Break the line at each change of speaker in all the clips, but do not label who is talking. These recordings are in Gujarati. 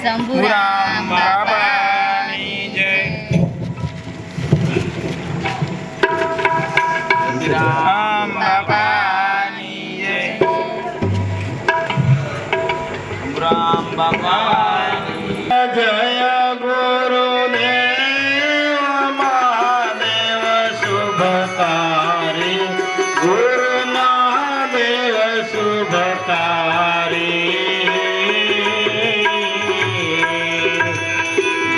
શંભુરામ બાપાની જય. રામ બાપાની જય. રામ બાપાની જય. ગુરુદેવ મહાદેવ શુભકારી. ગુરુ મહાદેવ શુભકારી.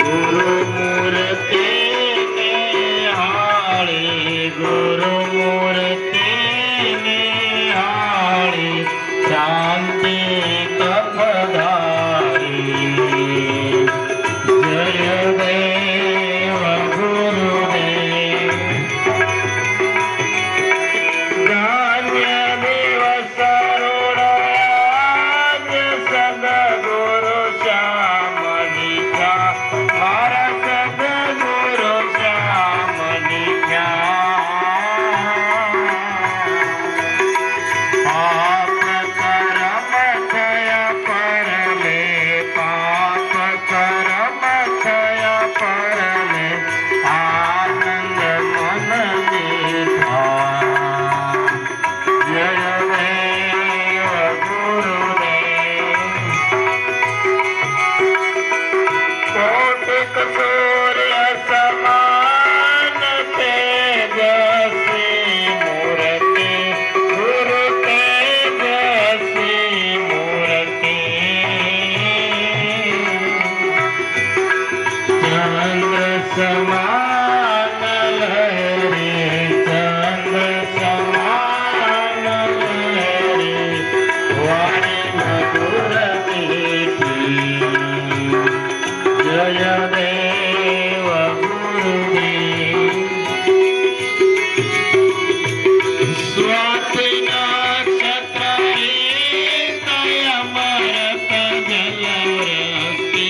ગુરુ મૂર્તિ નિહાળી. ગુરુ મૂર્તિ નિહાળી. શાંતિ તપધારી. જય દેવ ગુરુદેવ. ધન્ય દિવસ રૂઢ સદગુરુ શ્યામની ખ્યા. મારા સદગુરુ શ્યામની ખ્યા. પાપ કરમ થયા પરલે. પાપ કરમ થયા પરલે. આનંદ મન મીઠા. જય દેવ ગુરુદેવ. કોટિક સૂર્ય સમાન તેજસ્વી મૂર્તિ. ગુરુ તેજસ્વી મૂર્તિ. ચંદ્ર સમાન લહેરી. ચંદ્ર સમાન લહેરી. વાણી મધુર મીઠી. જય દેવ ગુરુદેવ. સ્વાતિ નક્ષત્ર અમૃત જલવૃષ્ટિ.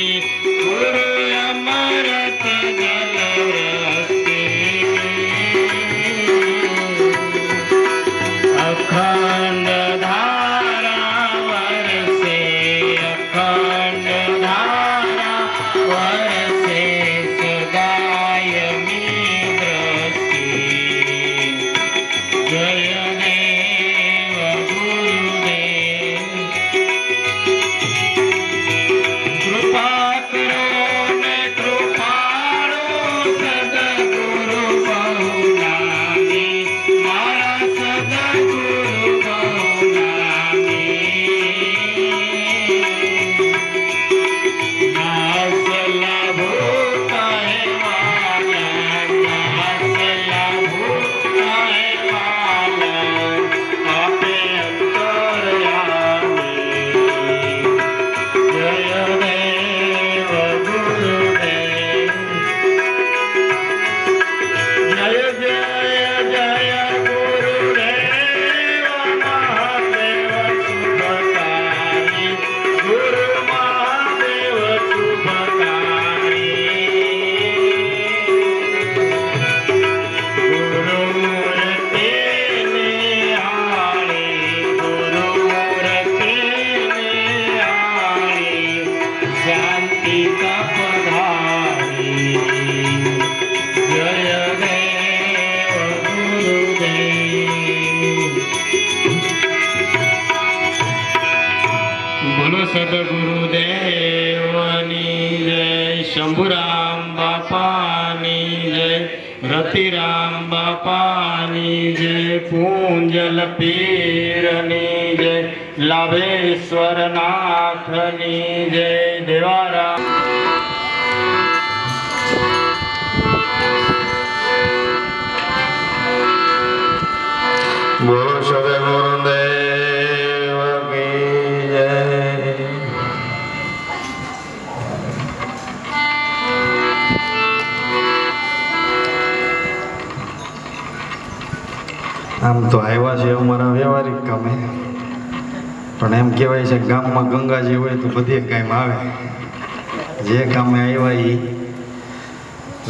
ગુરુ અમૃત જલવૃષ્ટિ. અખંડ ધારા વરસે. અખંડ ધારા વરસે. સદાયની દ્રષ્ટિ. જય દેવ ગુરુદેવ. કૃપા કરો ને કૃપાળુ સદગુરુ બહુનામી. મારા સદગુરુ બહુનામી. નાસ લાભો કહેવાયા. નાસ લાભો કહેવાયા. આપે અંતરયામી. જય દેવ ગુરુદેવ. જય જય જય ગુરુદેવ મહાદેવ શુભકારી. ગુરુ મહાદેવ શુભકારી. ગુરુ મૂર્તિ નિહાળી. ગુરુ મૂર્તિ નિહાળી. શાંતિ તપધારી. જય દેવ ગુરુદેવ. બોલો સદગુરુદેવની જય. શંભુરામ બાપાની જય. રતિરામ બાપાની જય. પૂંજલ પીરની જય. લાભેશ્વર નાથની જય. દેવારામ. બોલો સદગુરુદેવ કી જય.
આમ તો આવ્યા છે અમારા વ્યવહારિક કામે, પણ એમ કહેવાય છે ગામમાં ગંગાજી હોય તો બધે કામ આવે. જે કામે આવ્યા એ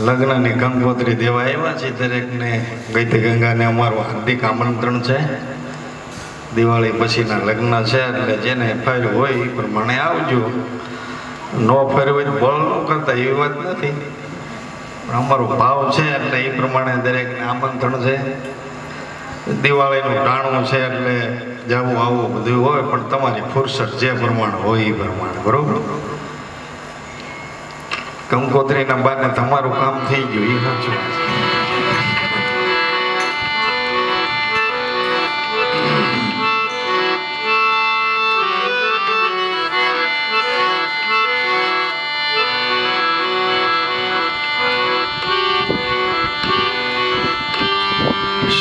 લગ્નની કંકોત્રી દેવા આવ્યા છે. દરેકને ગઈતે ગંગાને અમારું હાર્દિક આમંત્રણ છે. દિવાળી પછીના લગ્ન છે એટલે જેને ફાયર હોય એ પ્રમાણે આવજો. નો ફેરવી હોય તો બળ ન કરતા એવી વાત નથી, પણ અમારો ભાવ છે એટલે એ પ્રમાણે દરેકને આમંત્રણ છે. દિવાળીનું ટાણું છે એટલે જવું આવવું બધું હોય, પણ તમારી ફુરસત જે પ્રમાણે હોય એ પ્રમાણે, બરોબર. કંકોત્રીના બાને તમારું કામ થઈ ગયું એ સાચું.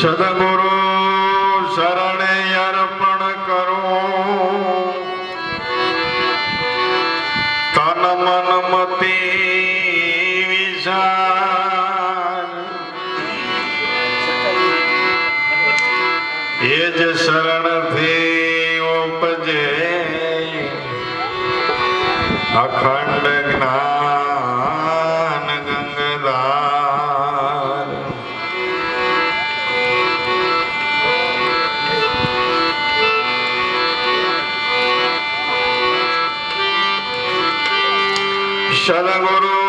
સદગુરુ શરણે અર્પણ કરું, તન મન મતિ વિચાર, એ જ શરણથી ઉપજે અખંડ જ્ઞાન ગંગધાર. સદગુરુ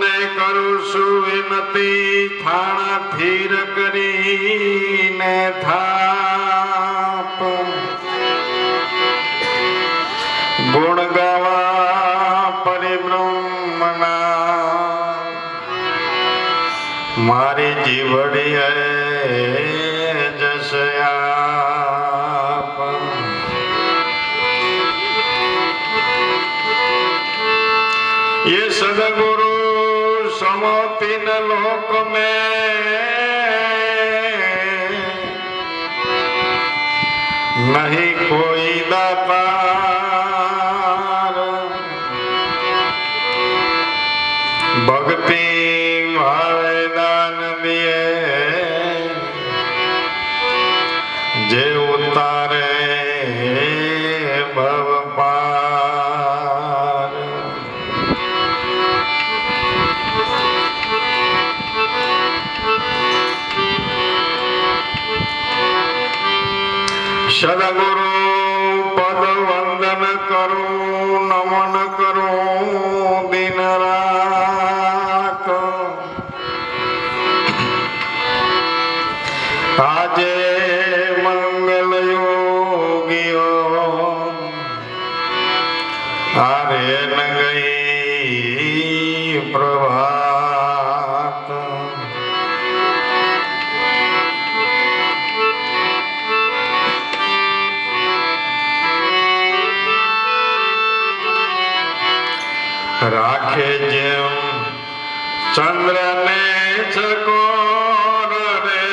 ને કરું છું વિનતી, થાણા થીર કરીને થાપ, ગુણ ગાવા પરિબ્રહ્મના મારી જીવડીએ જશયાપ. ये सदगुरु समो तीन लोक में, नहीं कोई दातार. भक्ति भावे दान दिए जे उतारे भव पार. सदगुरु पद वंदन करूं, नमन करूं दिन रात. आजे मंगल योगियो आरे न गई प्रभात. राखे जेम चंद्र ने चकोर रे,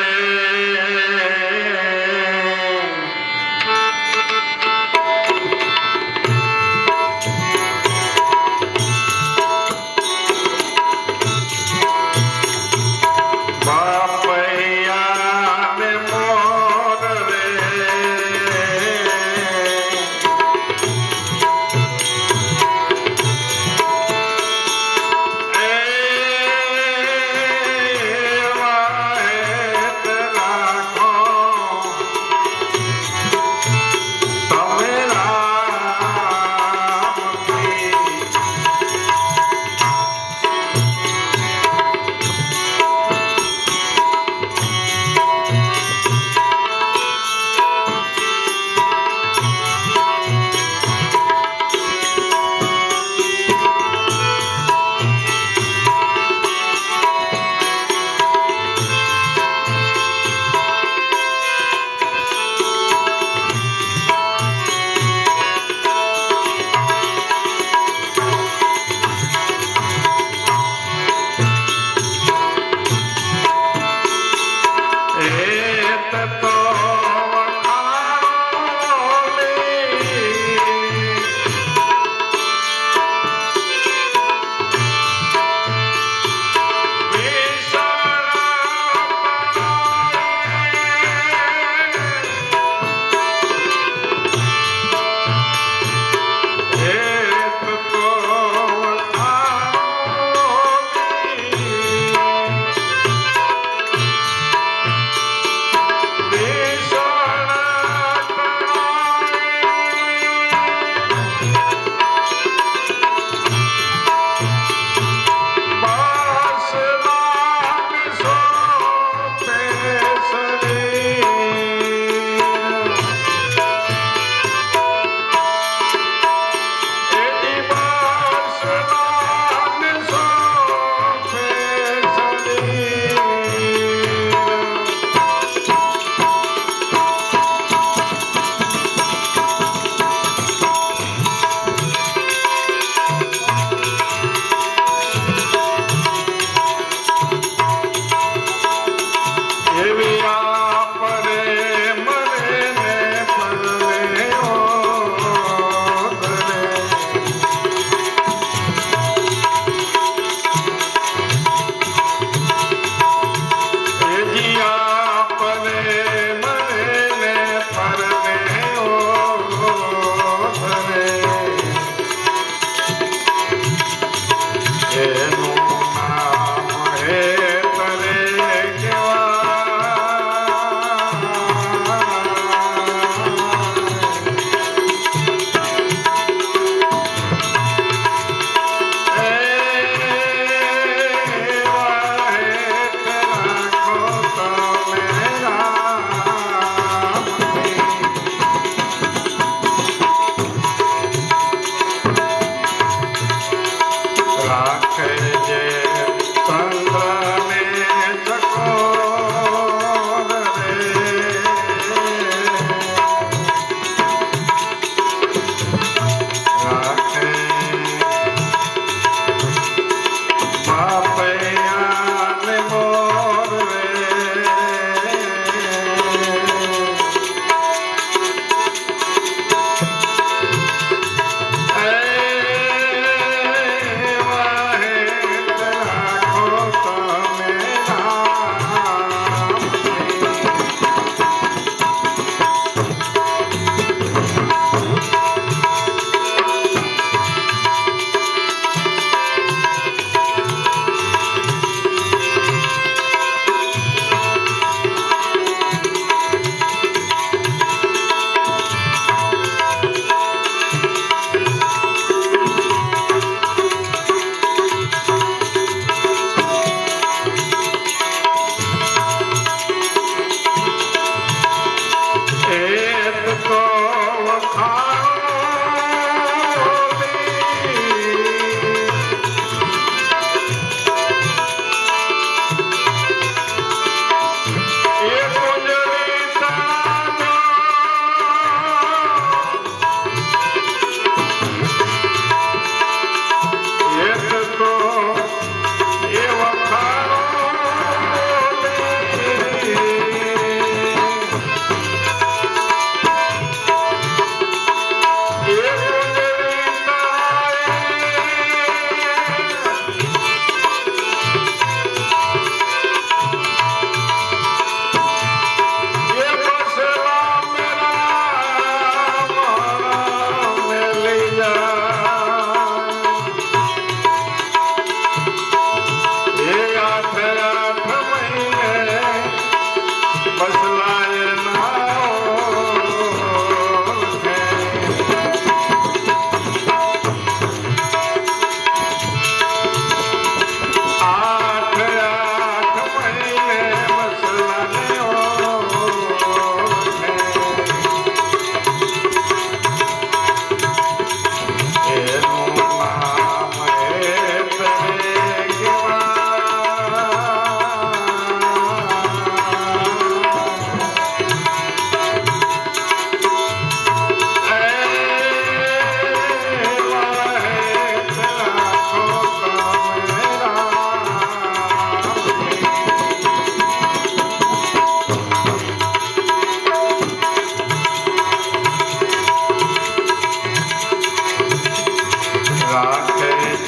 बापैया ने मोर रे.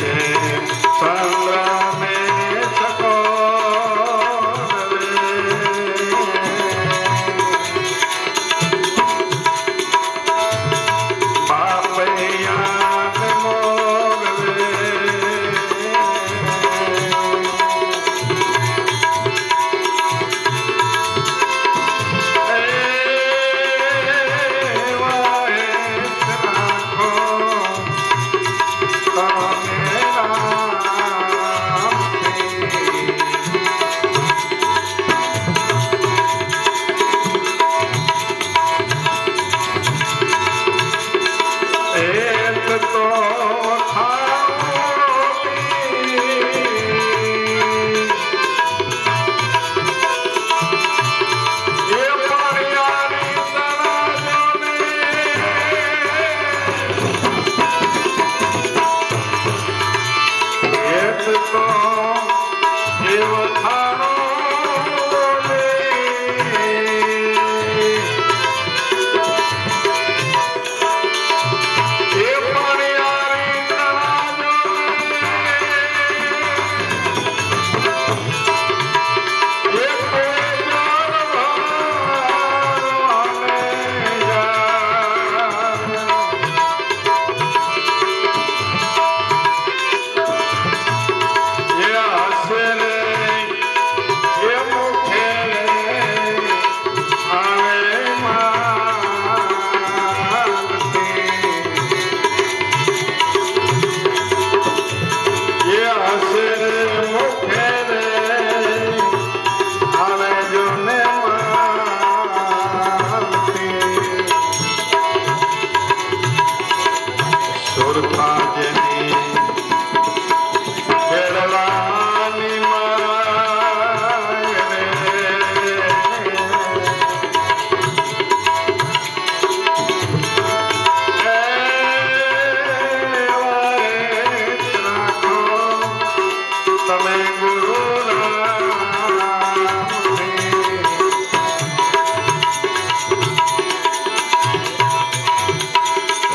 જે ચંદ્રને ચકોર રે. બાપૈયાને મોગલે.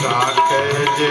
રાખે જે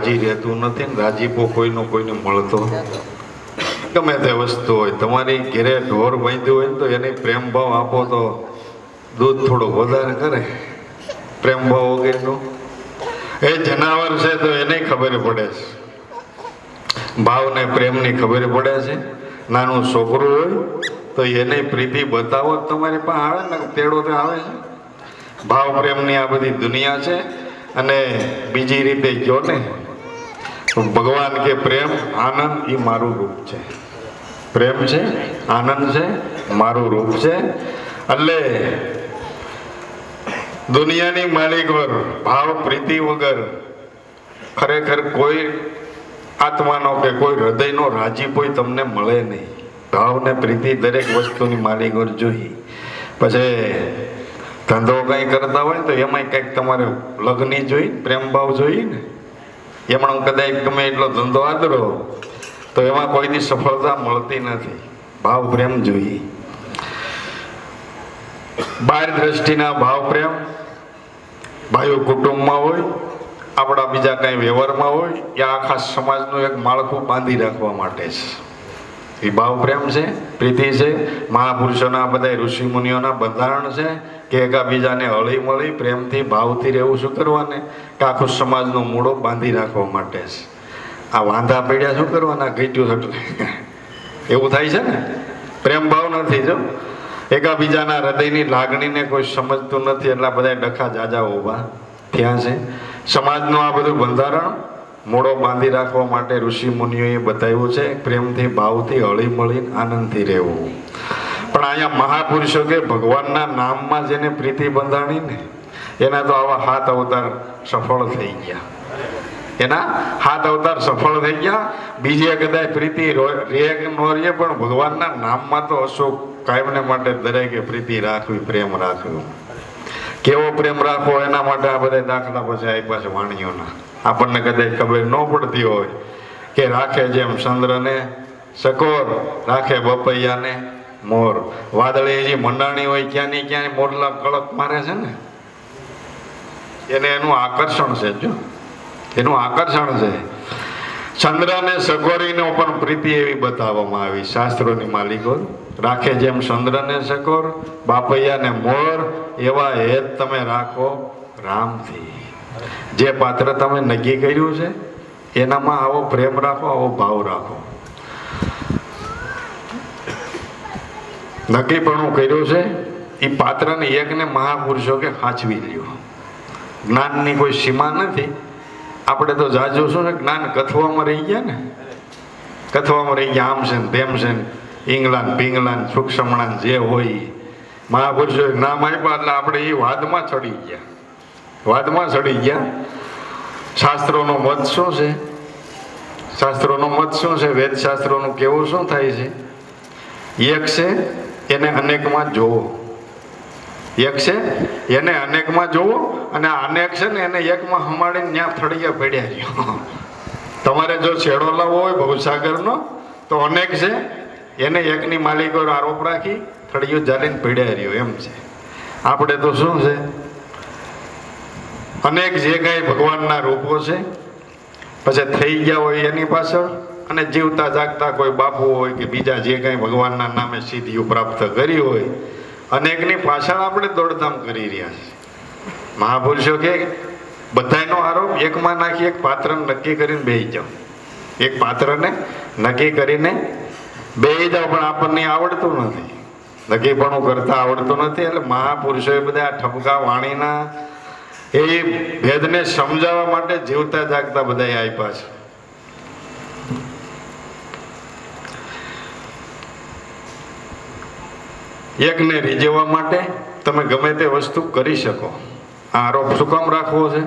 રાજી રહેતું નથી ને રાજીપો કોઈનો કોઈને મળતો ગમે તે વસ્તુ હોય તમારી ઘેરે ઢોર બાંધ્યું હોય ને તો એને પ્રેમ ભાવ આપો તો દૂધ થોડું વધારે કરે પ્રેમ ભાવ વગેરેનું એ જનાવર છે તો એને ખબર પડે છે ભાવ ને પ્રેમની ખબર પડે છે નાનું છોકરું હોય તો એને પ્રીતિ બતાવો તમારી પાસે આવે ને તેડો તો આવે છે ભાવ પ્રેમની આ બધી દુનિયા છે અને બીજી રીતે કહો ને તો ભગવાન કે પ્રેમ આનંદ એ મારું રૂપ છે પ્રેમ છે આનંદ છે મારું રૂપ છે એટલે દુનિયાની માલિક વગર ભાવ પ્રીતિ વગર ખરેખર કોઈ આત્માનો કે કોઈ હૃદયનો રાજીપો તમને મળે નહીં ભાવ ને પ્રીતિ દરેક વસ્તુની માલિક વગર જોઈ પછી ધંધો કંઈ કરતા હોય તો એમાંય કંઈક તમારે લગ્ન જોઈ પ્રેમ ભાવ જોઈએ ને એમાં કદાચ તમે એટલો ધંધો આદરો તો એમાં કોઈની સફળતા મળતી નથી ભાવ પ્રેમ જોઈએ બાર દ્રષ્ટિના ભાવ પ્રેમ ભાઈઓ કુટુંબમાં હોય આપણા બીજા કંઈ વ્યવહારમાં હોય એ આખા સમાજનું એક માળખું બાંધી રાખવા માટે છે એ ભાવ પ્રેમ છે પ્રીતિ છે મહાપુરુષોના બધા ઋષિ મુનિઓના બંધારણ છે કે એકાબીજાને હળી મળી પ્રેમથી ભાવથી રહેવું શું કરવાને કે આખું સમાજનો મૂળો બાંધી રાખવા માટે છે આ વાંધા પડ્યા શું કરવાના ઘટ્યું એટલે એવું થાય છે ને પ્રેમ ભાવ નથી જો એકાબીજાના હૃદયની લાગણીને કોઈ સમજતું નથી એટલા બધા ડખા જાજા ઊભા થયા છે સમાજનું આ બધું બંધારણ મૂળો બાંધી રાખવા માટે ઋષિ મુનિઓએ બતાવ્યું છે પ્રેમથી ભાવથી હળી મળી આનંદથી રહેવું પણ અહીંયા મહાપુરુષો કે ભગવાનના નામમાં જેને પ્રીતિ બંધાણી ને એના તો આવા 7 અવતાર સફળ થઈ ગયા એના 7 અવતાર સફળ થઈ ગયા બીજે કદાચ પ્રીતિ રે નો રે પણ ભગવાનના નામમાં તો અશોક કાયમને માટે દરેકે પ્રીતિ રાખવી પ્રેમ રાખવું કેવો પ્રેમ રાખવો એના માટે આ બધા દાખલા પછી આપ્યા છે વાણીઓના આપણને કદાચ ખબર ન પડતી હોય કે રાખે જેમ ચંદ્રને સકોર રાખે બપૈયાને મોર વાદળે જે મંડાણી હોય ક્યાંની ક્યાં મોરલા કળક મારે છે ને એને એનું આકર્ષણ છે જો એનું આકર્ષણ છે ચંદ્રને સકોરીનો પણ પ્રીતિ એવી બતાવવામાં આવી શાસ્ત્રોની માલિકો રાખે જેમ ચંદ્રને સકોર બાપૈયાને મોર એવા હેત તમે રાખો રામથી જે પાત્ર તમે નક્કી કર્યું છે એનામાં આવો પ્રેમ રાખો આવો ભાવ રાખો નક્કીપણું કર્યું છે એ પાત્રને એકને મહાપુરુષો કે સાચવી લ્યો જ્ઞાનની કોઈ સીમા નથી આપણે તો જાજુ શું ને જ્ઞાન કથવામાં રહી ગયા ને કથવામાં રહી ગયા આમ છે ને તેમ છે ને ઇંગ્લાન પિંગલાન સૂક્ષ્મણાન જે હોય મહાપુરુષોએ નામ આપ્યા એટલે આપણે એ વાદમાં ચડી ગયા શાસ્ત્રોનો મત શું છે શાસ્ત્રોનો મત શું છે વેદ શાસ્ત્રોનું કેવું શું થાય છે એક છે એને અનેકમાં જોવો એક છે એને અનેકમાં જોવો અને આ અનેક છે ને એને એકમાં હમાડીને ત્યાં થળિયા પડ્યા રહ્યો તમારે જો છેડો લાવવો હોય ભવસાગરનો તો અનેક છે એને એકની માલિકો આરોપ રાખી થળિયું જાલીને પડ્યા રહ્યો એમ છે આપણે તો શું છે અનેક જે કાંઈ ભગવાનના રૂપો છે પછી થઈ ગયા હોય એની પાછળ અને જીવતા જાગતા કોઈ બાપુ હોય કે બીજા જે કાંઈ ભગવાનના નામે સિદ્ધિઓ પ્રાપ્ત કરી હોય અનેકની પાછળ આપણે દોડધામ કરી રહ્યા છીએ મહાપુરુષો કે બધાનો આરોપ એકમાં નાખી એક પાત્રને નક્કી કરીને બેસી જાઓ એક પાત્રને નક્કી કરીને બેસી જાઓ પણ આપણને આવડતું નથી નક્કીપણું કરતા આવડતું નથી એટલે મહાપુરુષોએ બધા આ ઠપકા વાણીના એ ભેદને સમજાવવા માટે જીવતા જાગતા બધા આપ્યા છે એકને રીઝવવા માટે તમે ગમે તે વસ્તુ કરી શકો આ આરોપ શું કામ રાખવો છે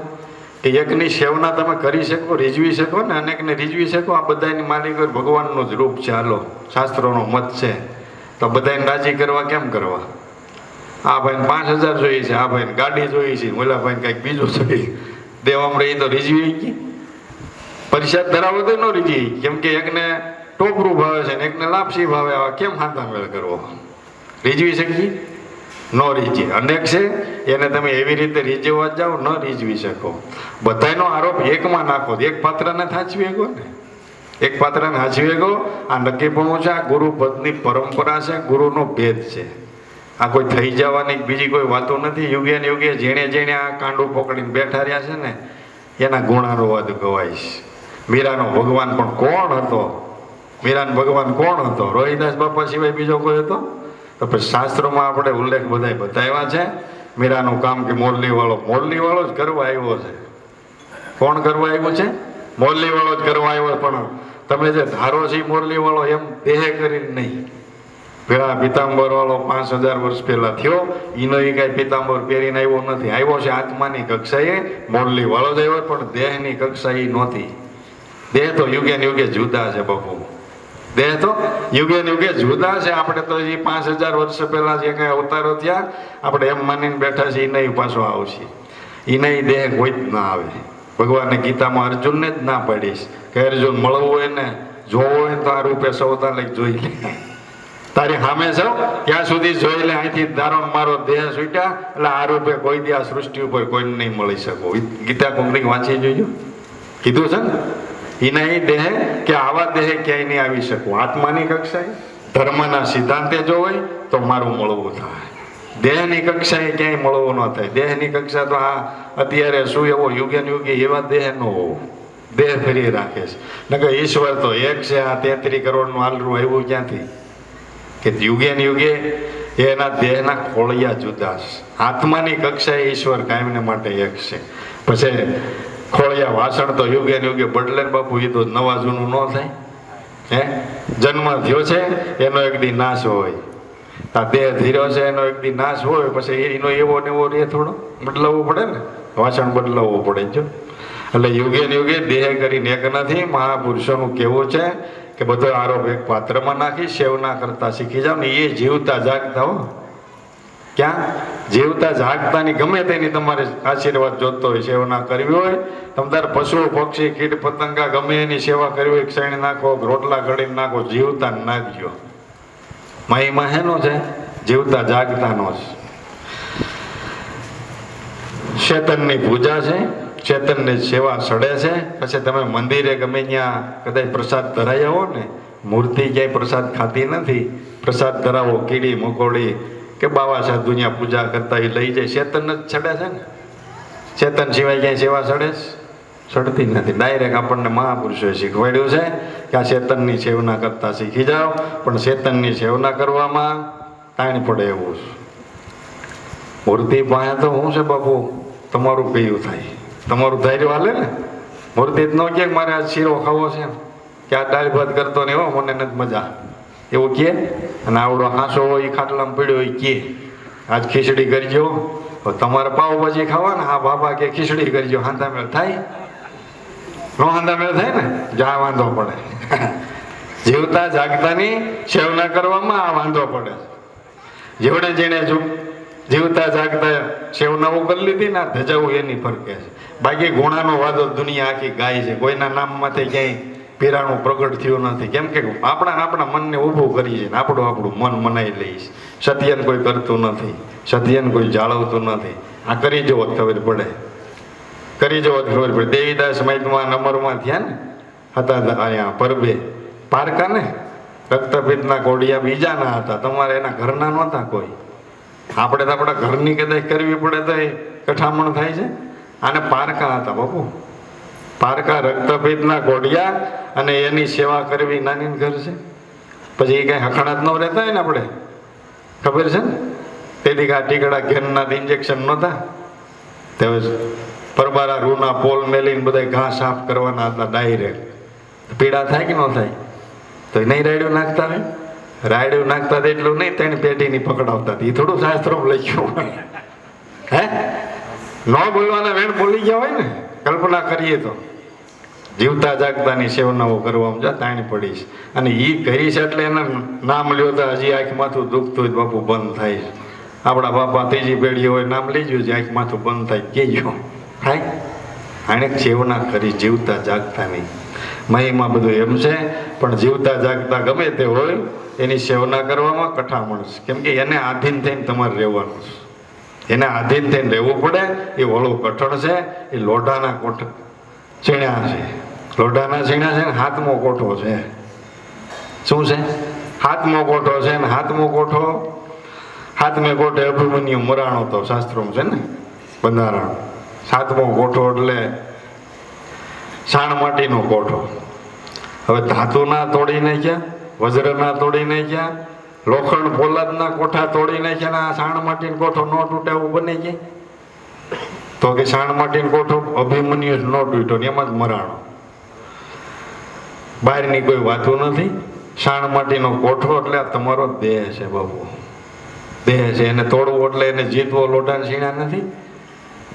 કે એકની સેવના તમે કરી શકો રીઝવી શકો ને અનેકને રીઝવી શકો આ બધાની માલિક ભગવાનનું જ રૂપ છે હાલો શાસ્ત્રોનો મત છે તો બધાને રાજી કરવા કેમ કરવા આ ભાઈને 5000 જોઈએ છે આ ભાઈને ગાડી જોઈએ છે ઓલા ભાઈને કંઈક બીજું જોઈએ દેવામાં રહી તો રીઝવી ગઈ પરિષદ ધરાવો તો ન રીઝવી કેમ કે એકને ટોપરું ભાવે છે ને એકને લાપસી ભાવે આવા કેમ હાથા મેળ કરવો રીઝવી શકીએ ન રીઝે. અનેક છે એને તમે એવી રીતે રીઝવવા જાઓ ન રીઝવી શકો. બધાનો આરોપ એકમાં નાખો, એક પાત્રને સાચવી શકો ને, એક પાત્રને સાચવી શકો. આ નક્કીપણું છે, આ ગુરુપદની પરંપરા છે, ગુરુનો ભેદ છે. આ કોઈ થઈ જવાની બીજી કોઈ વાતો નથી. યુગે ને યુગે જેણે આ કાંડું પકડીને બેઠા રહ્યા છે ને એના ગુણાનુવાદ ગવાઈશ. મીરાનો ભગવાન પણ કોણ હતો? મીરાનો ભગવાન કોણ હતો? રોહિદાસ બાપા સિવાય બીજો કોઈ હતો? તો પછી શાસ્ત્રોમાં આપણે ઉલ્લેખ બધાય બતાવ્યા છે. મીરાનું કામ કે મોરલી વાળો જ કરવા આવ્યો છે. કોણ કરવા આવ્યું છે? મોરલી વાળો જ કરવા આવ્યો. પણ તમે જે ધારો છે મોરલી વાળો એમ દેહ કરીને નહીં. પેલા પિતાંબર વાળો 5000 વર્ષ પહેલા થયો, એનો એ કઈ પિતાંબર પહેરીને આવ્યો નથી. આવ્યો છે આત્માની કક્ષાએ, મોરલી વાળો જ આવ્યો, પણ દેહની કક્ષા એ નહોતી. દેહ તો યુગે ને યુગે જુદા છે બાપુ. દેહ તો યુગે ને યુગે જુદા છે. આપણે તો એ 5000 વર્ષ પહેલા જે કઈ અવતારો થયા આપણે એમ માનીને બેઠા છે. એ નહીં પાછો આવશે. એ નહીં દેહ કોઈ જ ના આવે. ભગવાને ગીતામાં અર્જુનને જ ના પાડીશ કે અર્જુન મળવું હોય ને જોવું હોય તો આ રૂપે સૌતા લઈ જોઈ લે. તારી સામે સૌ ત્યાં સુધી જોઈ લે. અહીંથી દારો મારો દેહ છૂટ્યા એટલે આ રૂપે કોઈ દી આ સૃષ્ટિ ઉપર કોઈને નહીં મળી શકો. ગીતા કોંકરી વાંચી જોજો, કીધું છે ને. એના એ દેહ કે આવા દેહ ક્યાંય નહીં આવી શકું. આત્માની કક્ષાએ ધર્મના સિદ્ધાંતે જો હોય તો મારું મળવું થાય. દેહની કક્ષાએ ક્યાંય મળવું ન થાય. દેહની કક્ષા તો આ અત્યારે શું એવો યુગે ને યુગે એવા દેહ ન હોવો. દેહ ફરી રાખે છે. નકર ઈશ્વર તો એક છે. આ 33 કરોડનું આલરું આવ્યું ક્યાંથી? કે યુગે ને યુગે એના દેહના ખોળિયા જુદા છે. આત્માની કક્ષાએ ઈશ્વર કાયમને માટે એક છે. પછી ખોળિયા વાસણ તો યુગે ને યુગે બદલે બાપુ. એ તો નવા જૂનું ન થાય. હે જન્મ થયો છે એનો એક દી નાશ હોય. આ દેહ ધીરો છે એનો એક દી નાશ હોય. પછી એનો એવો ને એવો રે થોડો બદલાવવું પડે ને. વાસણ બદલાવવું પડે જો. એટલે યુગે ને યુગે દેહ કરીને એક નથી. મહાપુરુષોનું કહેવું છે કે બધો આરોપ એક પાત્રમાં નાખી સેવના કરતા શીખી જાવ ને. એ જીવતા જાગતા હો. ક્યાં જીવતા જાગતાની ગમે તેની તમારે આશીર્વાદ જોતો હોય, સેવના કરવી હોય, તમે તાર પશુ પક્ષી કીટ પતંગા ગમે એની સેવા કરવી હોય, ક્ષણી નાખો, રોટલા ઘડીને નાખો, જીવતા નાખજો. મહિમા હેનો છે? જીવતા જાગતાનો છે. ચેતનની પૂજા છે, ચેતનની સેવા સડે છે. પછી તમે મંદિરે ગમે ત્યાં કદાચ પ્રસાદ ધરાયા હો ને, મૂર્તિ ક્યાંય પ્રસાદ ખાતી નથી. પ્રસાદ ધરાવો, કીડી મકોડી કે બાવા સાધુની પૂજા કરતા એ લઈ જાય. ચેતન જ ચડે છે ને. ચેતન સિવાય ક્યાંય સેવા સડે સડતી નથી. ડાયરેક્ટ આપણને મહાપુરુષોએ શીખવાડ્યું છે કે આ ચેતનની સેવના કરતા શીખી જાઓ. પણ ચેતનની સેવના કરવામાં તાણ પડે એવું છે. મૂર્તિ પાસે તો શું છે બાપુ? તમારું કયું થાય, તમારું ધૈર્ય હાલે ને. મૂર્તિ જ ન કે મારે આ શીરો ખાવો છે કે આ દાળ ભાત કરતો નહીં હો, મને નથી મજા એવું કે. અને આવડો હાંસો હોય એ ખાટલામાં પડ્યો હોય કે આજ ખીચડી કરજો. તમારે પાવભાજી ખાવા ને, હા બાબા કે ખીચડી કરજો. હાંધા મેળ થાય? નો હાંધા મેળ થાય ને. જા વાંધો પડે. જીવતા જાગતાની સેવના કરવામાં આ વાંધો પડે. જેવડે જેને જીવતા જાગતા સેવનાઓ કરી લીધી ને, ધજાવું એની ફરકે છે. બાકી ગુણાનો વાદો દુનિયા આખી ગાય છે. કોઈના નામમાંથી ક્યાંય પીરાણું પ્રગટ થયું નથી. કેમ કે આપણા મનને ઊભું કરી છે ને આપણું મન મનાઈ લઈશ. સત્યને કોઈ કરતું નથી, સત્યને કોઈ જાળવતું નથી. આ કરી જવો ખબર પડે, કરી જવો ખબર પડે. દેવીદાસ મહિતમાં નંબરમાં થયા ને હતા અહીંયા પરબે પારકા ને, રક્તપિત્તના કોડિયા બીજાના હતા. તમારે એના ઘરના નહોતા કોઈ. આપણે તો આપણા ઘરની કદાચ કરવી પડે તો એ કઠામણ થાય છે. આને પારકા હતા બાપુ. પારકા રક્તપિત્તના કોડિયા અને એની સેવા કરવી નાની ઘર છે. પછી એ કઈ હખણાત ન રહેતા હોય ને આપણે ખબર છે ને. તેથી આ ટીકડા ઘેરના ઇન્જેક્શન નહોતા. તે પરબારા રૂના પોલ મેલીને બધા ઘા સાફ કરવાના હતા ડાયરેક્ટ. પીડા થાય કે ન થાય? તો નહીં રાયડું નાખતા હોય. રાયડું નાખતા એટલું નહીં, તેની પેટીની પકડાવતા. એ થોડું શાસ્ત્રો લખ્યું હોય. હે ન બોલવાના વેણ બોલી ગયા હોય ને. કલ્પના કરીએ તો જીવતા જાગતાની સેવનાઓ કરવામાં જા તાણી પડીશ. અને એ કરી છે એટલે એના નામ લ્યો તો હજી આંખ માથું દુખતું જ બાપુ બંધ થાય છે. આપણા બાપા ત્રીજી પેઢી હોય નામ લીધું છે, આંખ માથું બંધ થાય કેજો થાય. આને સેવના કરી જીવતા જાગતાની મહિમા બધું એમ છે પણ જીવતા જાગતા ગમે તે હોય એની સેવના કરવામાં કઠામણ છે. કેમ કે એને આધીન થઈને તમારે રહેવાનું છે. એને આધીન થઈને રહેવું પડે. એ વળું કઠણ છે. એ લોઢાના ચીણ્યા છે. લોઢાના ચીણ્યા છે ને હાથમો કોઠો છે. શું છે? હાથમો કોઠો છે. ને હાથમો કોઠો, હાથમે કોઠે અભિમન્યુ મરાણો તો શાસ્ત્રોમાં છે ને બંધારણ. સાતમો કોઠો એટલે સાણ માટીનો કોઠો. હવે ધાતુના તોડી નાખ્યા, વજ્રના તોડી નાખ્યા, લોખંડ પોલાદના કોઠા તોડી નાખ્યા ને આ સાણ માટીનો કોઠો ન તૂટે એવું બની જાય. તો કે સાણ માટીનો કોઠો અભિમન્યુ ન તૂટ્યો ને એમાં જ મરાણો. બહારની કોઈ વાતો નથી. સાણ માટીનો કોઠો એટલે આ તમારો દેહ છે બાબુ. દેહ છે. એને તોડવું એટલે એને જીતવો લોઢાને સીણા નથી.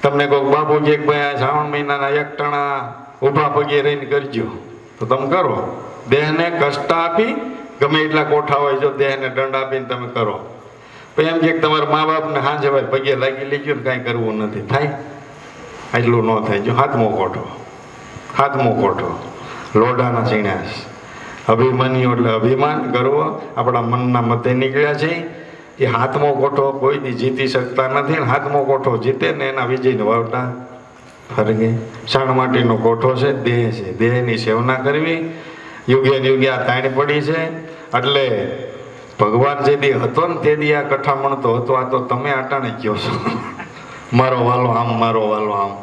તમને કહું બાપુજી એક ભાઈ શ્રાવણ મહિનાના એક ટણા ઊભા પગે રહીને કરજો તો તમે કરો. દેહને કષ્ટ આપી ગમે એટલા કોઠા હોય જો દેહને દંડ આપીને તમે કરો. પછી એમ કે તમારા મા બાપને હાંજે ભાઈ પગે લાગી લેજો ને કાંઈ કરવું નથી થાય. એટલું ન થાય. જો હાથમો કોઠો, હાથમો કોઠો લોઢાના ચીણ્યા છે. અભિમાન્યુ એટલે અભિમાન, ગર્વ આપણા મનના મતે નીકળ્યા છે. એ હાથમો કોઠો કોઈ દી જીતી શકતા નથી. ને હાથમો કોઠો જીતે ને એના વિજયને વાવટા ફરગે. શાણ માટીનો કોઠો છે, દેહ છે. દેહની સેવના કરવી. યુગે યુગે આ તાણ પડી છે. એટલે ભગવાન જે દી હતો ને તે દી આ કઠામણ તો હતો. આ તો તમે આટાણે કયો છો મારો વાલો આમ, મારો વાલો આમ.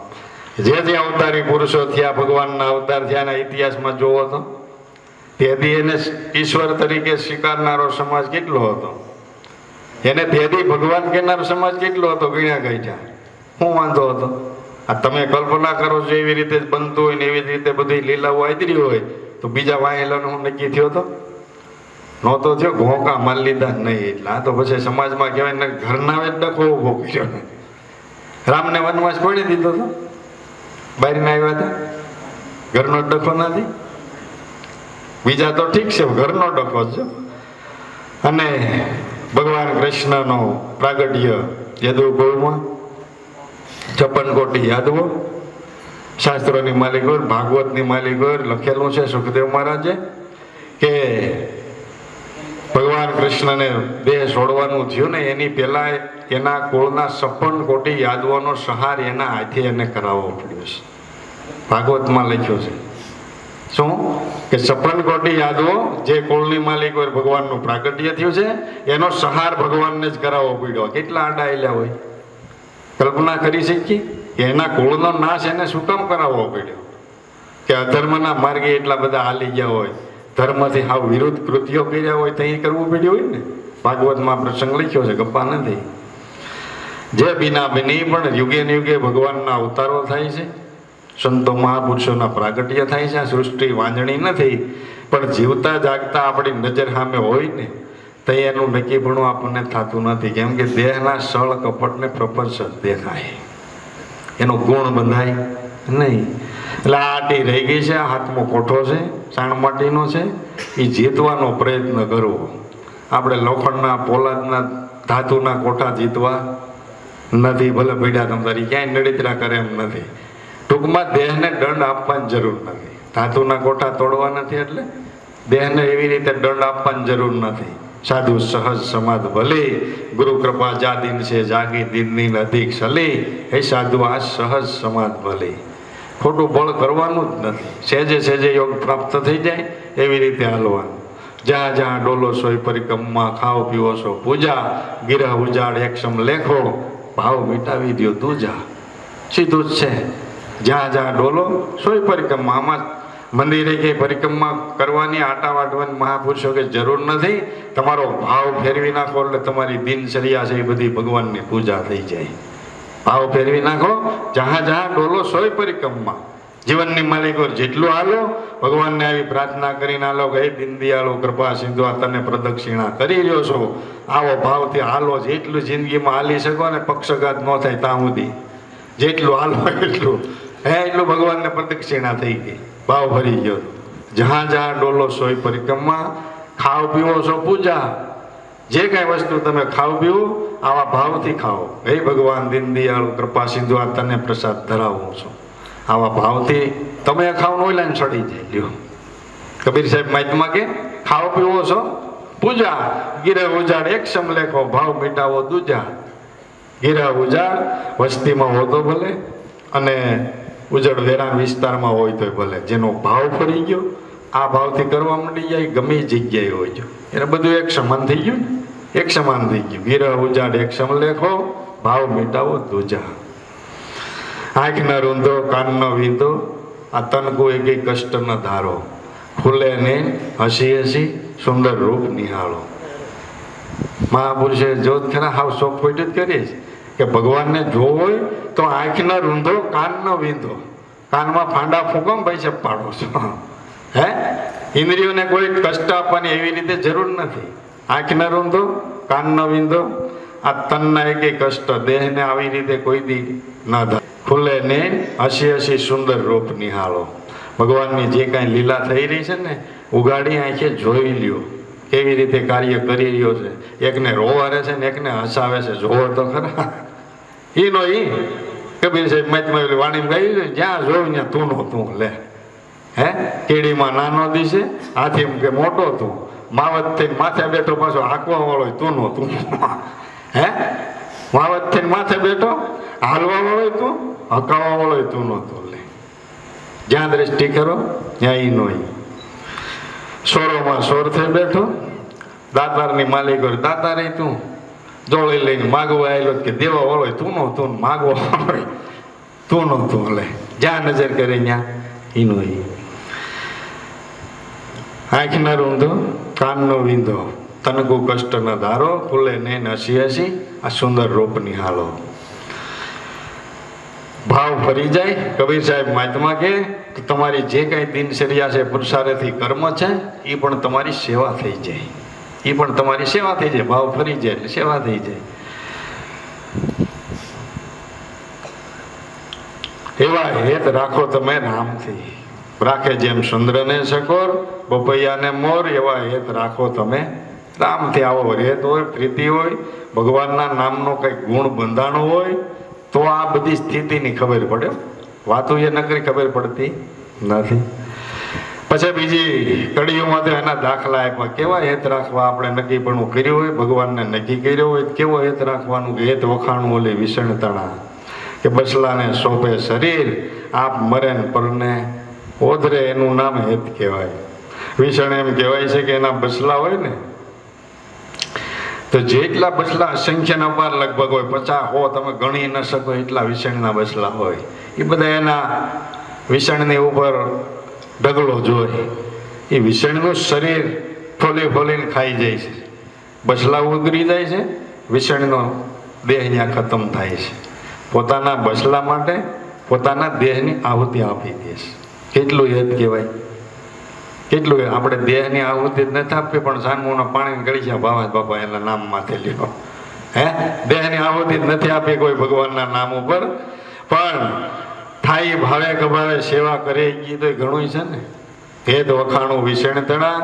જે જે અવતારી પુરુષો થયા, ભગવાનના અવતાર થયાના ઇતિહાસમાં જોવો તો તે દી એને ઈશ્વર તરીકે સ્વીકારનારો સમાજ કેટલો હતો. એને તેથી ભગવાન કહેનારો સમાજ કેટલો હતો. ગણ્યા ગાંઠ્યા શું વાંધો હતો? આ તમે કલ્પના કરો છો એવી રીતે જ બનતું હોય ને એવી જ રીતે બધી લીલાઓ આદરી હોય તો બીજા વાયેલાનું નક્કી થયો તો નહોતો થયો. ઘોંકા માલ લીધા નહીં. એટલે આ તો પછી સમાજમાં કહેવાય ને ઘરના જ ડખો ઉભો કર્યો ને. રામને વનવાસ છોડી દીધો હતો. બહારના આવ્યા હતા. ઘરનો ડખો નથી. બીજા તો ઠીક છે, ઘરનો ડખો છે. અને ભગવાન કૃષ્ણનો પ્રાગટ્ય યદુકુળમાં 56 કોટી યાદવો શાસ્ત્રોની માલિકોર, ભાગવતની માલિકોર લખેલું છે સુખદેવ મહારાજે કે ભગવાન કૃષ્ણને દેહ છોડવાનું થયું ને એની પહેલા એના કુળના 56 કોટી યાદવોનો સહાર એના હાથે એને કરાવવો પડ્યો છે. ભાગવતમાં લખ્યું છે. શું કે 56 કોટી યાદવો જે કુળની માલિક હોય ભગવાનનું પ્રાગટ્ય થયું છે એનો સહાર ભગવાનને જ કરાવવો પડ્યો. કેટલા આડાયેલા હોય કલ્પના કરી શકીએ. એના કુળનો નાશ એને શું કામ કરાવવો પડ્યો? કે અધર્મના માર્ગે એટલા બધા હાલી ગયા હોય, ધર્મથી હાવ વિરુદ્ધ કૃત્યો કર્યા હોય તો એ કરવું પડ્યું હોય ને. ભાગવતમાં પ્રસંગ લખ્યો છે, ગપ્પા નથી. જે બિના બની પણ યુગે ને યુગે ભગવાનના અવતારો થાય છે, સંતો મહાપુરુષોના પ્રાગટ્ય થાય છે. આ સૃષ્ટિ વાંજણી નથી, પણ જીવતા જાગતા આપણી નજર સામે હોય ને તો એનું નક્કીપણું આપણને થતું નથી. કેમ કે દેહના સળ કપટને પ્રપંચ દેખાય, એનો ગુણ બંધાય નહીં. એટલે આટી રહી ગઈ છે. આ હાથમો કોઠો છે, સાણ માટીનો છે. એ જીતવાનો પ્રયત્ન કરવો. આપણે લોખંડના, પોલાદના, ધાતુના કોઠા જીતવા નથી. ભલે પીડા તમારી ક્યાંય નડીતરા કરે એમ નથી. ટૂંકમાં દેહને દંડ આપવાની જરૂર નથી. ધાતુના કોઠા તોડવા નથી એટલે દેહને એવી રીતે દંડ આપવાની જરૂર નથી. સાધુ સહજ સમાધ ભલી, ગુરુ કૃપા જા દિન છે જાગી દિન દિન અધિક સલી. એ સાધુ આ સહજ સમાધ ભલી. ખોટું બળ કરવાનું જ નથી. સહેજે સહેજે યોગ પ્રાપ્ત થઈ જાય એવી રીતે હાલવાનું. જ્યાં જ્યાં ડોલો સોય પરિક્રમમાં, ખાઓ પીવો છો પૂજા, ગિરહ ઉજાડ એકસમ લેખો, ભાવ મિટાવી દો દૂજા. સીધું જ છે. જ્યાં જ્યાં ડોલો સોય પરિક્રમા. આમાં મંદિરે કે પરિક્રમા કરવાની, આટા વાટવાની મહાપુરુષો કે જરૂર નથી. તમારો ભાવ ફેરવી નાખો એટલે તમારી દિનચર્યા છે એ બધી ભગવાનની પૂજા થઈ જાય. ભાવ ફેરવી નાખો. જ્યાં જ્યાં ડોલો સોય પરિક્રમા. જીવનની માલિકો જેટલું હાલો ભગવાનને આવી પ્રાર્થના કરીને હાલો કે હે દીનદયાળુ કૃપા સિંધુ આ તને પ્રદક્ષિણા કરી રહ્યો છો. આવો ભાવથી હાલો. જેટલું જિંદગીમાં હાલી શકો ને પક્ષઘાત ન થાય ત્યાં સુધી જેટલું હાલો એટલું એટલું ભગવાનને પ્રદક્ષિણા થઈ ગઈ. ભાવ ભરી ગયો. જ્યાં જ્યાં ડોલો સોય પરિક્રમા, ખાવ પીવો છો પૂજા. જે કાંઈ વસ્તુ તમે ખાવ પીવો આવા ભાવથી ખાઓ. હે ભગવાન દીનદયાળુ કૃપા સિંધુ આ તને પ્રસાદ ધરાવું છું. આવા ભાવથી તમે ખાવ નો લઈને ચડી જાય. લ્યો કબીર સાહેબ મહાત્મા કે ખાઓ પીવો છો પૂજા, ગીરે ઉજાડ એક સમ લેખો, ભાવ મીટાવો દૂજા. ગીરા ઉજાડ વસ્તીમાં હો તો ભલે, અને ઉજળ વેરાન વિસ્તારમાં હોય તોય ભલે. જેનો ભાવ ફરી ગયો, આ ભાવથી કરવા માંડી જાય, ગમે એ જગ્યાએ હોય જો, એને બધું એક સમાન થઈ ગયું ને, એક સમાન થઈ ગયું. ગીરા ઉજાડ એક સમ લેખો, ભાવ મીટાવો દૂજા. આંખ ન રૂંધો, કાન ન વીંધો, આ તનકો એક કષ્ટ ન ધારો. ખુલે ને હસી હસી સુંદર રૂપ નિહાળો. મહાપુરુષે જોત ખરા હાવ સોફ્ટ જ કરીએ કે ભગવાનને જોવો હોય તો આંખ ન રૂંધો, કાન ન વીંધો. કાનમાં ફાંડા ફૂંકો પૈસા પાડો છો, હે? ઇન્દ્રિયોને કોઈ કષ્ટ આપવાની એવી રીતે જરૂર નથી. આંખ ન રૂંધો, કાન ન વીંધો, આ તનના એક કષ્ટ દેહને આવી રીતે કોઈ દી ન થાય. ખુલે ને હસી હસી સુંદર રૂપ નિહાળો. ભગવાનની જે કાંઈ લીલા થઈ રહી છે ને, ઉગાડી આંખે જોઈ લ્યો કેવી રીતે કાર્ય કરી રહ્યો છે. એકને રોવારે છે ને એકને હસાવે છે, જોવો તો ખરા. ઈનો ઈ કબીર સાહેબ મહાત્મા વાણીમાં ગાયું છે, જ્યાં જોયું ત્યાં તું નો તું લે. હે? કેડીમાં નાનો દીશે, હાથી કે મોટો તું, માવત થઈને માથે બેઠો પાછો હાંકવા વાળો તું નો તું. હે? માવત થઈને માથે બેઠો, હાલવા વાળો તું, હકાવવા વાળો તું નો તું લે. જ્યાં દ્રષ્ટિ કરો ત્યાં ઈ નો ઈ. સોરોમાં સોર થઈ બેઠો, દાતારની માલિક હોય દાતારે તું, જોડી લઈને માગવા આવેલો કે દેવા વાળો તું નો તું, માગવા વાળો તું નો તું લે. જ્યાં નજર કરે ત્યાં ઈનો ઈ. આંખ ન રૂંધો, કાન નો વીંધો, તનકો કષ્ટ ન ધારો. ખુલે નૈન હસી હસી આ સુંદર રૂપ નિહાળો. ભાવ ફરી જાય. કબીર સાહેબ મહાત્મા કે તમારી જે કાંઈ દિનચર્યા છે, પુરુષાર્થી કર્મ છે, એ પણ તમારી સેવા થઈ જાય. એ પણ તમારી સેવા થઈ જાય. ભાવ ફરી જાય એટલે સેવા થઈ જાય. એવા હેત રાખો તમે રામથી. રાખે જેમ સુંદરને સકોર, બપૈયાને મોર, એવા હેત રાખો તમે રામથી. આવો હેત હોય, પ્રીતિ હોય, ભગવાનના નામનો કંઈક ગુણ બંધાણો હોય તો આ બધી સ્થિતિની ખબર પડે. વાતો એ નકરી ખબર પડતી નથી. પછી બીજી કડીઓમાં તો એના દાખલા આપ્યા. કેવા હેત રાખવા આપણે નક્કી પણ કર્યું હોય, ભગવાનને નક્કી કર્યો હોય, કેવો હેત રાખવાનું. હેત વખાણું ઓલી વિષણ તણા કે બસલાને સોંપે શરીર, આપ મરે ને પરને ઓધરે, એનું નામ હેત કહેવાય. વિષણ એમ કહેવાય છે કે એના બસલા હોય ને, તો જેટલા બસલા અસંખ્યના પાર લગભગ હોય, 50-100 તમે ગણી ન શકો એટલા વિષણના બસલા હોય. એ બધા એના વિષણની ઉપર ઢગલો જોઈ. એ વિષણનું શરીર ફોલી ફોલીને ખાઈ જાય છે. બસલા ઉતરી જાય છે, વિષણનો દેહ ત્યાં ખતમ થાય છે. પોતાના બસલા માટે પોતાના દેહની આહુતિ આપી દે છે. કેટલું હેત કહેવાય. કેટલું આપણે દેહની આહુતિ જ નથી આપવી, પણ સાનમુના પાણી ગળી છે ભાવા બાપા એના નામ માથે લ્યો. હે? દેહની આહુતિ જ નથી આપી કોઈ ભગવાનના નામ ઉપર, પણ થાય ભાવે કભાવે સેવા કરે એ તો ઘણું છે ને. હેત વખાણું વિષણ તણા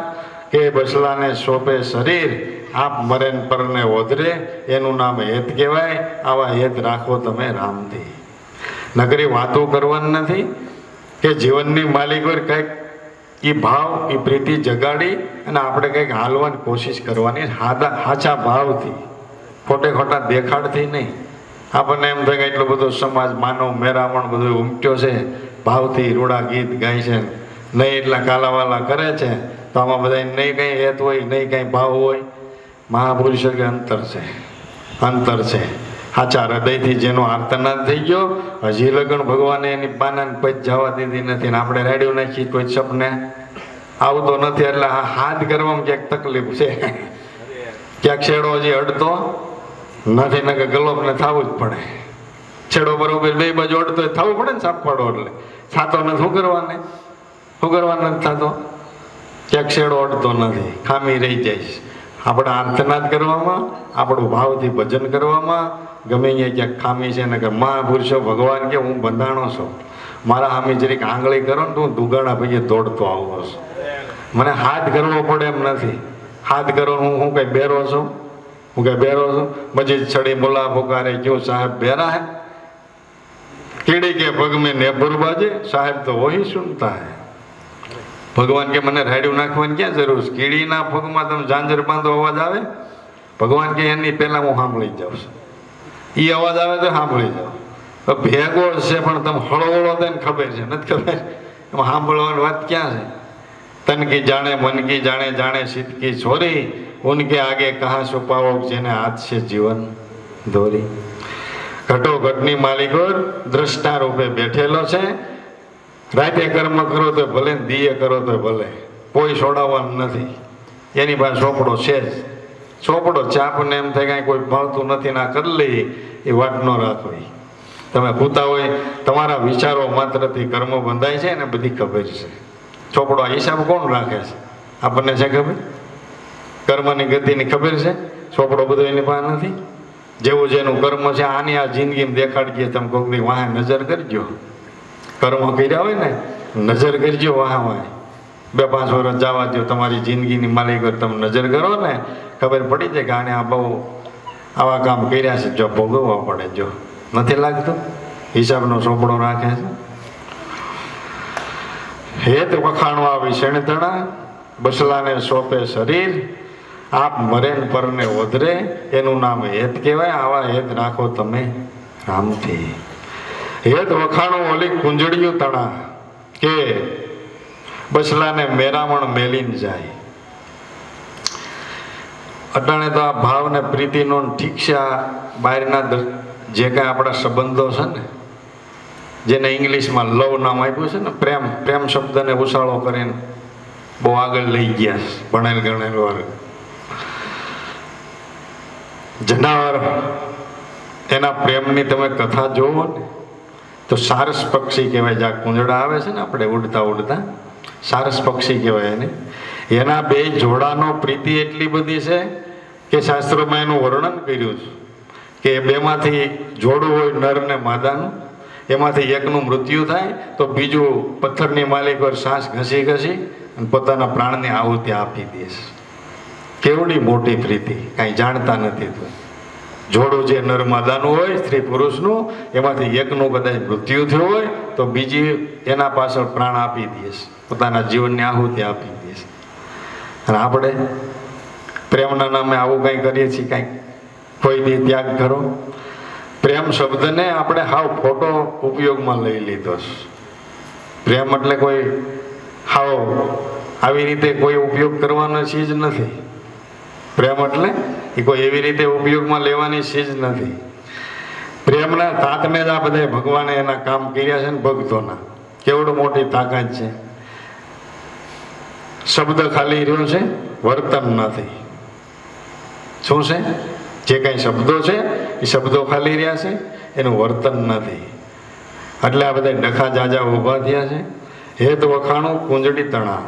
કે બસલાને સોંપે શરીર, આપ મરેન પરને ઓધરે, એનું નામ હેત કહેવાય. આવા હેત રાખો તમે રામથી. નકરી વાતો કરવાની નથી કે જીવનની માલિક હોય કંઈક એ ભાવ એ પ્રીતિ જગાડી અને આપણે કંઈક હાલવાની કોશિશ કરવાની, સાચા ભાવથી, ખોટે ખોટા દેખાડથી નહીં. આપણને એમ થાય કે એટલો બધો સમાજ માનવ મેરામણ બધું ઉમટ્યો છે, ભાવથી રૂડા ગીત ગાય છે, નહીં એટલા કાલાવાલા કરે છે, તો આમાં બધા નહીં કંઈ હેત હોય, નહીં કંઈ ભાવ હોય. મહાપુરુષો કે અંતર છે, અંતર છે. સાચા હૃદયથી જેનો આર્તનાદ થઈ ગયો, હજી લગન ભગવાને એની પાનાને પચ જવા દીધી નથી ને આપણે રેડિયો નાખી કોઈ સપને આવતો નથી. એટલે આ હાથ કરવામાં ક્યાંક તકલીફ છે, ક્યાંક છેડો હજી અડતો નથી, ને કે ગલોબને થવું જ પડે. છેડો બરોબર બે બાજુ અડતો થવું પડે ને સાપડો, એટલે થતો નથી. શું કરવાને નથી થતો, ક્યાંક છેડો અડતો નથી, ખામી રહી જાય છે. આપણે આર્તનાદ કરવામાં, આપણું ભાવથી ભજન કરવામાં ગમે અહીંયા ક્યાંક ખામી છે ને કે મહાપુરુષો ભગવાન કે હું બંધાણો છું, મારા સામે જરીક આંગળી કરો ને તો હું દુગાણા ભાઈએ દોડતો આવો છું. મને હાથ કરવો પડે એમ નથી. હાથ કરો હું કઈ બેરો છું? હું કઈ બેરો છું? મજીદ છડી બોલા પુકારે ક્यों સાહેબ બેરા હે, कीड़ी के पग में नेपुर बाजे, साहेब तो वही सुनता है. ભગવાન કે મને રાડ્યું નાખવાની ક્યાં જરૂર છે? કીડીના પગમાં તમે ઝાંઝર બાંધો અવાજ આવે? ભગવાન કે એની પહેલાં હું સાંભળી જાઉં છું. એ અવાજ આવે તો સાંભળી જાઉં. તો ભેગો છે પણ તમે હળવળો તેને ખબર છે, નથી ખબર? એમાં સાંભળવાની વાત ક્યાં છે? તન કી જાણે મન કી જાણે જાણે સીત કી છોરી, ઉનકે આગે કહા છુપાવો જેને હાથ છે જીવન દોરી. ઘટોઘટની માલિકો દ્રષ્ટા રૂપે બેઠેલો છે. રાતે કર્મ કરો તો ભલે, દીએ કરો તો ભલે, કોઈ છોડાવવાનું નથી. એની પાસે ચોપડો છે જ. ચોપડો છે, આપણને એમ થાય કાંઈ કોઈ મળતું નથી ના કરી લઈ, એ વાત ન રાખવી. તમે ભૂતા હોય, તમારા વિચારો માત્રથી કર્મો બંધાય છે ને બધી ખબર છે. ચોપડો હિસાબ કોણ રાખે છે? આપણને છે ખબર? કર્મની ગતિની ખબર છે? ચોપડો બધો એની પાસે નથી. જેવું જેનું કર્મ છે આની આ જિંદગીમાં દેખાડીએ. તમે કોઈક દી વાહે નજર કરજો, કર્મ કર્યા હોય ને નજર કરજો વાહ વાહ. 2-5 વર્ષ જવા દો, તમારી જિંદગીની માલિક તમે નજર કરો ને ખબર પડી જાય કે આને આ બહુ આવા કામ કર્યા છે, જો ભોગવવા પડે. જો નથી લાગતું હિસાબનો ચોપડો રાખે છે. હેત વખાણવા વિષણ તણા, બસલાને સોંપે શરીર, આપ મરેન પરને ઓધરે, એનું નામ હેત કહેવાય. આવા હેત રાખો તમે રામથી. હેત વખાણું ઓલી કુંજળિયું તણા, કે બસલાને મેરામણ મેલીને જાય. અટાણે તો આ ભાવ ને પ્રીતિનો ઠીક છે, આ બહારના જે કાંઈ આપણા સંબંધો છે ને, જેને ઇંગ્લિશમાં લવ નામ આપ્યું છે ને, પ્રેમ, પ્રેમ શબ્દને ઉછાળો કરીને બહુ આગળ લઈ ગયા છે ભણેલ ગણેલ વર્ગ. જનાવર એના પ્રેમની તમે કથા જોવો ને તો સારસ પક્ષી કહેવાય. જ્યાં કુંજડા આવે છે ને આપણે ઉડતા ઉડતા, સારસ પક્ષી કહેવાય એને. એના 2 જોડાનો પ્રીતિ એટલી બધી છે કે શાસ્ત્રોમાં એનું વર્ણન કર્યું છે કે 2માંથી જોડું હોય નર ને માદાનું, એમાંથી એકનું મૃત્યુ થાય તો બીજું પથ્થરની માલિક પર શ્વાસ ઘસી ઘસી અને પોતાના પ્રાણની આહુતિ આપી દે છે. કેવડી મોટી પ્રીતિ, કાંઈ જાણતા નથી. તો જોડું જે નર માદાનું હોય સ્ત્રી પુરુષનું, એમાંથી એકનું કદાચ મૃત્યુ થયું હોય તો બીજી એના પાછળ પ્રાણ આપી દે છે, પોતાના જીવનની આહુતિ આપી દે છે. અને આપણે પ્રેમના નામે આવું કંઈ કરીએ છીએ, કાંઈક કોઈ દી ત્યાગ કરો. પ્રેમ શબ્દને આપણે હાવ ખોટો ઉપયોગમાં લઈ લીધો છે. પ્રેમ એટલે કોઈ હાવ આવી રીતે કોઈ ઉપયોગ કરવાનો ચીજ નથી. પ્રેમ એટલે એ કોઈ એવી રીતે ઉપયોગમાં લેવાની ચીજ નથી. પ્રેમના તાતને જ આ બધા ભગવાને એના કામ કર્યા છે ને ભક્તોના. કેવડું મોટી તાકાત છે. શબ્દ ખાલી રહ્યો છે, વર્તન નથી. શું છે? જે કાંઈ શબ્દો છે એ શબ્દો ખાલી રહ્યા છે, એનું વર્તન નથી. એટલે આ બધા ડખા જાજા ઊભા થયા છે. હેત વખાણું કુંજડી તણા,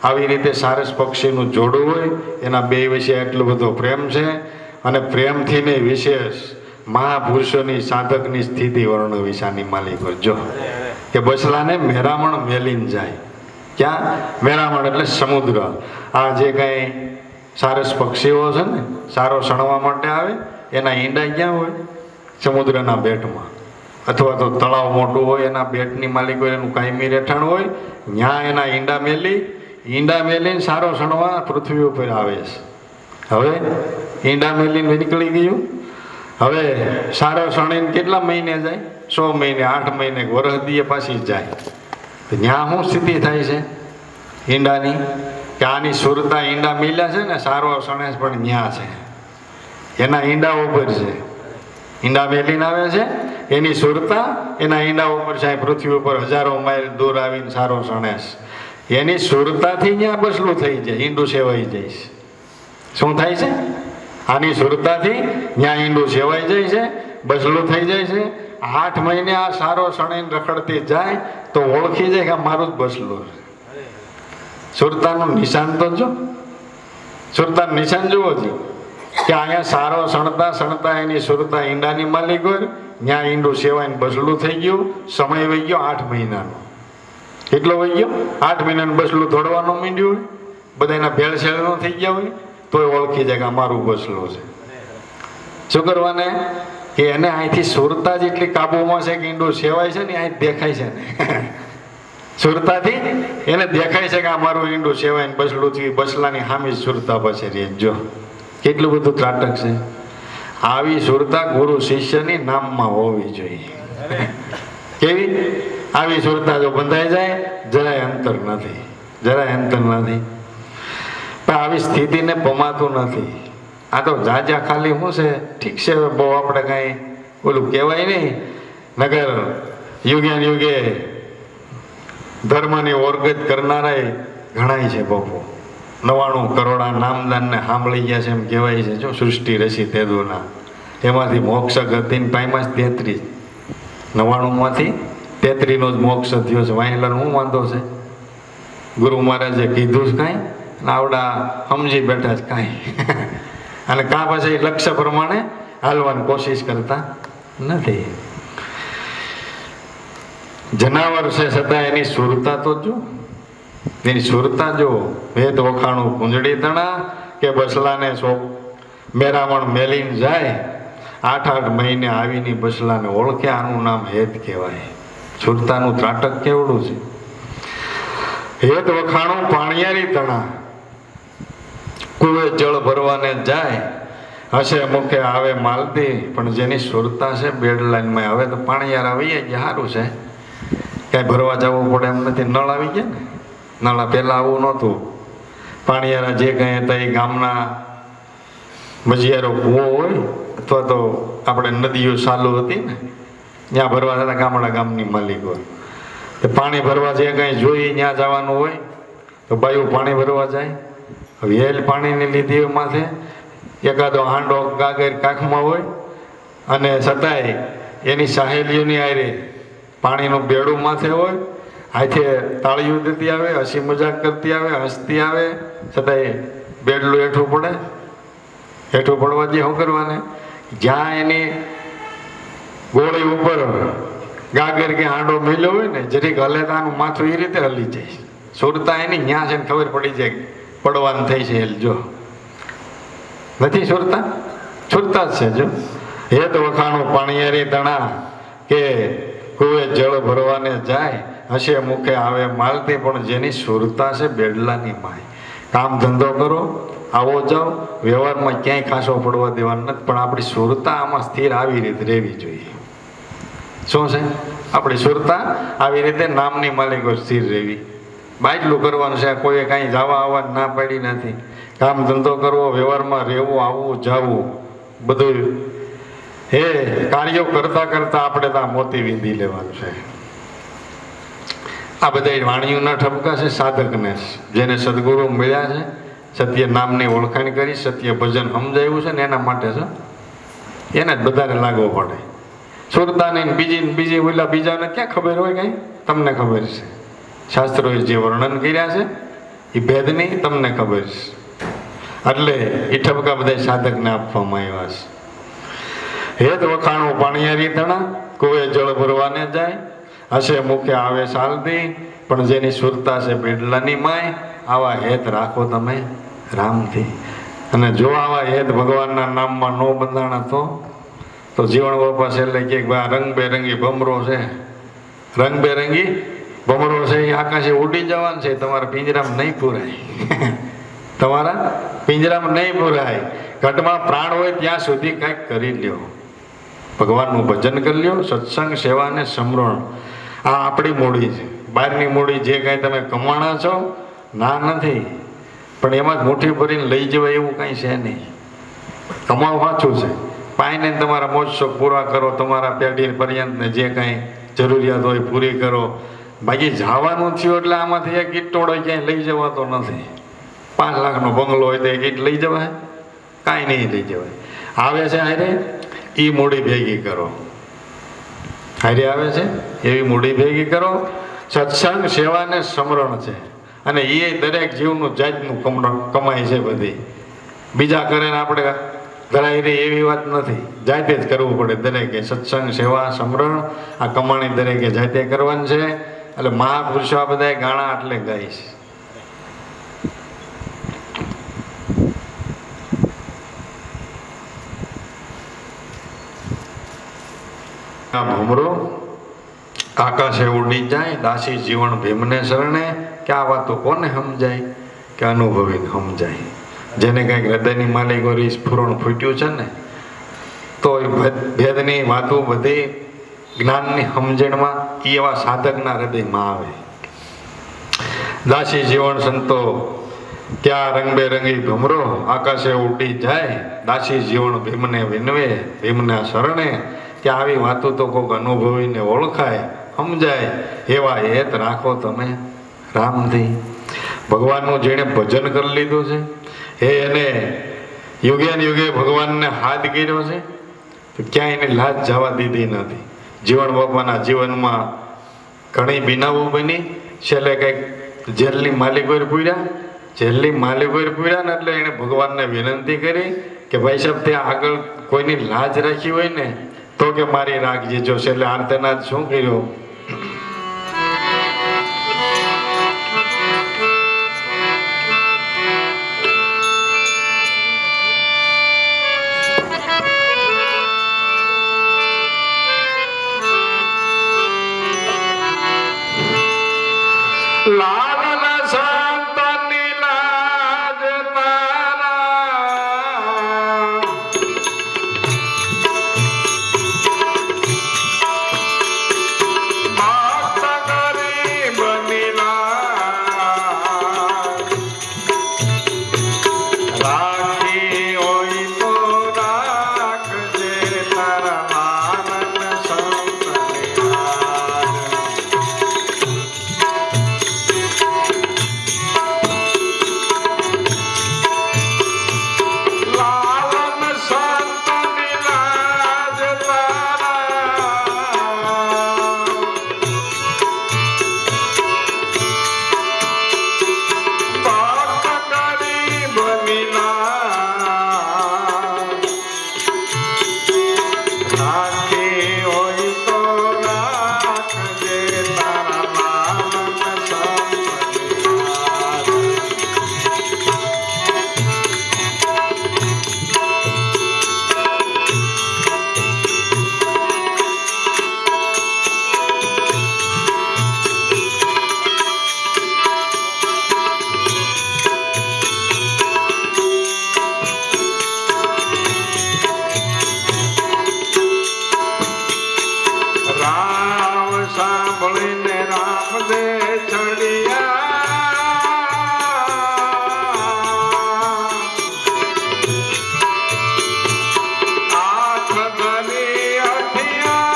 આવી રીતે સારસ પક્ષીનું જોડું હોય, એના 2 વિશે એટલો બધો પ્રેમ છે. અને પ્રેમથી ને વિશેષ મહાપુરુષોની સાધકની સ્થિતિ વર્ણન વિશાની માલિકો જો કે બસલાને મેરામણ મેલીને જાય. ક્યાં? મેરામણ એટલે સમુદ્ર. આ જે કાંઈ સારસ પક્ષીઓ છે ને સારો સણવા માટે આવે, એના ઈંડા ક્યાં હોય? સમુદ્રના બેટમાં, અથવા તો તળાવ મોટું હોય એના બેટની માલિકો એનું કાયમી રહેઠાણ હોય, ત્યાં એના ઈંડા મેલીને સારો સણવા પૃથ્વી ઉપર આવે છે. હવે ઈંડા મેલીને નીકળી ગયું. હવે સારો સણીને કેટલા મહિને જાય? 100 મહિને, 8 મહિને, વરસ દીએ પાછી જાય. ત્યાં શું સ્થિતિ થાય છે ઈંડાની? કે આની સુરતા ઈંડા મિલ્યા છે ને, સારો સણેશ પણ ન્યા છે, એના ઈંડા ઉપર છે. ઈંડા મેલીને આવે છે, એની સુરતા એના ઈંડા ઉપર છે. પૃથ્વી ઉપર હજારો માઇલ દૂર આવીને સારો સણેશ, એની સુરતાથી ત્યાં બસલું થઈ જાય, ઈંડું સેવાઈ જાય છે. શું થાય છે? આની સુરતાથી ત્યાં ઈંડું સેવાઈ જાય છે, બસલું થઈ જાય છે. 8 મહિને આ સારો સણીને રખડતી જાય તો ઓળખી જાય કે મારું જ બસલું છે. સુરતાનું નિશાન તો જો, સુરતાનું નિશાન જુઓ છો કે અહીંયા સારો સણતા એની સુરતા ઈંડાની માલિક હોય, ત્યાં ઈંડું સેવાઈને બસલું થઈ ગયું. સમય વહી ગયો 8 મહિનાનો. કેટલો વહી ગયો? 8 મહિનાનું બસલું દોડવાનું માંડ્યું હોય, બધા એના ભેળસેળનો થઈ ગયા હોય, તોય ઓળખી જાય કે અમારું બસલું છે. શું કરવાને? કે એને અહીંથી સુરતા જેટલી કાબુમાં છે કે ઈંડું સેવાય છે ને અહીં દેખાય છે ને. સુરતાથી એને દેખાય છે કે આ મારું ઈંડું સેવાઈને બસલું થયું, બસલાની સામે સુરતા પાસે રહે. જો કેટલું બધું ત્રાટક છે. આવી સુરતા ગુરુ શિષ્યની નામમાં હોવી જોઈએ. કેવી આવી સુરતા જો બંધાઈ જાય જરાય અંતર નથી, જરાય અંતર નથી. પણ આવી સ્થિતિને પમાતું નથી. આ તો જાજા ખાલી શું છે, ઠીક છે, બહુ આપણે કાંઈ ઓલું કહેવાય નહીં. નગર યુગે યુગે ધર્મની ઓરગત કરનારાય ઘણાય છે બાપુ. 99 કરોડા નામદાનને સાંભળી ગયા છે એમ કહેવાય છે. જો સૃષ્ટિ રસી તેદુના એમાંથી મોક્ષ ગતિને પામ્યા 33. 99માંથી 33નો જ મોક્ષ થયો છે. વાહિલાનો શું વાંધો છે? ગુરુ મહારાજે કીધું જ કાંઈ, આવડા સમજી બેઠા જ કાંઈ. અને કાં પછી લક્ષ્ય પ્રમાણે હાલવાની કોશિશ કરતા નથી. જનાવર છે છતાં એની સુરતા તો જો, એની સુરતા જો. ભેદ વખાણું કુંજડી તણા કે બસલાને મેરામણ મેલીને જાય. 8 મહિને આવીની બસલાને ઓળખે. આનું નામ હેત કહેવાય. સુરતાનું ત્રાટક કેવડું છે. હેત વખાણું પાણિયારી તણા કુએ જળ ભરવાને જાય. હશે મુખે આવે માલતી, પણ જેની સુરતા છે બેડ લાઈનમાં. હવે તો પાણીયાર આવી ગયા, સારું છે, કાંઈ ભરવા જવું પડે એમ નથી. નળ આવી ગયા ને, નળ પહેલાં આવું નહોતું. પાણીયારા જે કંઈ હતા એ ગામના મજિયારો કૂવો હોય અથવા તો આપણે નદીઓ ચાલુ હતી ને ત્યાં ભરવા જતા ગામની માલિકો. પાણી ભરવા જે કંઈ જોઈ ત્યાં જવાનું હોય તો બાયું પાણી ભરવા જાય. વેલ પાણીની લીધી માથે એકાદો હાંડો ગાગર કાખમાં હોય અને છતાંય એની સહેલીઓની આરે પાણીનું બેડું માથે હોય. હાથે તાળીઓ દેતી આવે, હસી મજાક કરતી આવે, હસતી આવે, છતાંય બેડલું હેઠું પડે. હેઠું પડવા દે શું કરવાને? જ્યાં એની ગોળી ઉપર ગાગર કે હાંડો મેલ્યો હોય ને જરીક હલે તો આનું માથું એ રીતે હલી જાય. સુરતા એની ન્યા છે ને ખબર પડી જાય પડવાનું થઈ છે. જો નથી સુરતા, સુરતા જ છે. જો હેત વખાણું પાણીયારી તણા કે કુએ જળ ભરવાને જાય. હશે મુખે આવે માલતી, પણ જેની સુરતા છે બેડલાની માય. કામ ધંધો કરો, આવો જાઓ, વ્યવહારમાં ક્યાંય ખાસો પડવા દેવાનું નથી. પણ આપણી સુરતા આમાં સ્થિર આવી રીતે રહેવી જોઈએ. શું છે આપણી સુરતા? આવી રીતે નામની માલિકો સ્થિર રહેવી. બાટલું કરવાનું છે. કોઈએ કાંઈ જવા આવવા ના પાડી નથી. કામ ધંધો કરવો, વ્યવહારમાં રહેવું, આવવું જાવું, બધું હે કાર્યો કરતા કરતા આપણે ત્યાં મોતી વિંધી લેવાનું છે. આ બધા વાણીઓના ઠપકા છે સાધકને, જેને સદગુરુ મળ્યા છે, સત્ય નામની ઓળખાણ કરી, સત્ય ભજન સમજાવ્યું છે ને એના માટે છે. એને જ બધાને લાગવો પડે. સુરતાને બીજી ઓલા બીજાને ક્યાં ખબર હોય? કાંઈ તમને ખબર છે. શાસ્ત્રોએ જે વર્ણન કર્યા છે એ ભેદની તમને ખબર છે. એટલે એ ઠપકા બધા સાધકને આપવામાં આવ્યા છે. હેત વખાણું પાણીયારી તણા કુએ જળ ભરવાને જાય. હશે મુખે આવે સાલતી, પણ જેની સુરતા છે બેડલાની માય. આવા હેત રાખો તમે રામથી. અને જો આવા હેત ભગવાનના નામમાં ન બંધાણા તો જીવન બાપા છેલ્લે કે આ રંગબેરંગી ભમરો છે, રંગબેરંગી ભમરો છે, એ આકાશે ઉડી જવાનું છે. તમારા પિંજરામાં નહીં પૂરાય. તમારા પિંજરામાં નહીં પૂરાય. ઘટમાં પ્રાણ હોય ત્યાં સુધી કંઈક કરી લ્યો. ભગવાનનું ભજન કરી લ્યો, સત્સંગ, સેવા અને સમરણ. આ આપણી મૂડી છે. બહારની મૂડી જે કાંઈ તમે કમાણા છો ના નથી, પણ એમાં જ મુઠ્ઠી ભરીને લઈ જવાય એવું કાંઈ છે નહીં. કમાવ સાચું છે. પાઈને તમારા મોજ શોખ પૂરા કરો, તમારા પેઢી પર્યંતને જે કાંઈ જરૂરિયાત હોય પૂરી કરો. બાકી જવાનું થયું એટલે આમાંથી એક ઈટ ટોળો ક્યાંય લઈ જવાતો નથી. 5 લાખનો બંગલો હોય તો એક ઈટ લઈ જવાય? કાંઈ નહીં લઈ જવાય. આવે છે હારે એ મૂડી ભેગી કરો. હારે આવે છે એવી મૂડી ભેગી કરો. સત્સંગ, સેવા ને સમરણ છે. અને એ દરેક જીવનું જાતનું કમાય છે બધી. બીજા કરે ને આપણે ધરાઈ રહી એવી વાત નથી. જાતે જ કરવું પડે દરેકે. સત્સંગ, સેવા, સમરણ આ કમાણી દરેકે જાતે કરવાની છે. એટલે મહાપુરુષો આ બધા ગાણા એટલે ગાય છે. ભમરો આકાશે ઉડી જાય દાસી જીવન ભીમને શરણે, કે આ વાતો કોને સમજાય, કે અનુભવીને સમજાય. જેને કંઈક હૃદયની માલિકોરી સ્ફુરણ ફૂટ્યું છે ને, તો એ ભેદની વાતો બધી જ્ઞાનની સમજણમાં એવા સાધકના હૃદયમાં આવે. દાસી જીવન સંતો ક્યાં રંગબેરંગી ભમરો, આકાશે ઉડી જાય દાસી જીવન ભીમને વિનવે ભીમના શરણે, કે આવી વાતો તો કોઈક અનુભવીને ઓળખાય સમજાય. એવા હેત રાખો તમે રામથી. ભગવાનનું જેણે ભજન કરી લીધું છે, એ એને યુગે ને યુગે ભગવાનને હાથ કર્યો છે, તો ક્યાંય એને લાજ જવા દીધી નથી. જીવન બાપાના જીવનમાં ઘણી બીનાઓ બની. છેલ્લે કંઈક જેલની માલિકોર પૂર્યા, જેલની માલિકોર પૂર્યા ને એટલે એણે ભગવાનને વિનંતી કરી કે ભાઈ સાહેબ, ત્યાં આગળ કોઈની લાજ રાખી હોય ને તો કે મારી રાખજે. જો છેલ્લે આર્તનાદ શું કર્યો, લાલના સંતની લાજ તારા, ભક્ત ગરીબની લાજ, રાખી હોય તો રાખજે તારા લાલના સંતની લાજ. સાંભળીને રામ દે ચડિયા, આંખ ધરી અઠિયા,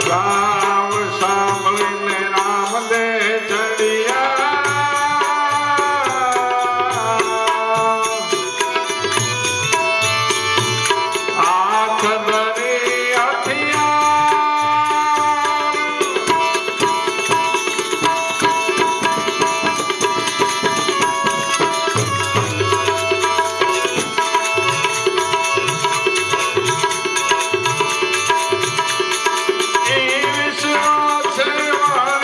રામ સાંભળીને રામ દે ચડિયા, વિશ્વ સેવા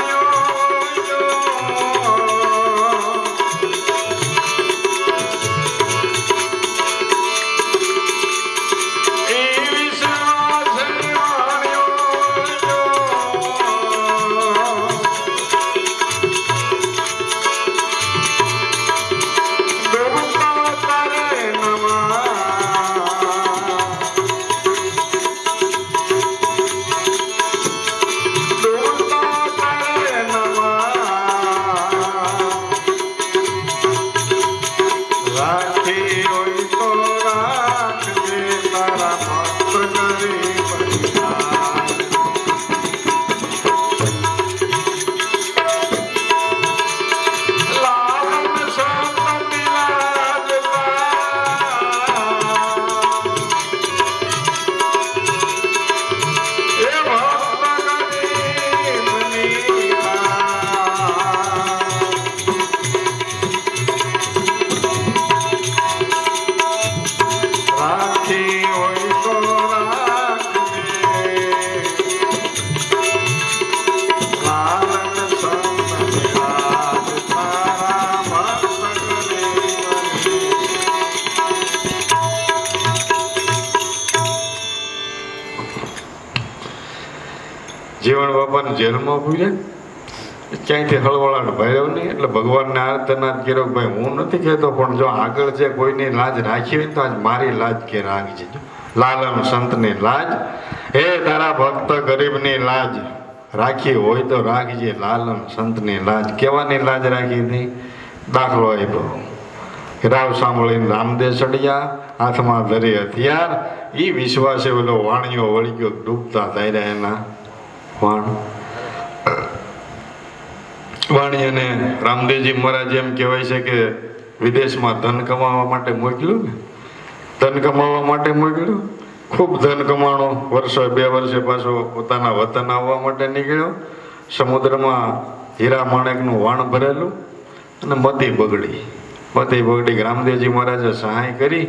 જીવણ બાપાને જેલમાં પૂર્યા, ક્યાંયથી હળવળાટ ભર્યો નહીં. એટલે ભગવાનને આર્તનાદ કર્યો કે ભાઈ હું નથી કહેતો, પણ જો આગળ છે કોઈની લાજ રાખી હોય તો આજ મારી લાજ કે રાખજે. લાલન સંતની લાજ, હે તારા ભક્ત ગરીબની લાજ રાખી હોય તો રાખજે. લાલન સંતની લાજ, કેવાની લાજ રાખી હતી? દાખલો આપ્યો. રાવ સાંભળીને રામદેવ ચડ્યા, હાથમાં ધરી હથિયાર. એ વિશ્વાસે ઓલો વાણિયો વળી ગયો, ડૂબતા થાય એના વાણ. વાણિયાને રામદેવજી મહારાજ એમ કહેવાય છે કે વિદેશમાં ધન કમાવા માટે મોકલ્યું ને, ધન કમાવા માટે મોકલ્યું. ખૂબ ધન કમાણો, વર્ષો 2 વર્ષે પાછો પોતાના વતન આવવા માટે નીકળ્યો. સમુદ્રમાં હીરા માણેકનું વાણ ભરેલું અને મતી બગડી. રામદેવજી મહારાજે સહાય કરી,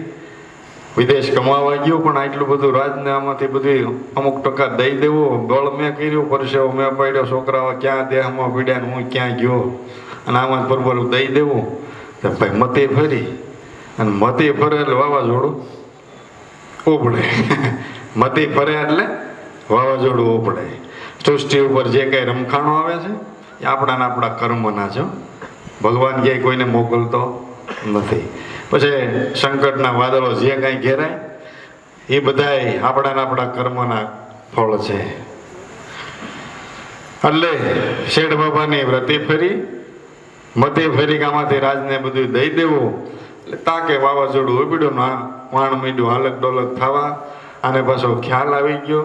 વિદેશ કમાવા ગયો, પણ આટલું બધું રાજને આમાંથી બધું અમુક ટકા દઈ દેવું. બળ મેં કર્યું, પરસેવો મેં પાડ્યો, છોકરાઓ ક્યાં દેહમાં પીડ્યા ને હું ક્યાં ગયો, અને આમાં પરબરું દઈ દેવું. તો ભાઈ મતી ફરી, અને મતી ફરે એટલે વાવાઝોડું ઉપડે. મતી ફરે એટલે વાવાઝોડું ઉપડે. સૃષ્ટિ ઉપર જે કંઈ રમખાણો આવે છે એ આપણા કર્મના છે. ભગવાન ક્યાંય કોઈને મોકલતો નથી. પછી સંકટના વાદળો જે કાંઈ ઘેરાય એ બધાય આપણા કર્મના ફળ છે. એટલે શેઠ બાબાની વ્રતિ ફરી, મતી ફરી, આમાંથી રાજને બધું દઈ દેવું. એટલે તાકે વાવાઝોડું ઉપડ્યું, વાણ મીડ્યું હાલક ડોલક થવા. અને પાછો ખ્યાલ આવી ગયો.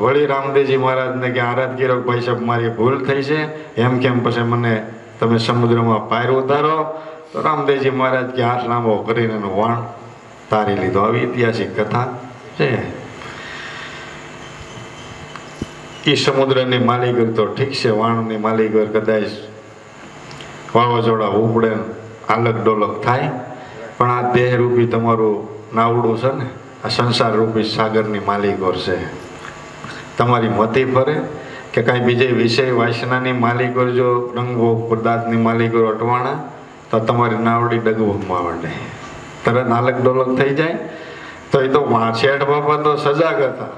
વળી રામદેવજી મહારાજને કે આરાધ કર્યો, ભાઈ સાહેબ મારી ભૂલ થઈ છે, એમ કેમ પછી મને તમે સમુદ્રમાં પાર ઉતારો. તો રામદેવજી મહારાજ કે હાથ લાંબો કરીને એનું વાણ તારી લીધો. આવી ઐતિહાસિક કથા છે. એ સમુદ્રની માલિકર તો ઠીક છે, વાણની માલિકર કદાચ વાવાઝોડા ઉપડે, આલક ડોલક થાય, પણ આ દેહરૂપી તમારું નાવડું છે ને, આ સંસાર રૂપી સાગરની માલિકોર છે. તમારી મતી ફરે કે કાંઈ બીજે વિષય વાસનાની માલિકો, જો રંગો પદાર્થની માલિકો અટવાણા, તો તમારી નાવડી ડગવામાં માંડે, તરત નાલક ડોલક થઈ જાય. તો એ તો શેઠ બાપા તો સજાગ હતા.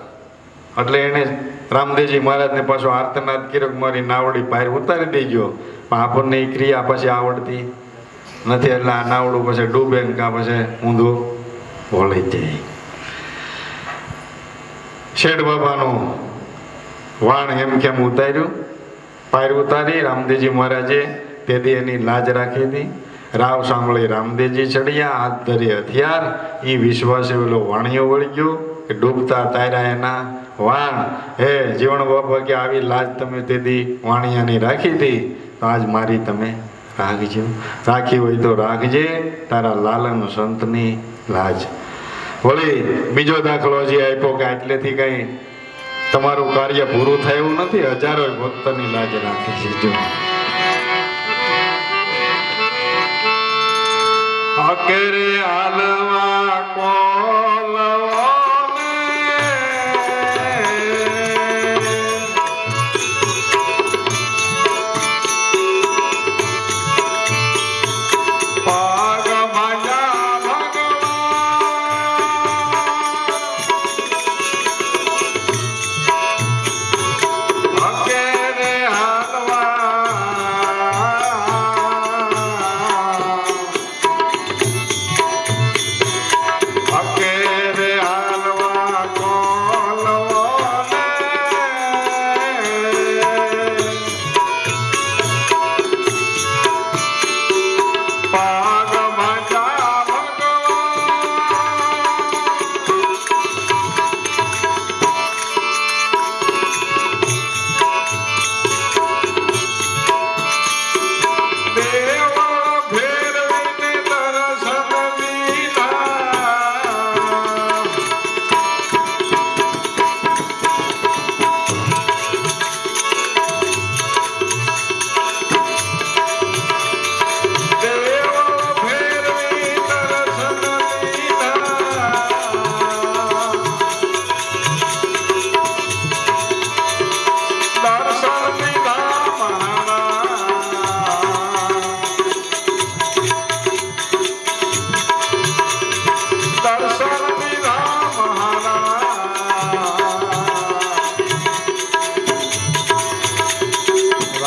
એટલે એને રામદેવજી મહારાજને પાછો આર્તનાદ કર્યો કે મારી નાવડી બહાર ઉતારી દેજો. પણ આપણને એ ક્રિયા પછી આવડતી નથી, એટલે આ નાવડું પછી ડૂબે ને કાં પછી ઊંધું વળી જાય. શેઠ બાબાનું વાણ એમ કેમ ઉતાર્યું, પાર ઉતારી. રામદેવજી મહારાજે તેથી એની લાજ રાખી હતી. રાવ સાંભળી રામદેવજી ચડ્યા, હાથ ધરી હથિયાર. એ વિશ્વાસે પેલો વાણિયો વળી ગયો કે ડૂબતા તાર્યા એના વાણ. હે જીવણ બાપા કે આવી લાજ તમે તેથી વાણિયાની રાખી હતી, તો આજ મારી તમે રાખજો. રાખી હોય તો રાખજે, તારા લાલન સંતની લાજ. વળી બીજો દાખલો જે આપ્યો કે આટલેથી કઈ તમારું કાર્ય પૂરું થયું નથી, હજારો ભક્તની લાજ રાખી છે. જો અકેરે હાલવા કોલવા
અકેરે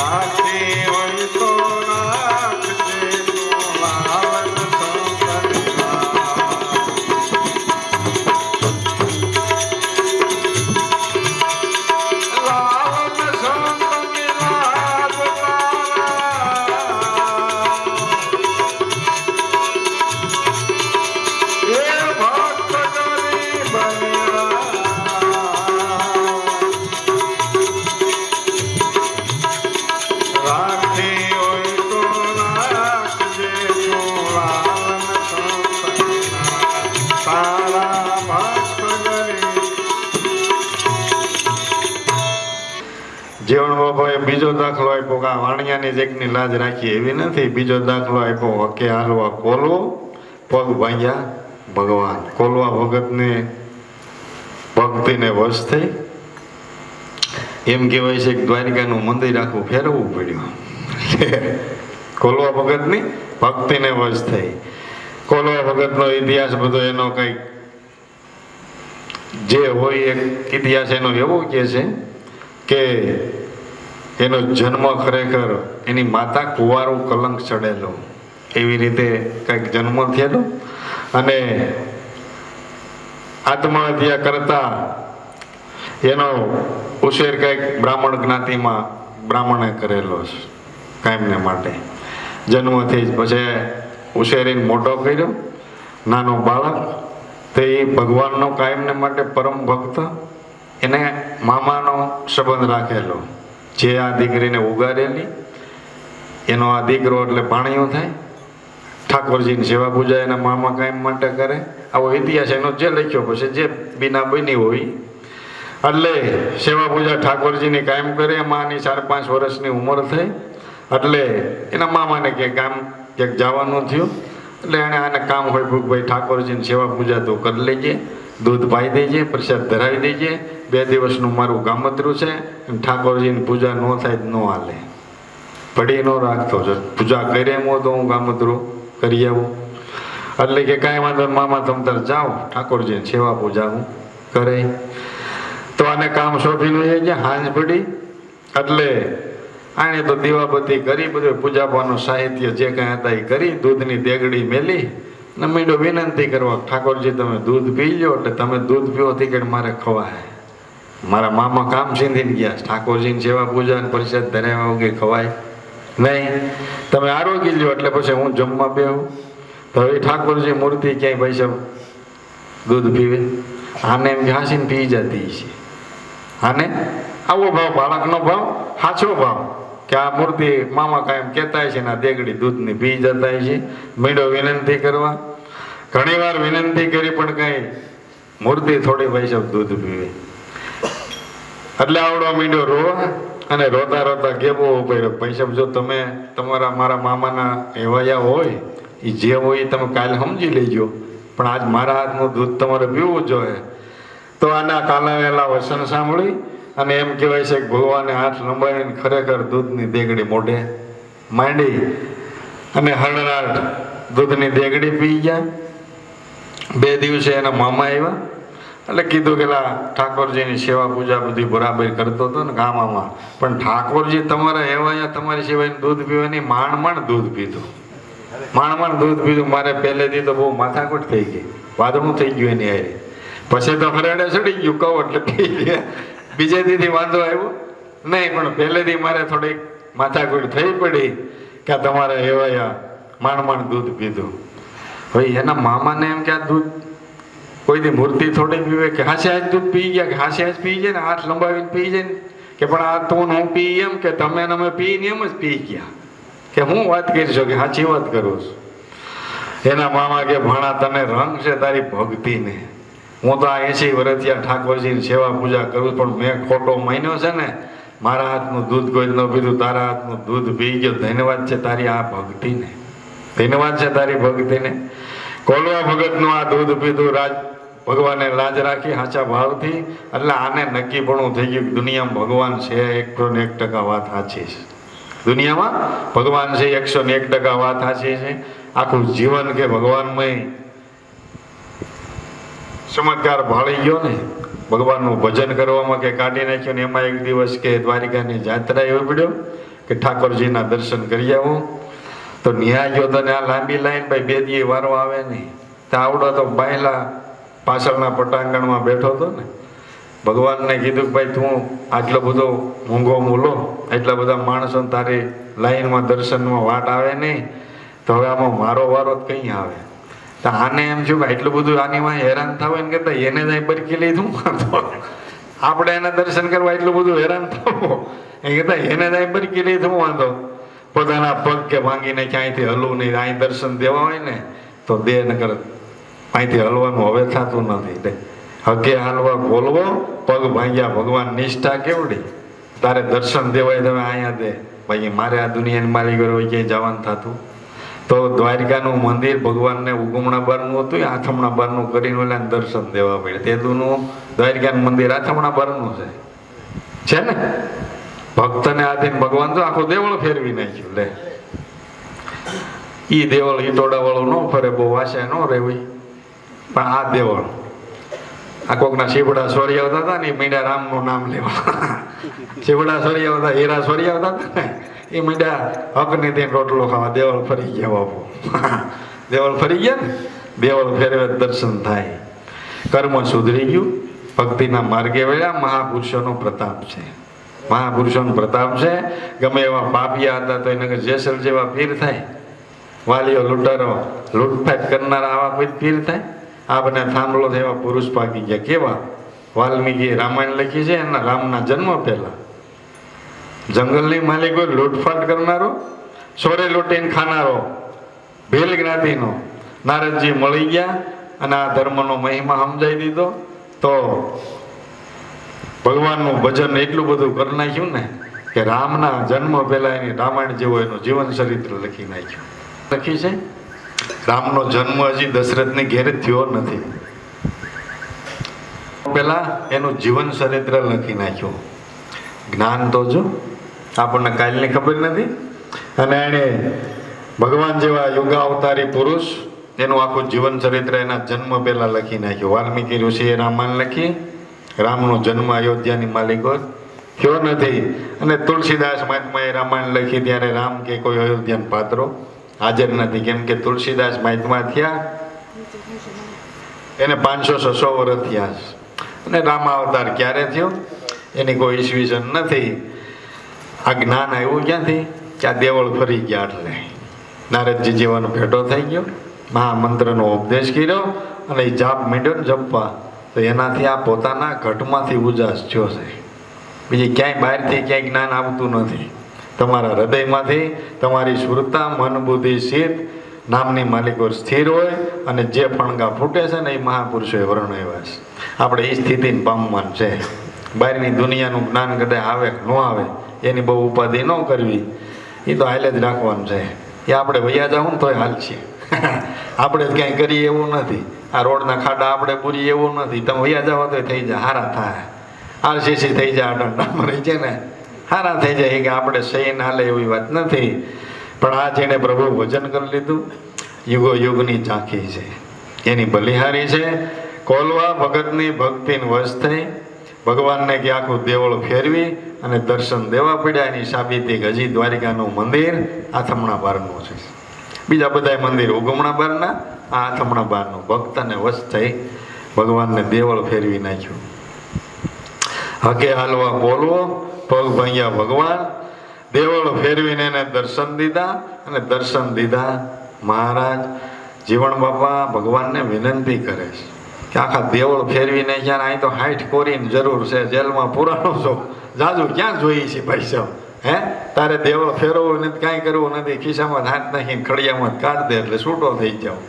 રાખી હોય તો રાખજે તું લાલન સંતની લાલન સંતની લાજ એ ભક્ત ગરીબ રાખી હોય તો રાખજે તું લાલન સંતની તારા ભક્ત ગરીબ. જીવણ બાપાએ બીજો દાખલો આપ્યો કે આ વાણિયાની જેકની લાજ રાખી એવી નથી. બીજો દાખલો આપ્યો હકે હાલવા કોલવો પગ ભાંગ્યા ભગવાન. કોલવા ભગતને ભક્તિને વશ થઈ. એમ કહેવાય છે કે દ્વારિકાનું મંદિર આખું ફેરવવું પડ્યું. કોલવા ભગતની ભક્તિને વશ થઈ. કોલવા ભગતનો ઇતિહાસ બધો એનો કંઈક જે હોય એક ઇતિહાસ એનો એવો કહે છે કે એનો જન્મ ખરેખર એની માતા કુંવારું કલંક ચડેલો એવી રીતે કંઈક જન્મ થયેલો અને આત્મહત્યા કરતા એનો ઉછેર કંઈક બ્રાહ્મણ જ્ઞાતિમાં બ્રાહ્મણે કરેલો છે કાયમને માટે. જન્મથી જ પછી ઉછેરીને મોટો કર્યો નાનો બાળક. તે ભગવાનનો કાયમને માટે પરમ ભક્ત એને મામાનો સંબંધ રાખેલો. જે આ દીકરીને ઉગાડેલી એનો આ દીકરો એટલે ભાણિયો થાય. ઠાકોરજીની સેવા પૂજા એના મામા કાયમ માટે કરે. આવો ઇતિહાસ એનો જે લખ્યો પછી જે બીના બની હોય એટલે સેવા પૂજા ઠાકોરજીની કાયમ કરે. માની 4-5 વર્ષની ઉંમર થઈ એટલે એના મામાને કે કામ ક્યાંક જવાનું થયું એટલે એણે આને કામ હોય ભાઈ ઠાકોરજીની સેવા પૂજા તો કરી લેજે, દૂધ પાઈ દેજે, પ્રસાદ ધરાવી દેજે. 2 દિવસનું મારું ગામતરું છે, ઠાકોરજીની પૂજા ન થાય ન હાલે. પડી ન રાખતો જો પૂજા કરી એમ તો હું ગામતરું કરી આવું. એટલે કે કાંઈ વાંધો મામા તમ તાર જાઓ, ઠાકોરજીની સેવા પૂજા હું કરે. તો આને કામ સોંપીને લઈ ગયા. હાંજ પડી એટલે આણે તો દીવાબત્તી કરી, બધું પૂજાપાનું સાહિત્ય જે કાંઈ હતા એ કરી, દૂધની દેગડી મેલી ને મીંડો વિનંતી કરવા ઠાકોરજી તમે દૂધ પી લો. એટલે તમે દૂધ પીવો કે મારે ખવાય. મારા મામા કામ સીંધીને ગયા, ઠાકોરજીની સેવા પૂજા અને પ્રસાદ ધરાવ્યા વગર ખવાય નહીં. તમે આરોગી લ્યો એટલે પછી હું જમવા બેહું. તો હવે ઠાકોરજી મૂર્તિ ક્યાંય ભાઈ સાહેબ દૂધ પીવે? આને એમ હાસીને પી જતી છે. આને આવો ભાવ, બાળકનો ભાવ, સાચો ભાવ કે આ મૂર્તિ મામા કાયમ કહેતા છે ને આ દેગડી દૂધની પી જતા છે. મીંડો વિનંતી કરવા, ઘણી વાર વિનંતી કરી પણ કઈ મૂર્તિ થોડી ભાઈ સાહેબ દૂધ પીવે. એટલે આવડો મીંડો રોવા અને રોતા રોતા કેવો પડ્યો ભાઈ સાહેબ જો તમે તમારા મારા મામાના એવાયા હોય એ જે હોય એ તમે કાલે સમજી લેજો, પણ આજ મારા હાથનું દૂધ તમારે પીવું જોઈએ. તો આના કાલાવેલા વચન સાંભળી અને એમ કહેવાય છે કે ભગવાને હાથ લંબાવીને ખરેખર દૂધની દેગડી મોઢે માંડી અને હળનાટ દૂધની દેગડી પી ગયા. 2 દિવસે એના મામા આવ્યા એટલે કીધું કે ઠાકોરજીની સેવા પૂજા બધી બરાબર કરતો હતો ને ગામામાં, પણ ઠાકોરજી તમારા એવા તમારી સિવાયનું દૂધ પીવાની માંડ દૂધ પીધું. માંડ દૂધ પીધું. મારે પહેલેથી તો બહુ માથાકૂટ થઈ ગઈ, વાદળું થઈ ગયું એની હારે. પછી તો હરેડે ચડી ગયું કહું એટલે પી ગયા. બીજે દીથી વાંધો આવ્યો નહીં, પણ પહેલેથી મારે થોડીક માથાકૂટ થઈ પડી કે તમારે એવા માંડ દૂધ પીધું. હવે એના મામાને એમ કે આ દૂધ કોઈની મૂર્તિ થોડી પીવે કે હાસે આજ દૂધ પી ગયા, કે હાસે આજ પી જાય ને હાથ લંબાવીને પી જાય ને કે પણ આ તું હું પી એમ કે તમે અમે પીને એમ જ પી ગયા કે હું વાત કરી છો કે સાચી વાત કરું છું. એના મામા કે ભાણા તને રંગ છે તારી ભક્તિને. હું તો આ 80 વર્ષથી ઠાકોરજીની સેવા પૂજા કરું પણ મેં ખોટો માન્યો છે ને, મારા હાથનું દૂધ કોઈ ન પીધું, તારા હાથનું દૂધ પી ગયો. ધન્યવાદ છે તારી આ ભક્તિને, ધન્યવાદ છે તારી ભક્તિને. કોલવા ભગતનું આ દૂધ પીધું, ભગવાને લાજ રાખી સાચા ભાવથી. એટલે આને નક્કીપણું થઈ ગયું દુનિયામાં ભગવાન છે. 101% વાત સાચી છે. દુનિયામાં ભગવાન છે 101% વાત સાચી છે. આખું જીવન કે ભગવાનમય ચમત્કાર ભાળી ગયો ને, ભગવાનનું ભજન કરવામાં કે કાઢી નાખ્યું ને. એમાં એક દિવસ કે દ્વારિકાની જાત્રા એવો પડ્યો કે ઠાકોરજીના દર્શન કરી આવું. તો ન્યાય ગયો તો આ લાંબી લાઈન ભાઈ બે દી વારો આવે નહીં. તો આવડો તો પહેલા પાછળના પટાંગણમાં બેઠો હતો ને, ભગવાનને કીધું કે ભાઈ તું આટલો બધો મોંઘો મૂલો, એટલા બધા માણસો તારી લાઈનમાં દર્શનમાં વાટ આવે નહીં, તો હવે આમાં મારો વારો જ કંઈ આવે. તો આને એમ થયું કે એટલું બધું આની માં હેરાન થવાય ને કરતા એને જ બરકી લઈ દઉં. આપણે એના દર્શન કરવા એટલું બધું હેરાન થવું એ કહેતા એને જ બરકી લઈ થવું વાંધો. પોતાના પગ કે ભાંગીને ક્યાંયથી હલવું નહીં, અહીં દર્શન દેવા હોય ને તો દે નકર અહીંથી હલવાનું હવે થતું નથી. હકે હાલવા બોલવો, પગ ભાંગ્યા ભગવાન નિષ્ઠા કેવડી. તારે દર્શન દેવાય તમે અહીંયા દે ભાઈ, મારે આ દુનિયાની માલિક હોય ક્યાંય જવાનું થતું. તો દ્વારિકાનું મંદિર ભગવાનને ઉગમણા બારનું હતું, આથમણા બારનું કરીને ઓલા દર્શન દેવા પડે. તેદુનું દ્વારિકાનું મંદિર આથમણા બારનું છે ને. ભક્તને આધીન ભગવાન તો આખું દેવળ ફેરવી નાખ્યું. લે ઈ દેવળ ઈટોડા વાળું ન ફરે, બહુ વાસે ન રહેવી, પણ આ દેવળ આ કોકના શીવડા સોરી આવતા હતા ને, મીંડા રામનું નામ લેવા. શીવડા સોરી આવતા, હીરા સોરી આવતા હતા ને, એ મીંડા હકની ત્યાં રોટલો ખાવા. દેવળ ફરી ગયા બાપુ, દેવળ ફરી ગયા ને. દેવળ ફેરવે દર્શન થાય, કર્મ સુધરી ગયું, ભક્તિના માર્ગે વળ્યા. મહાપુરુષોનો પ્રતાપ છે, મહાપુરુષોનો પ્રતાપ છે. ગમે એવા પાપિયા હતા તો એને જેસલ જેવા પીર થાય, વાલીઓ લૂંટારો લૂંટફાટ કરનારા આવા કોઈ પીર થાય. આ બંને થાંભલો એવા પુરુષ પાકી ગયા. કેવા? વાલ્મીકી રામાયણ લખી છે એના રામના જન્મ પહેલા. જંગલની માલિકો લૂંટફાટ કરનારો, સોરે લૂંટીને ખાનારો, ભીલ જ્ઞાતિનો નારદજી મળી ગયા અને આ ધર્મનો મહિમા સમજાવી દીધો. તો ભગવાનનું ભજન એટલું બધું કરી નાખ્યું ને કે રામના જન્મ પહેલા એની રામાયણ જેવો એનું જીવન ચરિત્ર લખી નાખ્યું. લખી છે રામનો જન્મ હજી દશરથને ઘેર થયો નથી, પેલા એનું જીવન ચરિત્ર લખી નાખ્યું. જ્ઞાન તો જો આપણને કાલની ખબર નથી. અને એને ભગવાન જેવા યુગા અવતારી પુરુષ એનું આખું જીવન ચરિત્ર એના જન્મ પહેલા લખી નાખ્યું. વાલ્મીકી ઋષિએ રામાયણ લખી, રામનો જન્મ અયોધ્યાની માલિકો થયો નથી. અને તુલસીદાસ મહાત્માએ રામાયણ લખી ત્યારે રામ કે કોઈ અયોધ્યાના પાત્રો હાજર નથી, કેમ કે તુલસીદાસ મહાત્મા થયા એને 500-600 વર્ષ થયા છે. અને રામ અવતાર ક્યારે થયો એની કોઈ ઈસવીસન નથી. આ જ્ઞાન આવ્યું ક્યાંથી કે આ દેવળ ફરી ગયા. એટલે નારદજી જેવાનો ભેટો થઈ ગયો, મહામંત્રનો ઉપદેશ કર્યો અને એ જાપ માંડ્યો ને જપવા. તો એનાથી આ પોતાના ઘટમાંથી ઉજાસ થયો છે. બીજી ક્યાંય બહારથી ક્યાંય જ્ઞાન આવતું નથી. તમારા હૃદયમાંથી તમારી સુરતા, મન, બુદ્ધિ, સિદ્ધ નામની માલિકો સ્થિર હોય અને જે ફણગા ફૂટે છે ને એ મહાપુરુષોએ વર્ણવ્યા છે. આપણે એ સ્થિતિને પામવાનું છે. બહારની દુનિયાનું જ્ઞાન કદાચ આવે ન આવે એની બહુ ઉપાધિ ન કરવી, એ તો હાલે જ રાખવાનું છે. એ આપણે વૈયા જાઉં ને તોય હાલ છે. આપણે જ ક્યાંય કરીએ એવું નથી. આ રોડના ખાડા આપણે પૂરી એવું નથી. તમે વૈયા જાઓ તો થઈ જાય, હારા થાય, આરસીસી થઈ જાય, આટણ રહી છે ને હારા થઈ જાય. કે આપણે સહી ના લે એવી વાત નથી. પણ આ જેને પ્રભુ ભજન કરી લીધું, યુગો યુગની ઝાંખી છે, એની બલિહારી છે. કોલવા ભગતની ભક્તિને વશ થઈ ભગવાનને કે આખું દેવળ ફેરવી અને દર્શન દેવા પડ્યા. એની સાબિતી હજી દ્વારિકાનું મંદિર આથમણા બારનું છે. બીજા બધા મંદિર ઉગમણા બારના, આ આથમણા બારનું. ભક્તને વશ થઈ ભગવાનને દેવળ ફેરવી નાખ્યું. હકે હાલવા બોલવો, પગ ભાંગ્યા ભગવાન. દેવળ ફેરવીને એને દર્શન દીધા. અને દર્શન દીધા મહારાજ જીવણ બાપા ભગવાનને વિનંતી કરે છે કે આખા દેવળ ફેરવીને ક્યાં અહીં તો 60 કોરીની જરૂર છે, જેલમાં પુરાણો છો, જાજુ ક્યાં જોઈએ છે ભાઈ સાહેબ? હે તારે દેવળ ફેરવવું નથી, કાંઈ કરવું નથી, ખિસ્સામાં હાથ નાખીને ખડિયામાં કાઢ દે એટલે છૂટો થઈ જાવ.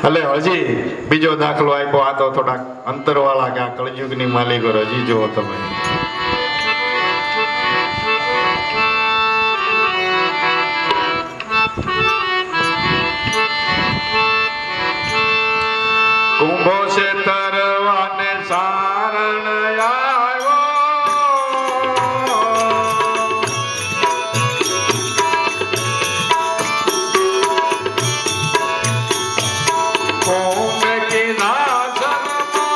એટલે હજી બીજો દાખલો આપ્યો. આ તો થોડાક અંતરવાળા કે આ કળયુગની માલિકો હજી જુઓ તમે. કુંભો છે તરવાને સારણ આવ્યો, કુંભ કીધા શર્મા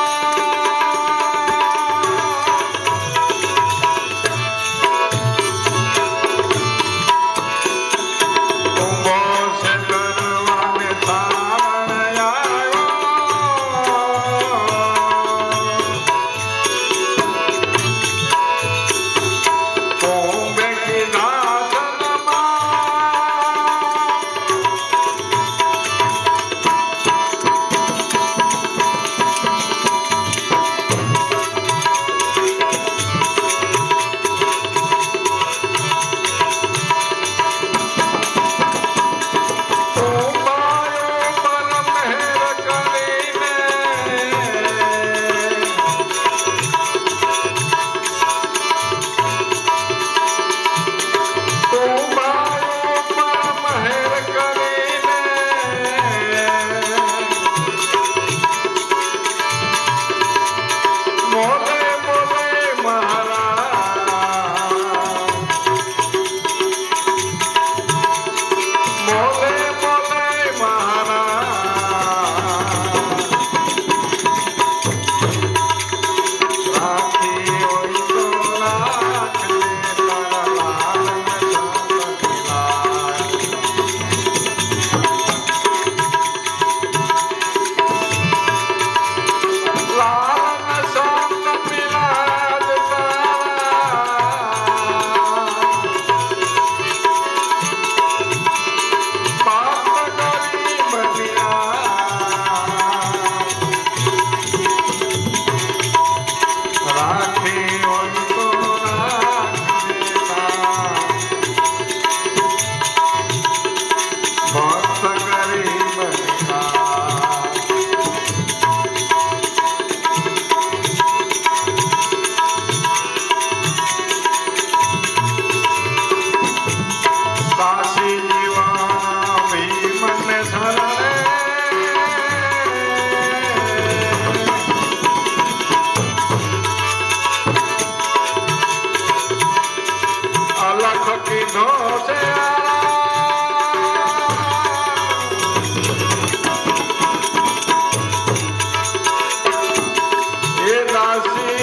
કીધો છે એ દાસી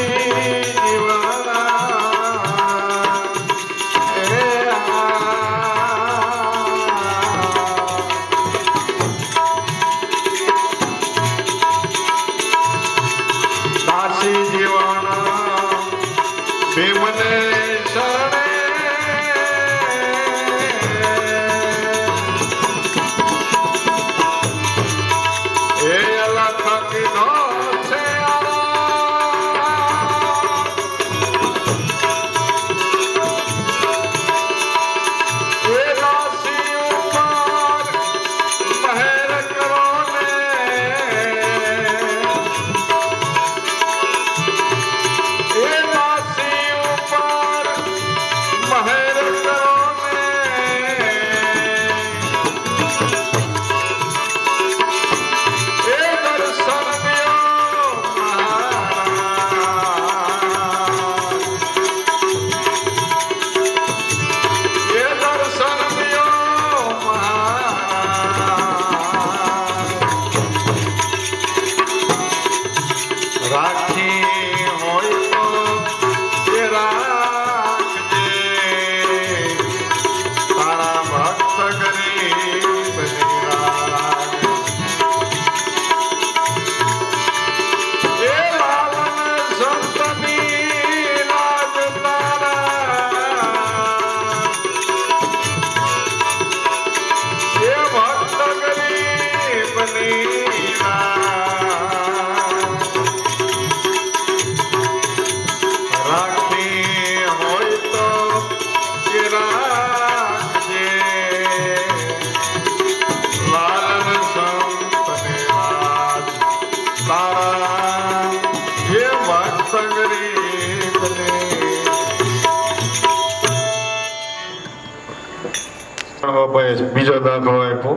બીજો દાખલો આપ્યો.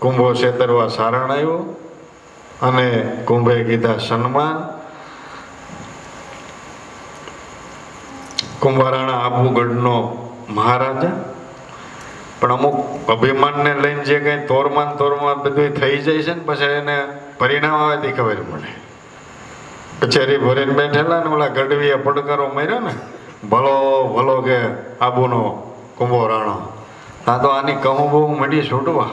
કુંભો છેતરવા સારણ આવ્યો અને કુંભે કીધા સન્માન. કુંભારાણા આબુગઢનો મહારાજા, પણ અમુક અભિમાનને લઈને જે કંઈ તોરમાન બધું થઈ જાય છે ને પછી એને પરિણામ આવે ખબર પડે. કચેરી ભરીને બેઠેલા ને ઓલા ગઢવીએ પડકારો માર્યો ને, ભલો ભલો કે આબુનો કુંભો રાણો. ત્યાં તો આની કહું બહુ મળી છૂટવા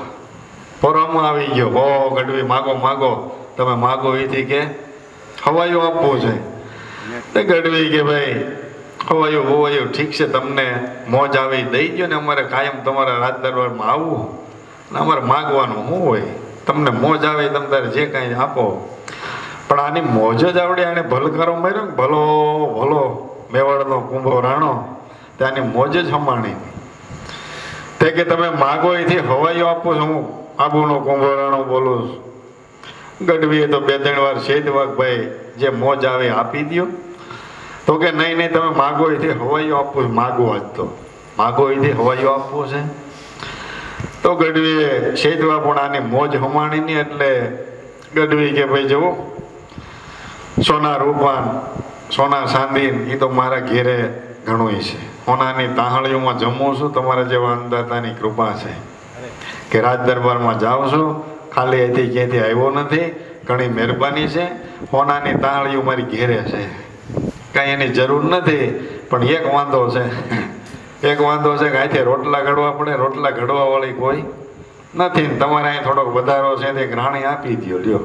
પરમ આવી ગયો. હો ગઢવી માગો માગો, તમે માગો એથી કે હવાયું આપવું છે. તે ગઢવી કે ભાઈ હવાયું હોવાયું ઠીક છે, તમને મોજ આવી દઈ ગયો ને, અમારે કાયમ તમારા રાજ દરબારમાં આવવું ને અમારે માગવાનું શું હોય, તમને મોજ આવે તમે તારે જે કાંઈ આપો. પણ આની મોજ જ આવડે. આને ભલકારો માર્યો ને, ભલો ભલો મેવાડનો કુંભો રાણો, ત્યાંની મોજ જ હમાણી. તે કે તમે માગો એથી હવાઈઓ આપું છું, હું આબુનો કુંભો રાણો બોલું છું. ગઢવીએ તો 2-3 વાર સેદવાગ ભાઈ જે મોજ આવે આપી દો. તો કે નહીં નહીં, તમે માગો એથી હવાઈઓ આપવું છે. માગો આજ તો માગો એથી હવાઈઓ આપવું છે. તો ગઢવીએ સેદવા પણ આની મોજ હમાણી નહીં. એટલે ગઢવી કે ભાઈ જુઓ, સોના રૂપાન સોના ચાંદી એ તો મારા ઘેરે ઘણું છે. સોનાની તાહળીઓમાં જમું છું, તમારા જેવા અંદાતાની કૃપા છે કે રાજ દરબારમાં જાઉં છું, ખાલી અહીંથી ક્યાંથી આવ્યો નથી, ઘણી મહેરબાની છે. સોનાની તાહળીઓ મારી ઘેરે છે, કાંઈ એની જરૂર નથી. પણ એક વાંધો છે, એક વાંધો છે કે અહીંથી રોટલા ઘડવા પડે, રોટલા ઘડવા વાળી કોઈ નથી. તમારે અહીં થોડોક વધારો છે તે રાણી આપી દો. લ્યો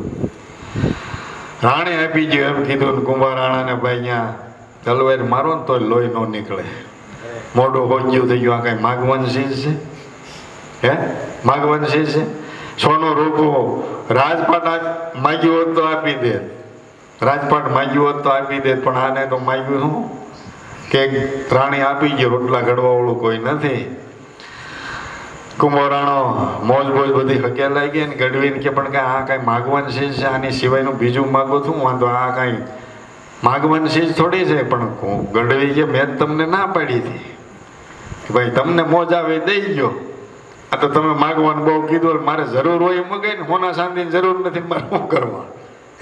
રાણી આપી ગયો એમ કીધું ને કુંભાર રાણાને ભાઈ અહીંયા તલવાર મારો ને તો લોહી ન નીકળે. મોઢું હોજ્યું થઈ ગયું. આ કાંઈ માગવન ચીજ છે? હે માગવન ચીજ છે? સોનું રૂપું રાજપાટ માગ્યું હોત તો આપી દે, રાજપાટ માગ્યું હોત તો આપી દે. પણ આને તો માગ્યું શું કે રાણી આપી ગયો, રોટલા ઘડવા વાળું કોઈ નથી. કુંભરાણો મોજ બોજ બધી હગ્યા લાગી ને ગઢવીને કે પણ કાંઈ આ કાંઈ માગવન ચીજ છે, આની સિવાયનું બીજું માગો શું વાંધો, આ કાંઈ માગવન ચીજ થોડી છે. પણ ગઢવી કે મેં તમને ના પાડી હતી કે ભાઈ તમને મોજ આવે દઈ ગયો, આ તો તમે માગવાનું બહુ કીધું, મારે જરૂર હોય મગાય ને, સોના ચાંદીની જરૂર નથી, મારે શું કરવા?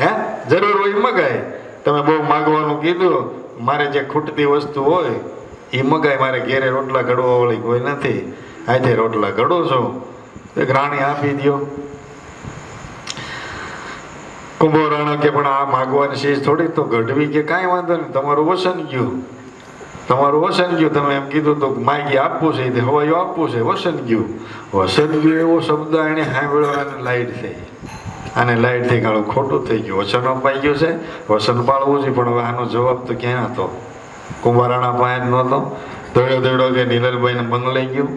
હે જરૂર હોય મગાય, તમે બહુ માગવાનું કીધું, મારે જે ખૂટતી વસ્તુ હોય એ મગાય, મારે ઘેરે રોટલા ઘડવા વાળી કોઈ નથી, હાથે રોટલા ઘડું છું, એક રાણી આપી દો. કુંભો રાણા કે પણ આ માગવાની ચીજ થોડી, તો ગઢવી કે કાંઈ વાંધો નહીં, તમારું વસન ગયું, તમારું વસન ગયું, તમે એમ કીધું તો માગી આપવું છે, તે હવાયું આપવું છે, વસન ગયું. વસન ગયું એવો શબ્દ એને સાંભળ્યો અને લાઈટ થઈ, આને લાઈટ થઈ ગાળું ખોટું થઈ ગયું, વસન અપાઈ ગયું છે, વસન પાળવું છે, પણ હવે આનો જવાબ તો ક્યાં હતો? કુંભારાણા પાસે જ નહોતો. દોડ્યો કે નીલલભાઈને બંગલે ગયું,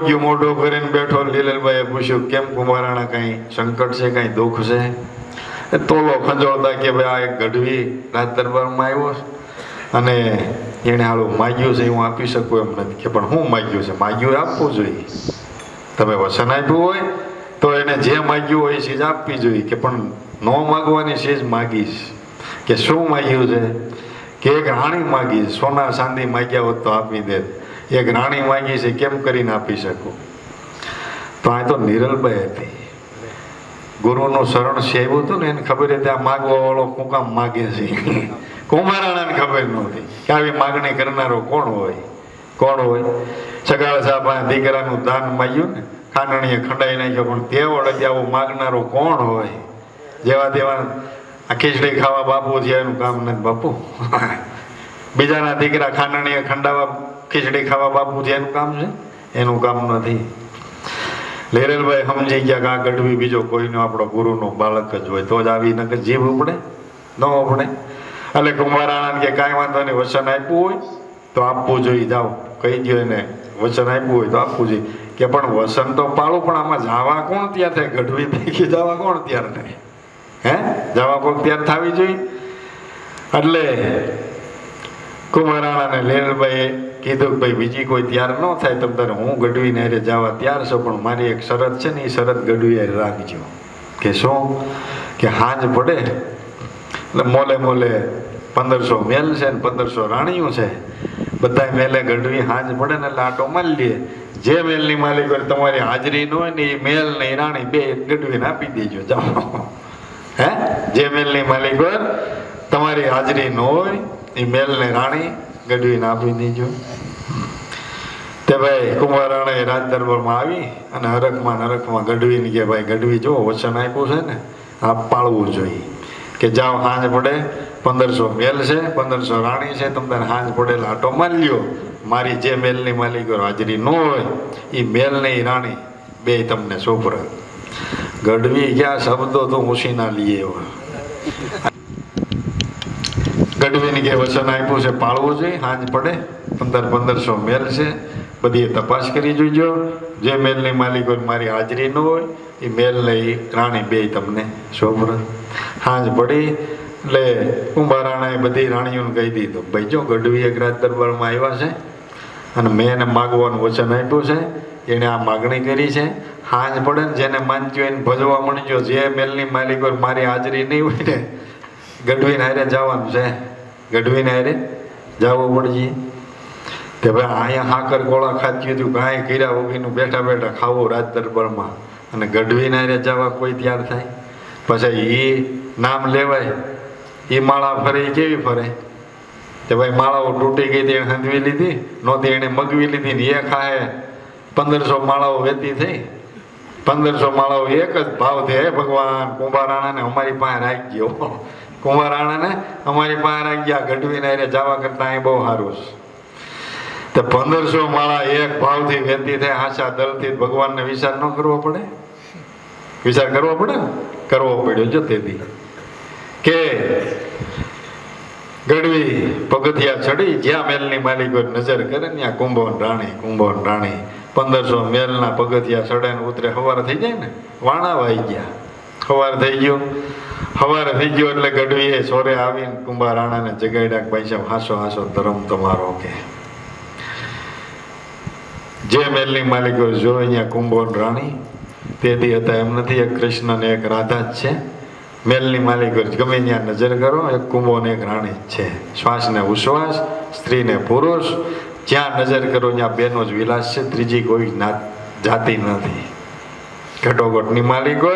ગયું મોઢો કરીને બેઠો. લીલલભાઈએ પૂછ્યું, કેમ કુંભારાણા, કાંઈ સંકટ છે, કાંઈ દુઃખ છે? તોલો ખંજોળતા કે ભાઈ આ એક ગઢવી રાજ દરબારમાં આવ્યો છે અને એણે હાલું માગ્યું છે, હું આપી શકું એમ નથી. કે પણ હું માગ્યું છે? માગ્યું આપવું જોઈએ. તમે વચન આપ્યું હોય તો એને જે માગ્યું હોય એ ચીજ આપવી જોઈએ. કે પણ ન માગવાની ચીજ માગીશ. કે શું માગ્યું છે? કે એક રાણી માગી, સોના ચાંદી માગ્યા હોત તો આપી દે, એક રાણી માગી છે, કેમ કરીને આપી શકું? તો આ તો નીરલબાઈ હતી. ગુરુનું શરણ સેવ્યું હતું ને, એને ખબર હતી આ માગવા વાળો શું કામ માગે છે. કુંભારાણાને ખબર નહોતી કે આવી માગણી કરનારો કોણ હોય, કોણ હોય. સગાળ સાહેબ દીકરાનું દાન માગ્યું ને, ખાંડણીએ ખંડાઈ નાખ્યો, પણ તે વડે આવું માગનારો કોણ હોય? જેવા તેવા આ ખીચડી ખાવા બાપુ છે, એનું કામ નથી બાપુ. બીજાના દીકરા ખાંડણીએ ખંડાવા ખીચડી ખાવા બાપુ છે, એનું કામ છે? એનું કામ નથી. લેરેલભાઈ સમજી ગયા કે આ ગઢવી બીજો કોઈનો આપણો ગુરુનો બાળક જ હોય તો જ આવી નકર જીભ ઉપડે, ન ઉપડે. એટલે કુંભારાણાને કે કાંઈ વાંધો નહીં, વચન આપ્યું હોય તો આપવું જોઈએ, જાઓ કહી દો એને, વચન આપ્યું હોય તો આપવું જોઈએ. કે પણ વચન તો પાળું, પણ આમાં જવા કોણ તૈયાર થાય? ગઢવી પૈકી જવા કોણ તૈયાર થાય? હે, જવા કોણ તૈયાર થવી જોઈએ? એટલે કુંભારાણાને લેરલભાઈએ કીધું કે ભાઈ બીજી કોઈ તૈયાર ન થાય તમ તારે હું ગઢવીને હારે જવા તૈયાર છું, પણ મારી એક શરત છે ને, એ શરત ગઢવી હારે રાખજો. કે શું? કે હાંજ પડે એટલે મોલે મોલે 1500 મેલ છે ને 1500 રાણીઓ છે, બધા મેલે ગઢવી હાંજ પડે ને એટલે આટો મારી લે. જે મેલની માલિક હોય તમારી હાજરી ન હોય ને, એ મેલ ને રાણી બે ગઢવીને આપી દેજો, જાઓ. હે, જે મેલની માલિક હોય તમારી હાજરી ન હોય, એ મેલ ને રાણી ગઢવીને આપી દેજો. તે ભાઈ કુંભારાણાએ રાજ દરબારમાં આવી અને હરખમાં ગઢવીને કે ભાઈ ગઢવી જો વચન આપ્યું છે ને, આ પાળવું જોઈએ. કે જાઓ હાંજ પડે 1500 મેલ છે, 1500 રાણી છે, તમને હાંજ પડે આટો મારી લ્યો. મારી જે મેલની માલિકો હાજરી ન હોય એ મેલ ને રાણી બે તમને સોપર. ગઢવી ક્યાં શબ્દો તો ઉછીના લઈએ. ગઢવીને કે વચન આપ્યું છે, પાળવું જોઈએ, હાંજ પડે 1500 મેલ છે, બધી તપાસ કરી જોઈજો. જે મેલની માલિકો મારી હાજરી ન હોય એ મેલ ને રાણી બે તમને સોપર. હાંજ પડી એટલે કુંભારાણાએ બધી રાણીઓને કહી દીધું, ભાઈ જો ગઢવી એક રાજ દરબારમાં આવ્યા છે અને મેં એને માગવાનું વચન આપ્યું છે, એણે આ માગણી કરી છે. હાંજ પડે ને જેને માનજો એને ભજવા મળજો. જે મેલની માલિકો મારી હાજરી નહીં હોય ને, ગઢવીને હારે જવાનું છે, ગઢવીને હારે જવું પડશે. કે ભાઈ અહીંયા હાકર ગોળા ખાતી હતું, કાંઈ કર્યા વગરનું બેઠા બેઠા ખાવું રાજ દરબારમાં, અને ગઢવીને હારે જવા કોઈ તૈયાર થાય? પછી એ નામ લેવાય, એ માળા ફરે એ કેવી ફરે? કે ભાઈ માળાઓ તૂટી ગઈ હતી, એને હંધવી લીધી નહોતી, એને મગવી લીધી ને એ ખાય 1500 માળાઓ વેતી થઈ. 1500 માળાઓ એક જ ભાવ છે, હે ભગવાન કુંભારાણાને અમારી પાસે રાખજો, કુંભારાણાને અમારી પાસે રાખ્યા, ગઢવીને હારે જવા કરતા અહીં બહુ સારું છે. તો 1500 માળા એક ભાવથી વેતી થાય, આશા દલથી ભગવાનને વિચાર ન કરવો પડે? વિચાર કરવો પડે ને? કરવો પડ્યો જો તેથી કે ગઢવી પગથિયા ચડી, જ્યાં મેલની માલિકો નજર કરે ને ત્યાં કુંભોન રાણી 1500 મેલના પગથિયા ચડે ને ઉતરે. સવાર થઈ જાય ને, વાણા વાઈ ગયા, સવાર થઈ ગયો. સવારે થઈ ગયો એટલે ગઢવીએ સોરે આવીને કુંભારાણાને જગાડ્યા કે ભાઈ સાહેબ હાસો ધર્મ તમારો. કે જે મેલની માલિકો જો અહીંયા કુંભોન રાણી તેથી હતા એમ નથી, એક કૃષ્ણ ને એક રાધા જ છે. મેલની માલિકો ગમે ત્યાં નજર કરો, એક કુંભો ને એક રાણી જ છે. શ્વાસ ને ઉશ્વાસ, સ્ત્રી ને પુરુષ, જ્યાં નજર કરો ત્યાં બેનો જ વિલાસ છે, ત્રીજી કોઈ જાતિ નથી. ઘટોઘટની માલિકો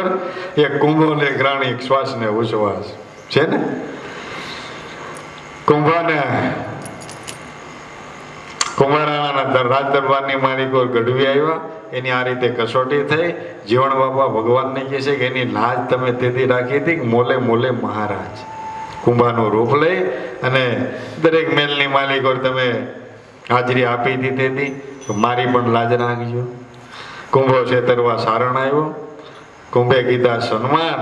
એક કુંભો ને એક રાણી, એક શ્વાસ ને ઉશ્વાસ છે ને. કુંભાને કુંભારાના રાજ દરબારની માલિકો ગઢવી આવ્યા, એની આ રીતે કસોટી થઈ. જીવણ બાપા ભગવાનને કહે છે કે એની લાજ તમે તેથી રાખી હતી કે મોલે મોલે મહારાજ કુંભાનું રૂપ લઈ અને દરેક મેલની માલિકો તમે હાજરી આપી હતી તેથી મારી પણ લાજ રાખજો. કુંભો છેતરવા સારણ આવ્યો, કુંભે કીધા સન્માન,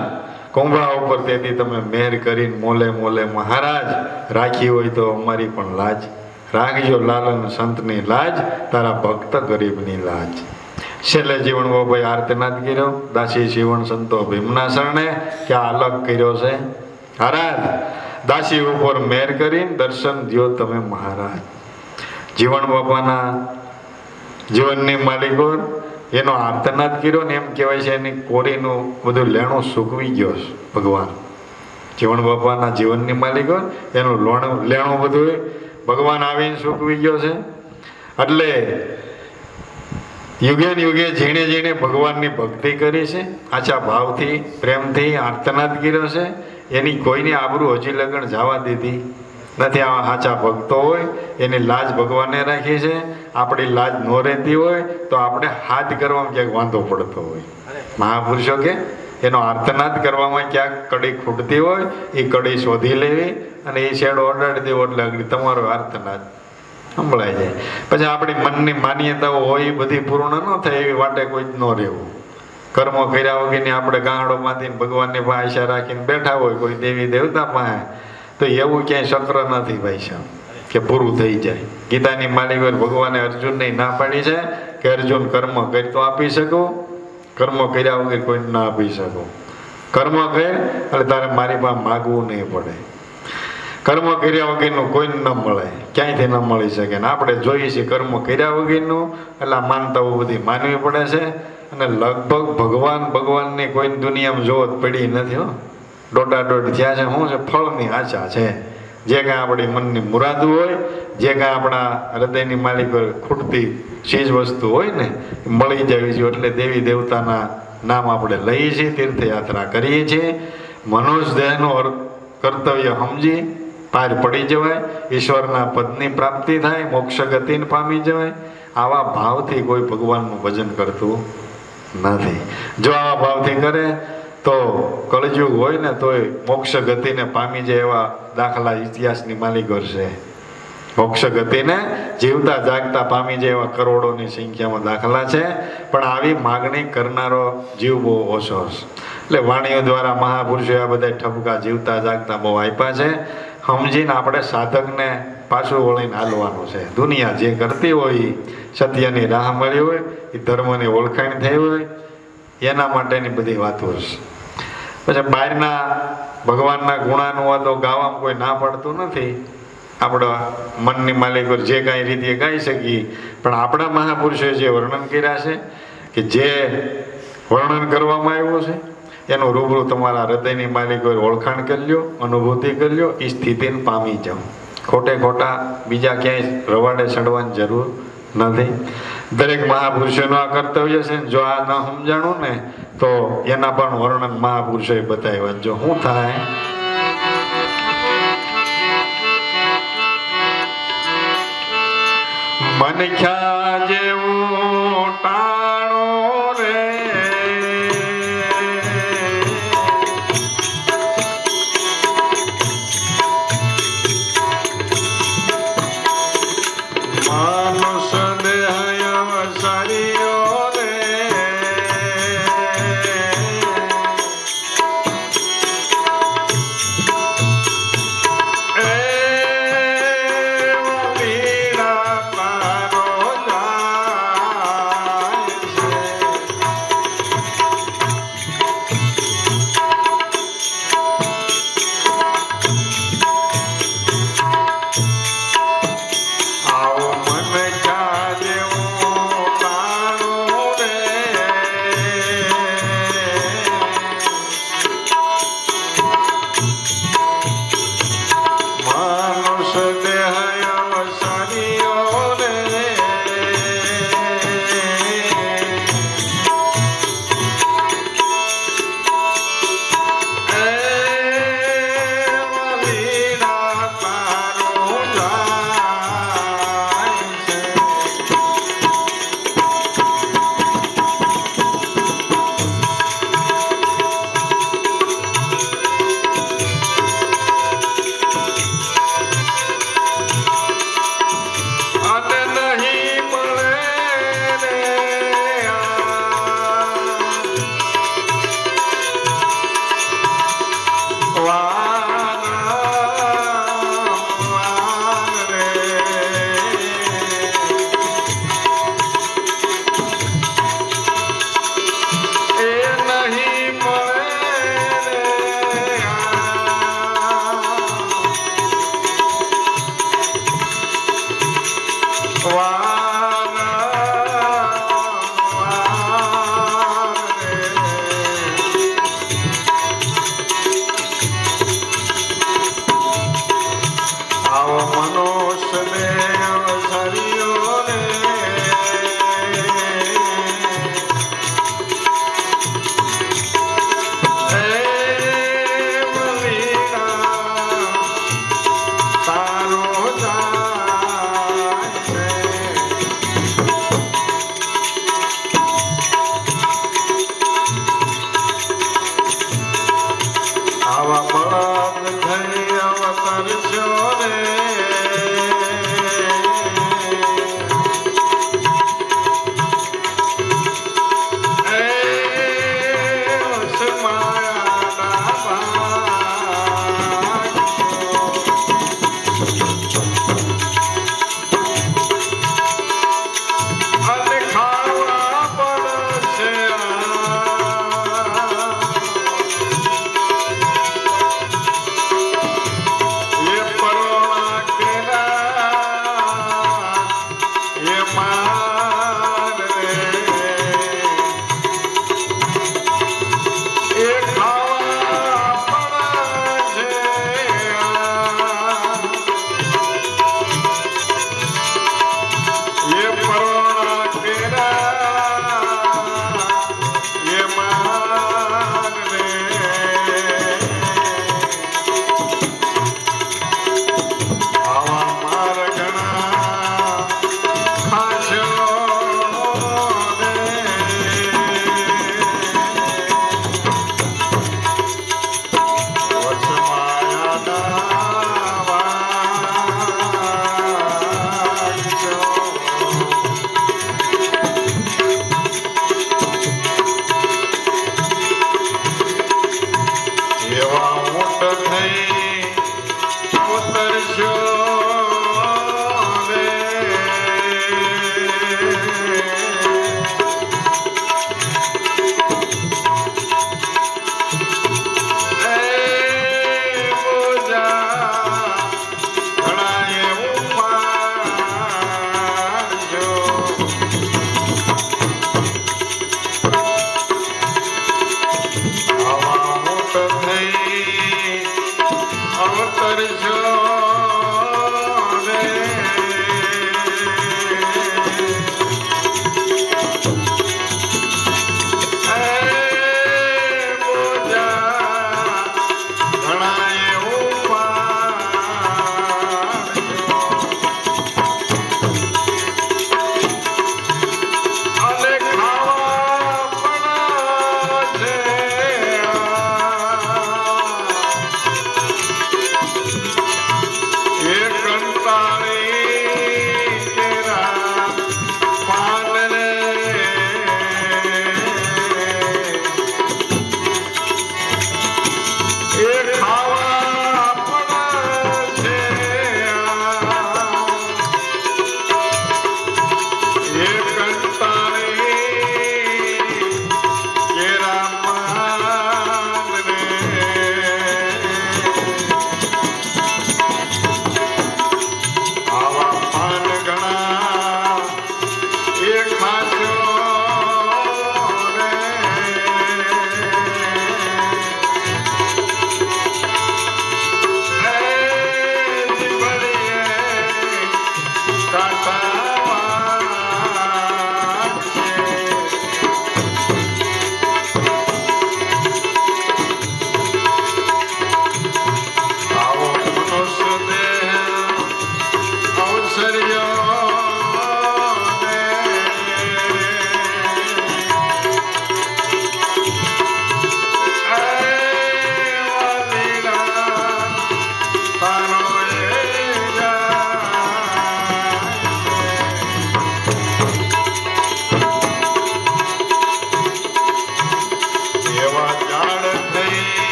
કુંભા ઉપર તેથી તમે મહેર કરીને મોલે મોલે મહારાજ રાખી હોય તો અમારી પણ લાજ રાખજો. લાલન સંતની લાજ, તારા ભક્ત ગરીબની લાજ. છેલ્લે જીવણ બાબાએ આર્તનાદ કર્યો, દાસી જીવન સંતો ભીમના શરણે કે આ અલગ કર્યો છે મહારાજ. દાસી ઉપર મહેર કરીને દર્શન દ્યો તમે મહારાજ. જીવણ બાપાના જીવનની માલિકો એનો આર્તનાદ કર્યો ને એમ કહેવાય છે એની કોરીનું બધું લેણું સૂકવી ગયો છે ભગવાન. જીવણ બાપાના જીવનની માલિકો એનું લેણું બધું ભગવાન આવીને સૂકવી ગયો છે. એટલે યુગે યુગે ઝીણે ઝીણે ભગવાનની ભક્તિ કરી છે, આછા ભાવથી પ્રેમથી આર્તનાદ કર્યો છે. એની કોઈની આબરૂ હજી લગન જવા દીધી નથી. આવા સાચા ભક્તો હોય એની લાજ ભગવાને રાખી છે. આપણી લાજ ન રહેતી હોય તો આપણે હાથ કરવામાં ક્યાંક વાંધો પડતો હોય. મહાપુરુષો કે એનો આર્તનાદ કરવામાં ક્યાંક કડી ખૂટતી હોય એ કડી શોધી લેવી અને એ શેડો ઓડાડી દેવો એટલે આગળ તમારો આર્તનાદ સંભળાઈ જાય. પછી આપણી મનની માન્યતાઓ હોય એ બધી પૂર્ણ ન થાય એવી વાટે કોઈ જ ન રહેવું. કર્મો કર્યા વગરની આપણે ગાંડોમાંથી ભગવાનની પાસે આશા રાખીને બેઠા હોય કોઈ દેવી દેવતા પાસે, તો એવું ક્યાંય શક્ર નથી ભાઈ સાહેબ કે પૂરું થઈ જાય. ગીતાની માલિક ભગવાને અર્જુનને ના પાડી છે કે અર્જુન કર્મ કરી તો આપી શકો, કર્મ કર્યા વગર કોઈ ના આપી શકો. કર્મ કરે એટલે તારે મારી પાસે માગવું નહીં પડે. કર્મ કર્યા વગરનું કોઈ ન મળે, ક્યાંયથી ન મળી શકે. ને આપણે જોઈએ છીએ કર્મ કર્યા વગરનું એટલે આ માનતાઓ બધી માનવી પડે છે. અને લગભગ ભગવાનની કોઈ દુનિયામાં જોત પડી નથી હો. દોઢ થયા છે. શું છે? ફળની આશા છે. જે કાંઈ આપણી મનની મુરાદ હોય, જે કાંઈ આપણા હૃદયની માલિક ખૂટતી ચીજ વસ્તુ હોય ને મળી જવી જોઈએ. એટલે દેવી દેવતાના નામ આપણે લઈએ છીએ, તીર્થયાત્રા કરીએ છીએ. મનુષ્ય દેહનું કર્તવ્ય સમજી પાર પડી જવાય, ઈશ્વરના પદની પ્રાપ્તિ થાય, મોક્ષ ગતિને પામી જવાય. આવા ભાવથી કોઈ ભગવાનનું ભજન કરતું નથી. જો આવા ભાવથી કરે તો કળયુગ હોય ને તોય મોક્ષ ગતિને પામી જાય એવા દાખલા ઇતિહાસની માલિકો છે. મોક્ષ ગતિને જીવતા જાગતા પામી જાય એવા કરોડોની સંખ્યામાં દાખલા છે. પણ આવી માગણી કરનારો જીવ બહુ ઓછો છે. એટલે વાણીઓ દ્વારા મહાપુરુષોએ આ બધા ઠપકા જીવતા જાગતા બહુ આપ્યા છે. સમજીને આપણે સાધકને પાછું વળીને હાલવાનું છે. દુનિયા જે કરતી હોય, સત્યની રાહ મળી હોય, એ ધર્મની ઓળખાણ થઈ હોય, એના માટેની બધી વાતો છે. પછી બહારના ભગવાનના ગુણાનુવાદો ગાવામાં કોઈ ના પડતું નથી. આપણા મનની માલિકો જે કાંઈ રીતે ગાઈ શકીએ, પણ આપણા મહાપુરુષોએ જે વર્ણન કર્યા છે કે જે વર્ણન કરવામાં આવ્યું છે એનું રૂબરૂ તમારા હૃદયની માલિકોએ ઓળખાણ કરી લ્યો, અનુભૂતિ કરી લ્યો, એ સ્થિતિને પામી જાઓ. ખોટે ખોટા બીજા ક્યાંય રવાડે ચડવાની જરૂર નથી. દરેક મહાપુરુષોનું આ કર્તવ્ય છે. જો આ ન સમજાણું ને તો એના પણ વર્ણન મહાપુરુષોએ બતાવ્યા. જો શું થાય, મન ખ્યા જેવું ટાણો રે, માનુષ દેહ અવસર્યો રે,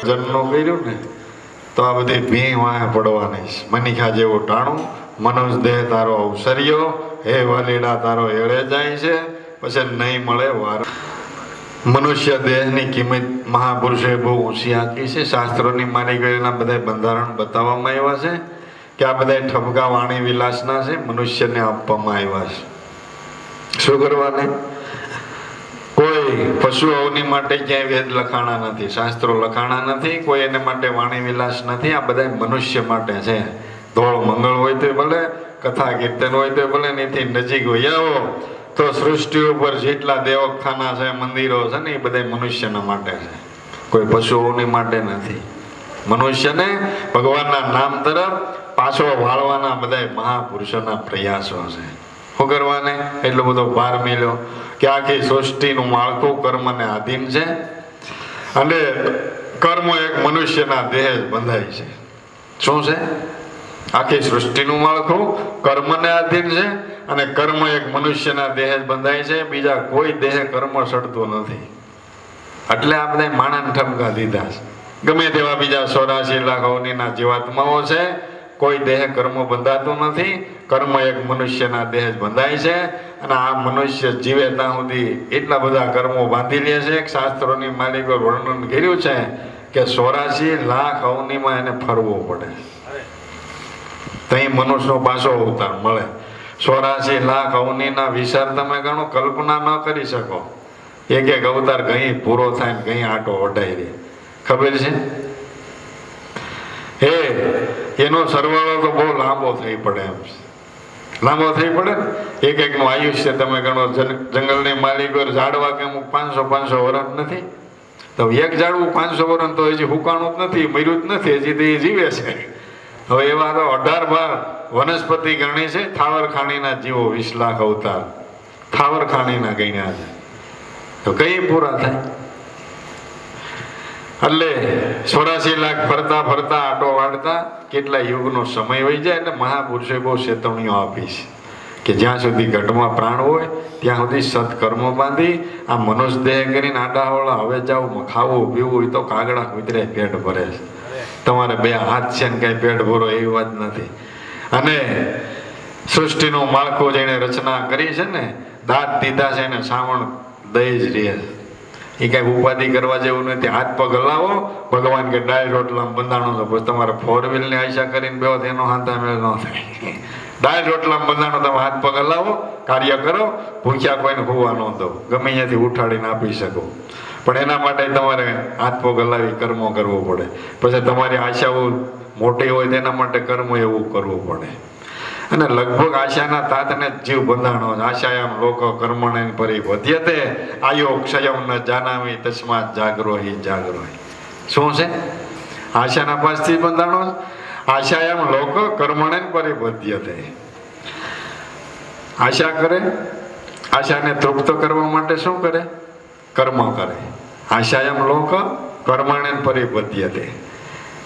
જન્મનું કર્યું ને તો આ બધી ભી વાંહે પડવાની છે. મનીખા જેવું ટાણું, મનોજ દેહ તારો અવસર્યો, હે વાલીડા તારો એળે જાય છે, પછી નહીં મળે વાર. મનુષ્ય દેહની કિંમત મહાપુરુષોએ બહુ ઊંચી આંકી છે. શાસ્ત્રોની માની ગયેલા બધા બંધારણ બતાવવામાં આવ્યા છે કે આ બધા ઠપકા વાણી વિલાસના છે, મનુષ્યને આપવામાં આવ્યા છે. શું કરવાને? કોઈ પશુ અવની માટે ક્યાંય વેદ લખાણા નથી, શાસ્ત્રો લખાણા નથી, કોઈ એને માટે વાણી વિલાસ નથી. આ બધા મનુષ્ય માટે છે. ધોળ મંગળ હોય તો ભલે, કથા કીર્તન હોય તો ભલે, નથી નજીક હોય આવો તો સૃષ્ટિ ઉપર જેટલા દેવખાના છે, મંદિરો છે ને, એ બધા મનુષ્યના માટે છે, કોઈ પશુઓની માટે નથી. મનુષ્યને ભગવાનના નામ તરફ પાછો વાળવાના બધા મહાપુરુષોના પ્રયાસો છે. શું કરવાને? એટલો બધો ભાર મેલ્યો કે આખી સૃષ્ટિનું માળખું કર્મને આધીન છે અને કર્મ એક મનુષ્યના દેહ જ બંધાય છે. શું છે? આખી સૃષ્ટિનું માળખું કર્મને આધીન છે અને કર્મ એક મનુષ્યના દેહ જ બંધાય છે, બીજા કોઈ દેહ કર્મ સડતો નથી. એટલે આ બધા માણાને ઠપકા દીધા છે. ગમે તેવા બીજા 84 લાખ અવનીના જીવાત્માઓ છે, કોઈ દેહ કર્મ બંધાતું નથી. કર્મ એક મનુષ્યના દેહ જ બંધાય છે અને આ મનુષ્ય જીવે ત્યાં સુધી એટલા બધા કર્મો બાંધી લે છે. શાસ્ત્રોની માલિકો વર્ણન કર્યું છે કે 84 લાખ અવનીમાં એને ફરવું પડે, ત્યાં મનુષ્યનો પાછો અવતાર મળે. 84 લાખ અવનીના વિચાર તમે ગણો, કલ્પના ન કરી શકો. એક એક અવતાર કઈ પૂરો થાય ને કઈ આટો વઢાઈ રહે, ખબર છે? એનો સરવાળો તો બહુ લાંબો થઈ પડે એમ છે, લાંબો થઈ પડે. એક એકનું આયુષ્ય તમે ગણો. જંગલની માલિકો ઝાડવા કે અમુક 500 વર્ષ નથી, તો એક ઝાડવું 500 વર્ષ તો હજી હુકાણું જ નથી, મર્યું જ નથી, હજી તો એ જીવે છે. હવે એવા તો 18 વનસ્પતિ ગણી છે. થાવર ખાણીના જીવો 20 લાખ અવતાર થાવર ખાણીના ગણ્યા છે, તો કઈ પૂરા થાય? એટલે 84 લાખ ફરતા ફરતા આટો વાળતા કેટલા યુગનો સમય વહી જાય. એટલે મહાપુરુષોએ બહુ ચેતવણીઓ આપી છે કે જ્યાં સુધી ઘટમાં પ્રાણ હોય ત્યાં સુધી સત્કર્મ બાંધી આ મનુષ્ય દેહ કરીને આડાવાળા હવે જાવ ખાવું પીવું હોય તો કાગડા કૂતરે પેટ ભરે છે. તમારે 2 હાથ છે ને કઈ પેટ ભરો એવી વાત નથી. અને સૃષ્ટિનું માળખું જેને રચના કરી છે ને, દાંત દીધા છે એને સાવણ દઈ જ રહે છે. એ કઈ ઉપાધિ કરવા જેવું નથી. હાથ પગ હલાવો, ભગવાન કે ડાળ રોટલામાં બંધાણો તો પછી તમારે 4 વ્હીલ ની આશા કરીને બેહો એનો હાથા મેળ ન થાય. ડાળ રોટલામાં બંધાણો, તમે હાથ પગ હલાવો, કાર્ય કરો, ભૂખ્યા કોઈને હોવા ન દો, ગમે ત્યાંથી ઉઠાડીને આપી શકો. પણ એના માટે તમારે હાથ પગ હલાવી કર્મો કરવું પડે. પછી તમારી આશાઓ મોટી હોય તેના માટે કર્મ એવું કરવું પડે. અને લગભગ આશાના તાતને જીવ બંધાણો. આશાયામ લોકો કર્મણે પરિવધ્યતે આયો ક્ષયમ ન જાનામી તસ્માત જાગરોહી જાગરોહી. શું છે? આશાના પાસથી બંધાણો. આશાયામ લોકો કર્મણે પરિવધ્યતે, આશા કરે, આશાને તૃપ્ત કરવા માટે શું કરે? કર્મ કરે. આશાયામ લોક કર્મણે પરિવધ્યતે,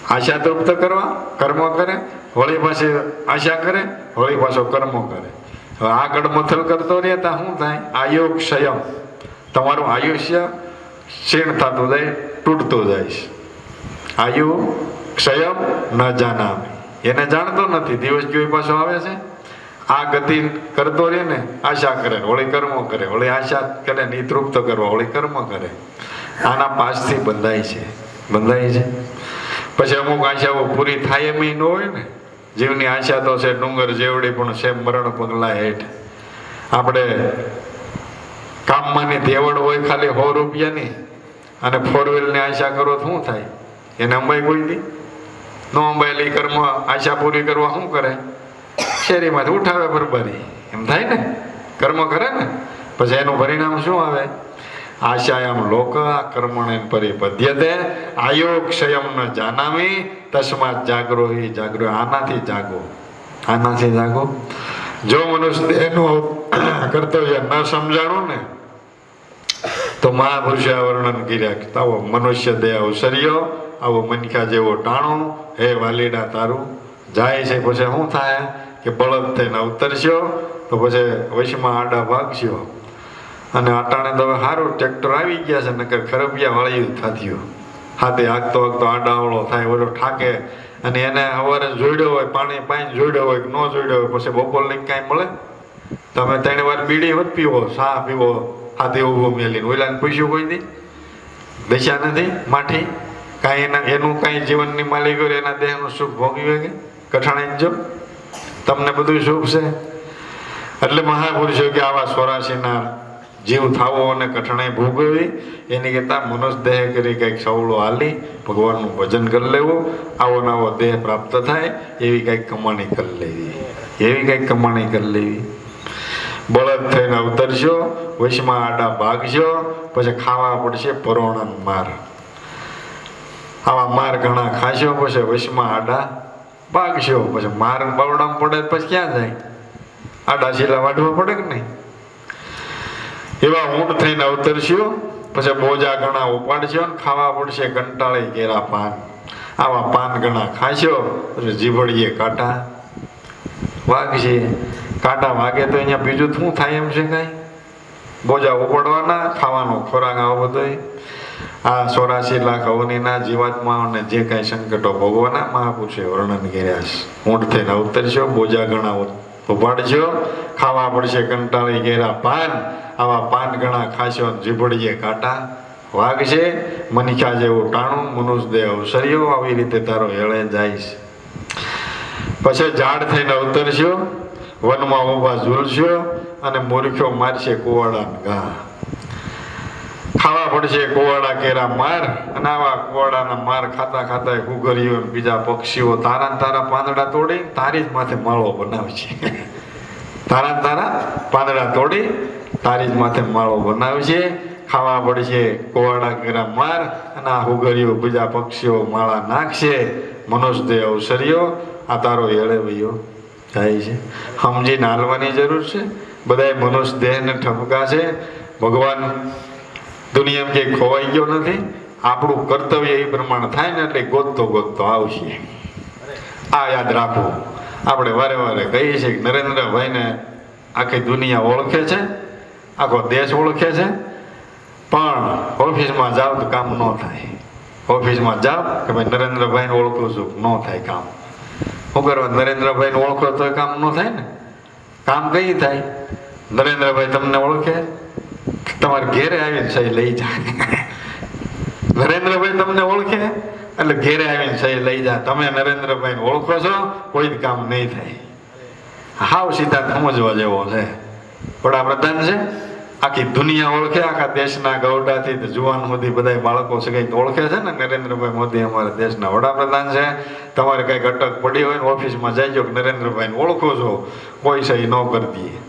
આશા તૃપ્ત કરવા કર્મ કરે, વળી પાછી આશા કરે, વળી પાછો કર્મ કરે. હવે આગળ મથલ કરતો રહેતા શું થાય? આયુ ક્ષયમ, તમારું આયુષ્ય ક્ષીણ થતું જાય, તૂટતું જાય છે. આયુ ક્ષયમ ન જાનામી, એને જાણતો નથી. દિવસ જોઈ પાછો આવે છે, આ ગતિ કરતો રહે ને, આશા કરે, વળી કર્મો કરે, વળી આશા કરે ને તૃપ્ત કરવા, વળી કર્મ કરે. આના પાસથી બંધાય છે, બંધાય છે. પછી અમુક આશાઓ પૂરી થાય એમ ન હોય ને. જીવની આશા તો છે ડુંગર જેવડી, પણ છે મરણ પગલા હેઠ. આપણે કામમાંની તેવડ હોય ખાલી 100 રૂપિયાની, અને 4 વ્હીલની આશા કરો તો શું થાય? એને અંબાઈ કોઈ દી ન અંબાયેલી કર્મ આશા પૂરી કરવા શું કરે? શેરીમાંથી ઉઠાવે બરબારી, એમ થાય ને? કર્મ કરે ને, પછી એનું પરિણામ શું આવે? આશાયામ લોક કર્મણે પરિપદ્યતે આયો ક્ષયમ ન જાનામી તસ્માત જાગરોહી જાગરો. આનાથી જાગો, આનાથી જાગો. જો મનુષ્ય એનું કર્તવ્ય ન સમજાણું ને તો મહાપુરુષે વર્ણન કર્યા. આવો મનુષ્ય દેહ અવસર્યો, આવો મનખા જેવો ટાણો, હે વાલીડા તારું જાય છે. પછી શું થાય કે બળદ થઈને અવતરશો તો પછી વશમાં આડા ભાગશો. અને અટાણે તો હવે સારું ટ્રેક્ટર આવી ગયા છે, નકર ખરબિયા વાળી થતી હાથે હાંકતો હાંકતો આડાવળો થાય, ઓલો ઠાકે. અને એને સવારે જોડ્યો હોય, પાણી પાણી જોડ્યો હોય કે ન જોડ્યો હોય, પછી બપોર લઈને કાંઈ મળે? તમે 3 વાર બીડી હોત પીવો, ચા પીવો, હાથે ઊભો મેલીને. ઓલાને પૂછ્યું કોઈ દી? દશા નથી માઠી કાંઈ એનું કાંઈ જીવનની માલિક હોય એના દેહનું સુખ ભોગવ્યું કે કઠણાઈ જો તમને બધું સુખ છે. એટલે મહાપુરુષો કે આવા 84ના જીવ થાવો અને કઠણાઈ ભોગવવી એની કરતાં મનુષ્ય દેહ કરી કંઈક સવળો હાલી ભગવાનનું ભજન કરી લેવું, આવો નવો દેહ પ્રાપ્ત થાય એવી કંઈક કમાણી કરી લેવી, એવી કંઈક કમાણી કરી લેવી. બળદ થઈને અવતરશો, વશમાં આડા ભાગશો, પછી ખાવા પડશે પરોણા માર. આવા માર ઘણા ખાશો, પછી વશમાં આડા ભાગશો. પછી માર બવડામાં પડે પછી ક્યાં જાય? આડા શીલા વાઢવા પડે કે નહીં? એવા ઊંટ થઈને અવતરશો, પછી બોજા ઘણા ઉપાડશો ને ખાવા પડશે કંટાળી કેરા પાન. આવા પાન ઘણા ખાશો, પછી જીભડીએ કાંટા. વાગશે. કાંટા વાગે તો અહીંયા બીજું શું થાય એમ છે કાંઈ? બોજા ઉપડવાના, ખાવાનો ખોરાક આવો બધોય. આ 84 લાખ અવનીના જીવાત્માઓને જે કાંઈ સંકટો ભોગવાના મહાપુરુષે વર્ણન કર્યા છે. ઊંટ થઈને અવતરશો, બોજા ઘણા ઉપાડશો, ખાવા પડશે કંટાળી ઘેરા પાન, આવા પાન ઘણા ખાશો, જીભડીએ કાંટા વાગશે. મનીષા જેવું ટાણું, મનુષ્ય દેહ અવસર્યો, આવી રીતે તારો હેળે જાય છે. પછી ઝાડ થઈને અવતરશો, વનમાં ઊભા ઝૂલશો અને મૂર્ખ્યો મારશે કુવાડાને ઘા. ખાવા પડશે કુવાડા કેરા માર, અને આવા કુવાડાના માર ખાતા ખાતા ઘુઘરીઓ બીજા પક્ષીઓ તારા પાંદડા તોડી તારી જ માથે માળો બનાવશે. તારા પાંદડા તોડી તારી જ માથે માળો બનાવશે. ખાવા પડશે કુવાડા કેરા માર, અને આ ઘુઘરીઓ બીજા પક્ષીઓ માળા નાખશે. મનુષ્ય દેહ અવસર્યો, આ તારો હેળે વયો જાય છે. સમજીને હાલવાની જરૂર છે. બધાય મનુષ્ય દેહને ઠપકા છે. ભગવાન દુનિયામાં ક્યાંય ખોવાઈ ગયો નથી. આપણું કર્તવ્ય એ પ્રમાણે થાય ને એટલે ગોતતો આવશે. આ યાદ રાખવું. આપણે વારે વારે કહીએ છીએ કે નરેન્દ્રભાઈને આખી દુનિયા ઓળખે છે, આખો દેશ ઓળખે છે, પણ ઓફિસમાં જાઓ તો કામ ન થાય. ઓફિસમાં જાઓ કે ભાઈ નરેન્દ્રભાઈને ઓળખું છું, ન થાય કામ. શું કરવા? નરેન્દ્રભાઈને ઓળખો તો કામ ન થાય ને. કામ કઈ થાય? નરેન્દ્રભાઈ તમને ઓળખે, તમારે ઘેરે આવીને સહી લઈ જાય. નરેન્દ્રભાઈ તમને ઓળખે એટલે ઘેરે આવીને સહી લઈ જાય. તમે નરેન્દ્રભાઈને ઓળખો છો, કોઈ જ કામ નહીં થાય. હાવ સીધા સમજવા જેવો છે. વડાપ્રધાન છે, આખી દુનિયા ઓળખે, આખા દેશના ગૌડાથી જુવાન સુધી બધા બાળકો છે કંઈક ઓળખે છે ને. નરેન્દ્રભાઈ મોદી અમારા દેશના વડાપ્રધાન છે. તમારે કંઈક અટક પડી હોય ને ઓફિસમાં જઈજો કે નરેન્દ્રભાઈને ઓળખો છો, કોઈ સહી ન કરી દઈએ.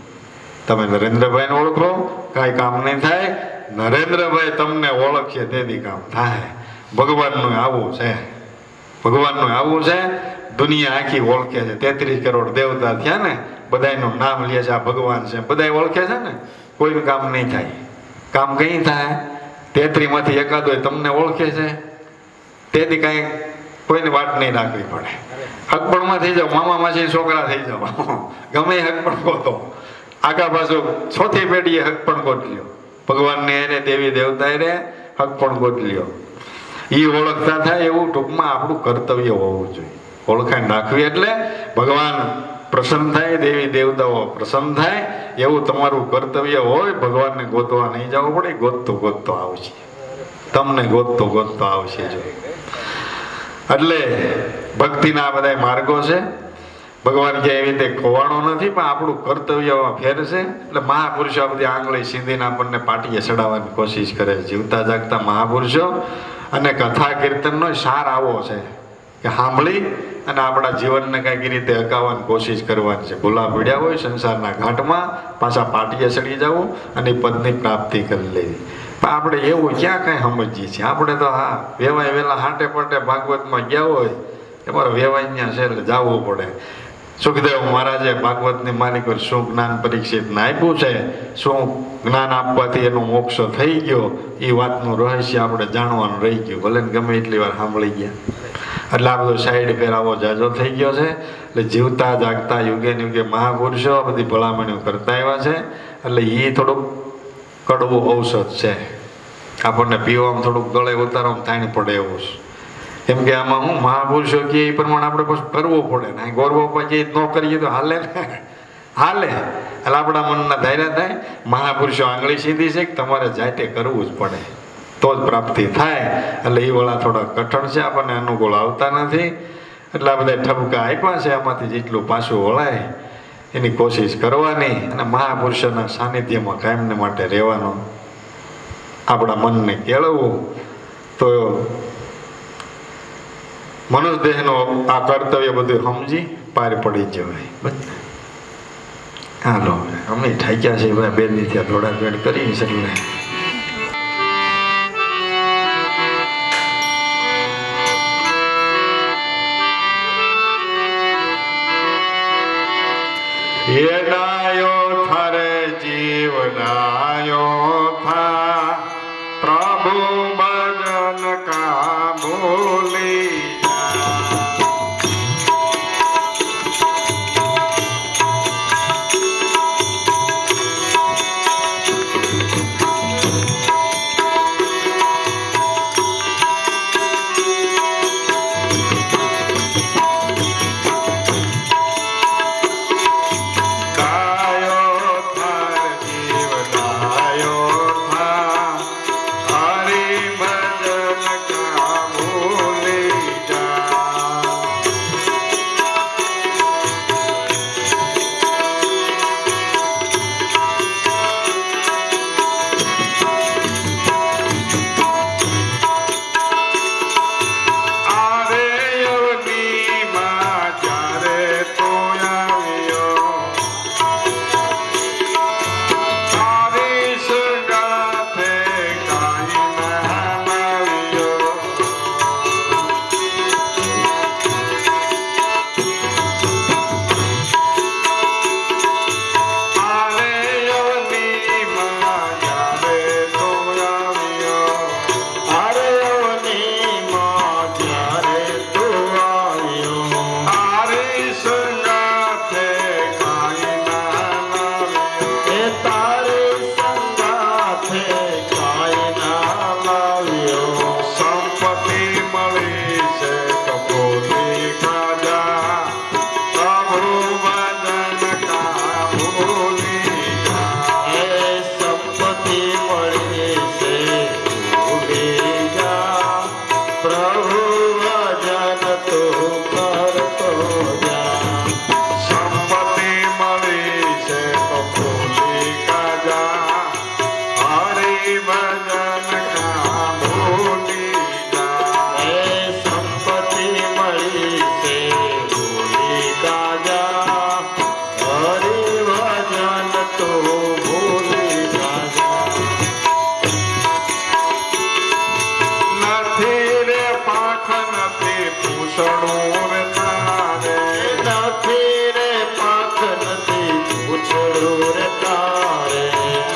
તમે નરેન્દ્રભાઈને ઓળખો, કાંઈ કામ નહીં થાય. નરેન્દ્રભાઈ તમને ઓળખશે તેથી કામ થાય. ભગવાનનું આવું છે. ભગવાનનું આવું છે. દુનિયા આખી ઓળખે છે. 33 કરોડ દેવતા થયા ને, બધાનું નામ લે છે આ ભગવાન છે, બધા ઓળખે છે ને. કોઈનું કામ નહીં થાય. કામ કઈ થાય? 33 માંથી એકાદ હોય તમને ઓળખે છે, તેથી કાંઈ કોઈને વાત નહીં રાખવી પડે. હકપણમાં થઈ જાઓ, મામા માસી છોકરા થઈ જાઓ, ગમે હકપણ ગોતો. આગા પાછું 4થી પેઢીએ હકપણ ગોતલ્યો. ભગવાનને એને દેવી દેવતા એને હકપણ ગોતલ્યો. એ ઓળખતા થાય એવું ટૂંકમાં આપણું કર્તવ્ય હોવું જોઈએ. ઓળખાણ રાખવી એટલે ભગવાન પ્રસન્ન થાય, દેવી દેવતાઓ પ્રસન્ન થાય એવું તમારું કર્તવ્ય હોય. ભગવાનને ગોતવા નહીં જવું પડે, ગોતતો આવશે. તમને ગોતતો આવશે. જો એટલે ભક્તિના બધા માર્ગો છે. ભગવાન કે એવી રીતે ખોવાણો નથી, પણ આપણું કર્તવ્ય ફેર છે. એટલે મહાપુરુષો આ બધી આંગળી સીધીને આપણને પાટીએ ચડાવવાની કોશિશ કરે છે. જીવતા જાગતા મહાપુરુષો અને કથા કીર્તનનો સાર આવો છે કે સાંભળી અને આપણા જીવનને કંઈક રીતે અકાવવાની કોશિશ કરવાની છે. ભૂલા પડ્યા હોય સંસારના ઘાટમાં, પાછા પાટીએ ચડી જવું અને પદની પ્રાપ્તિ કરી લેવી. પણ આપણે એવું ક્યાં કાંઈ સમજીએ છીએ? આપણે તો હા વેવાય વેલા હાટે પટે ભાગવતમાં ગયા હોય, તમારે વેવાય ત્યાં છે એટલે જવું પડે. સુખદેવ મહારાજે ભાગવતની માલિક શું જ્ઞાન પરીક્ષિતને આપ્યું છે, શું જ્ઞાન આપવાથી એનો મોક્ષ થઈ ગયો, એ વાતનું રહસ્ય આપણે જાણવાનું રહી ગયું. ભલે ગમે એટલી વાર સાંભળી ગયા. એટલે આ બધો સાઈડ ફેરાવો જાજો થઈ ગયો છે. એટલે જીવતા જાગતા યુગે યુગે મહાપુરુષો બધી ભલામણીઓ કરતા આવ્યા છે. એટલે એ થોડુંક કડવું ઔષધ છે. આપણને પીવામાં થોડુંક ગળે ઉતારવામાં થાણી પડે એવું છે. કેમ કે આમાં હું મહાપુરુષો કે એ પ્રમાણે આપણે પછી કરવું પડે ને. ગૌરવ પછી ન કરીએ તો હાલે ને, હાલે. એટલે આપણા મનના ધાર્યા થાય. મહાપુરુષો આંગળી સીધી છે કે તમારે જાતે કરવું જ પડે તો જ પ્રાપ્તિ થાય. એટલે એ વળા થોડા કઠણ છે, આપણને અનુકૂળ આવતા નથી. એટલે આ બધા ઠપકા આપ્યા છે. આમાંથી જેટલું પાછું વળાય એની કોશિશ કરવાની અને મહાપુરુષોના સાનિધ્યમાં કાયમને માટે રહેવાનું. આપણા મનને કેળવવું તો મનુષ્ય દેહનો આ કર્તવ્ય બધું સમજી પાર પડી જવાય. હાલો અમે ઠાક્યા છે ભાઈ, 2 દી ત્યાં થોડા વેડ કરી શકીએ. એનાયો થારે જીવનાયો થા પ્રભુ ભજન કા ભૂલી
છે કાંઈ ના લાવ્યો.
સંપત્તિ મળી છે કપોલી ખાજા પ્રભુ ભજન કા ભૂલી જા.
એ સંપત્તિ મળી છે ભૂલી જા. પ્રભુ ભજન તું કરતો જા.
સંપત્તિ મળી છે કપોલી ખાજા હરિ ભજન કા ભૂલી જા.
એ સંપત્તિ મળી છે ભૂલી કાજા. હરિ ભજન તો ભૂલી કાજા.
નથી રે પાખ નથી પૂછડું રે તારે.
નથી રે પાક નથી પૂછડું રે તારે.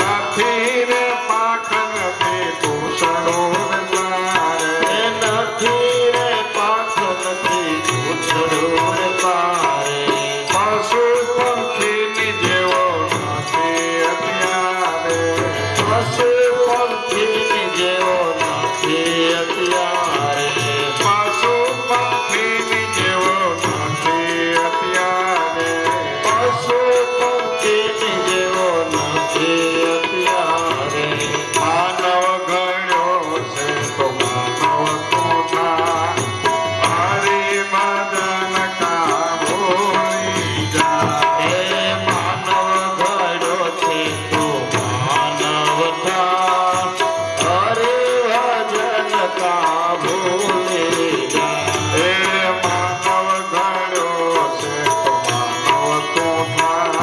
નથી રે પાખ નથી પૂછડું રે તારે.
એ નથી રે પાક નથી પૂછડું રે તારે.
પશુ પંખીની જેવો નથી અત્યારે.
પશુ પંખીની જેવો નથી અત્યારે.
પશુ પંખીની જેવો નથી અત્યારે.
પશુ પંખીની જેવો નથી અત્યારે.
માનવ ગણ્યો છે તો માનવ તું થા. હરિ ભજન કા ભૂલી જા.
એ માનવ ઘડો છે તો માનવ થા. હરે ભજન કા ભૂલી જા.
એ માનવ ગણ્યો છે તો માનવ તું થા.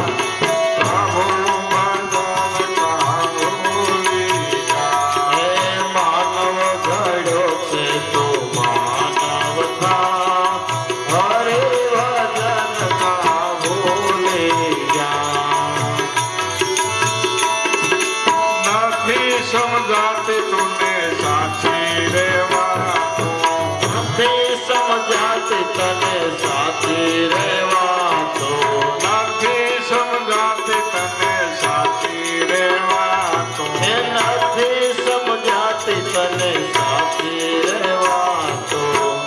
પ્રભુ ભજન કા ભૂલી જા.
એ માનવ ઘડો છે તો માનવ થા. હરે ભજન કા ભૂલી જા.
નથી સમજાતી તુને સાચી રે વાતો.
નથી સમજાતી તને સાચી રે વાતો.
નથી સમજાતી તને સાચી રે વાતો.
એ નથી સમજાતી તને સાચી રે વાતો.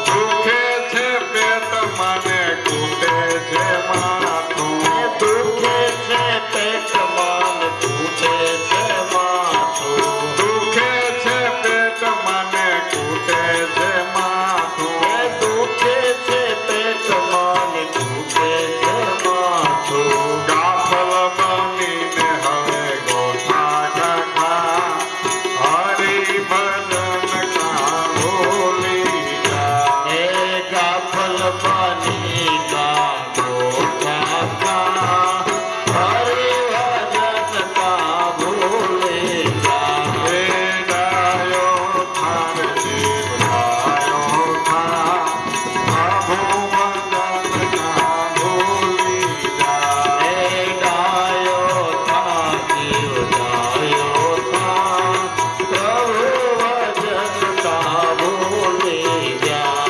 દુખે છે પેટ મને કૂટે છે માથું.
એ દુખે છે પેટ મન તૂટે છે માથું.
દુખે છે પેટ મને કૂટે છે માથું.
એ દુખે છે પેટ મન તૂટે છે માથું.
ગાફલ બનીને હવે ગોથા ગાથા. હરિ ભજન કા ભૂલી જા.
એ ગાફલ બની કા ગોખા કા. હરે ભજન કા ભૂલી જા.
એ ડાયો થાર જીવ ડાયો થા. પ્રભુ ભજન કા ભૂલી જા.
એ ડાયો થા જીવ ડાયો થા. પ્રભુ ભજન કા ભૂલી જા.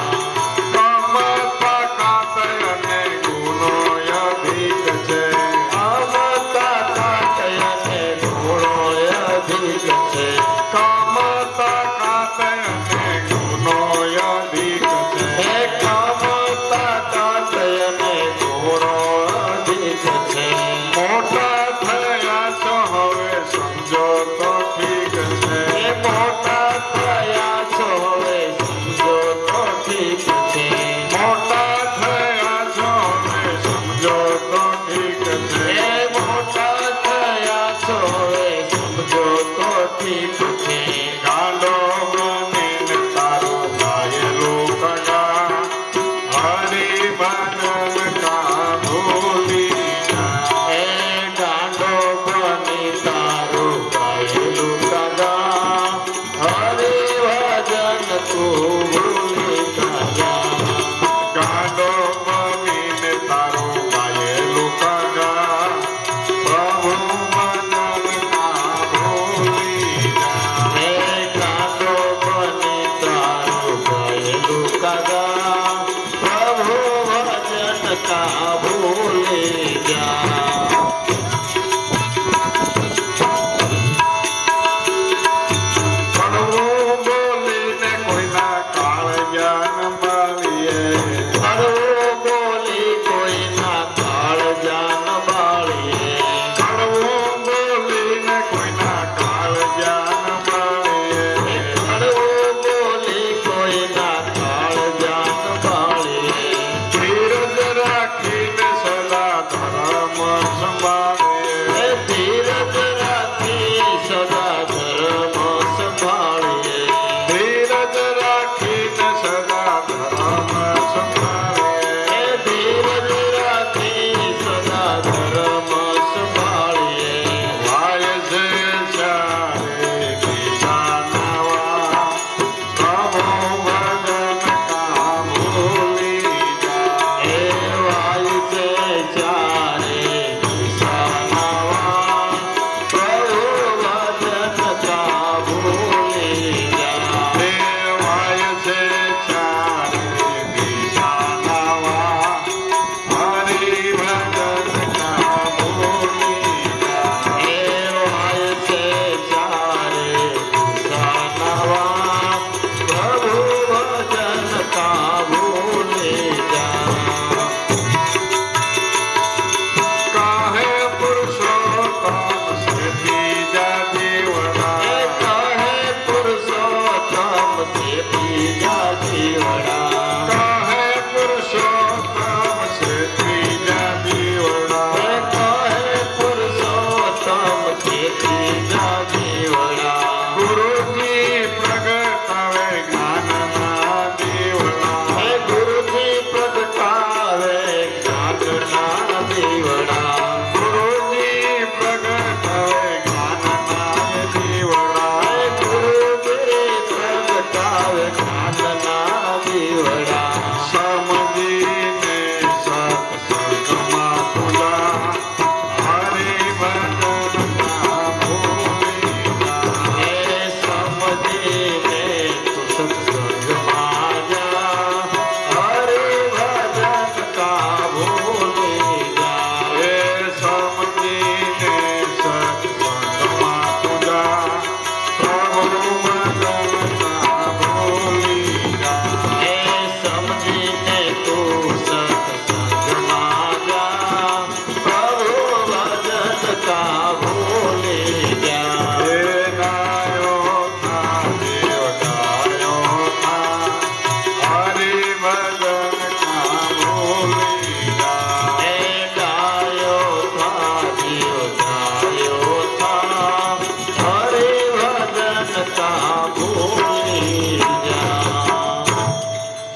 કમતા કાતે અને ગુનો અધિક છે.
અમતા કાટયને ગુણો અધિક છે.
કમતા કાતે અને ગુનો અધિક છે.
હે કામતા કાટયને ગુણો અધિક છે.
મોટા થયા છો હવે સમજો તો ઠીક છે.
એ મોટા થયા છો હવે સમજો તો ઠીક છે.
મોટા થયા છો હવે સમજો તો ઠીક છે.
એ મોટા થયા છો હવે સમજો તો ઠીક છે.
ગાંડો બનીને તારું ગાયેલું કગા. હરિ ભજન કા ભૂલી જા.
એ ગાંડો બની તારું ગાયેલું કગા. હરે ભજન તું ભૂલી કાજા.
ગાંડો બનીને તારું ગાયેલું કગા. પ્રભુ ભજન કા ભૂલી જા.
હે ગાંડો બની તારું ગાયેલું કગા. પ્રભુ ભજન કા ભૂલી જા.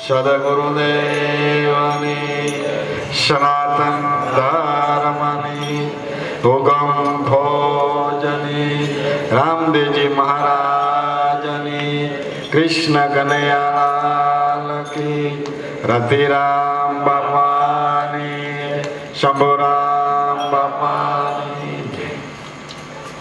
સદગુરુદેવની સનાતન ધર્મની હુકમ ભોજની રામદેવજી મહારાજની કૃષ્ણ કનૈયાલાલ કી રતિરામ બાપાની શંભુરામ બાપા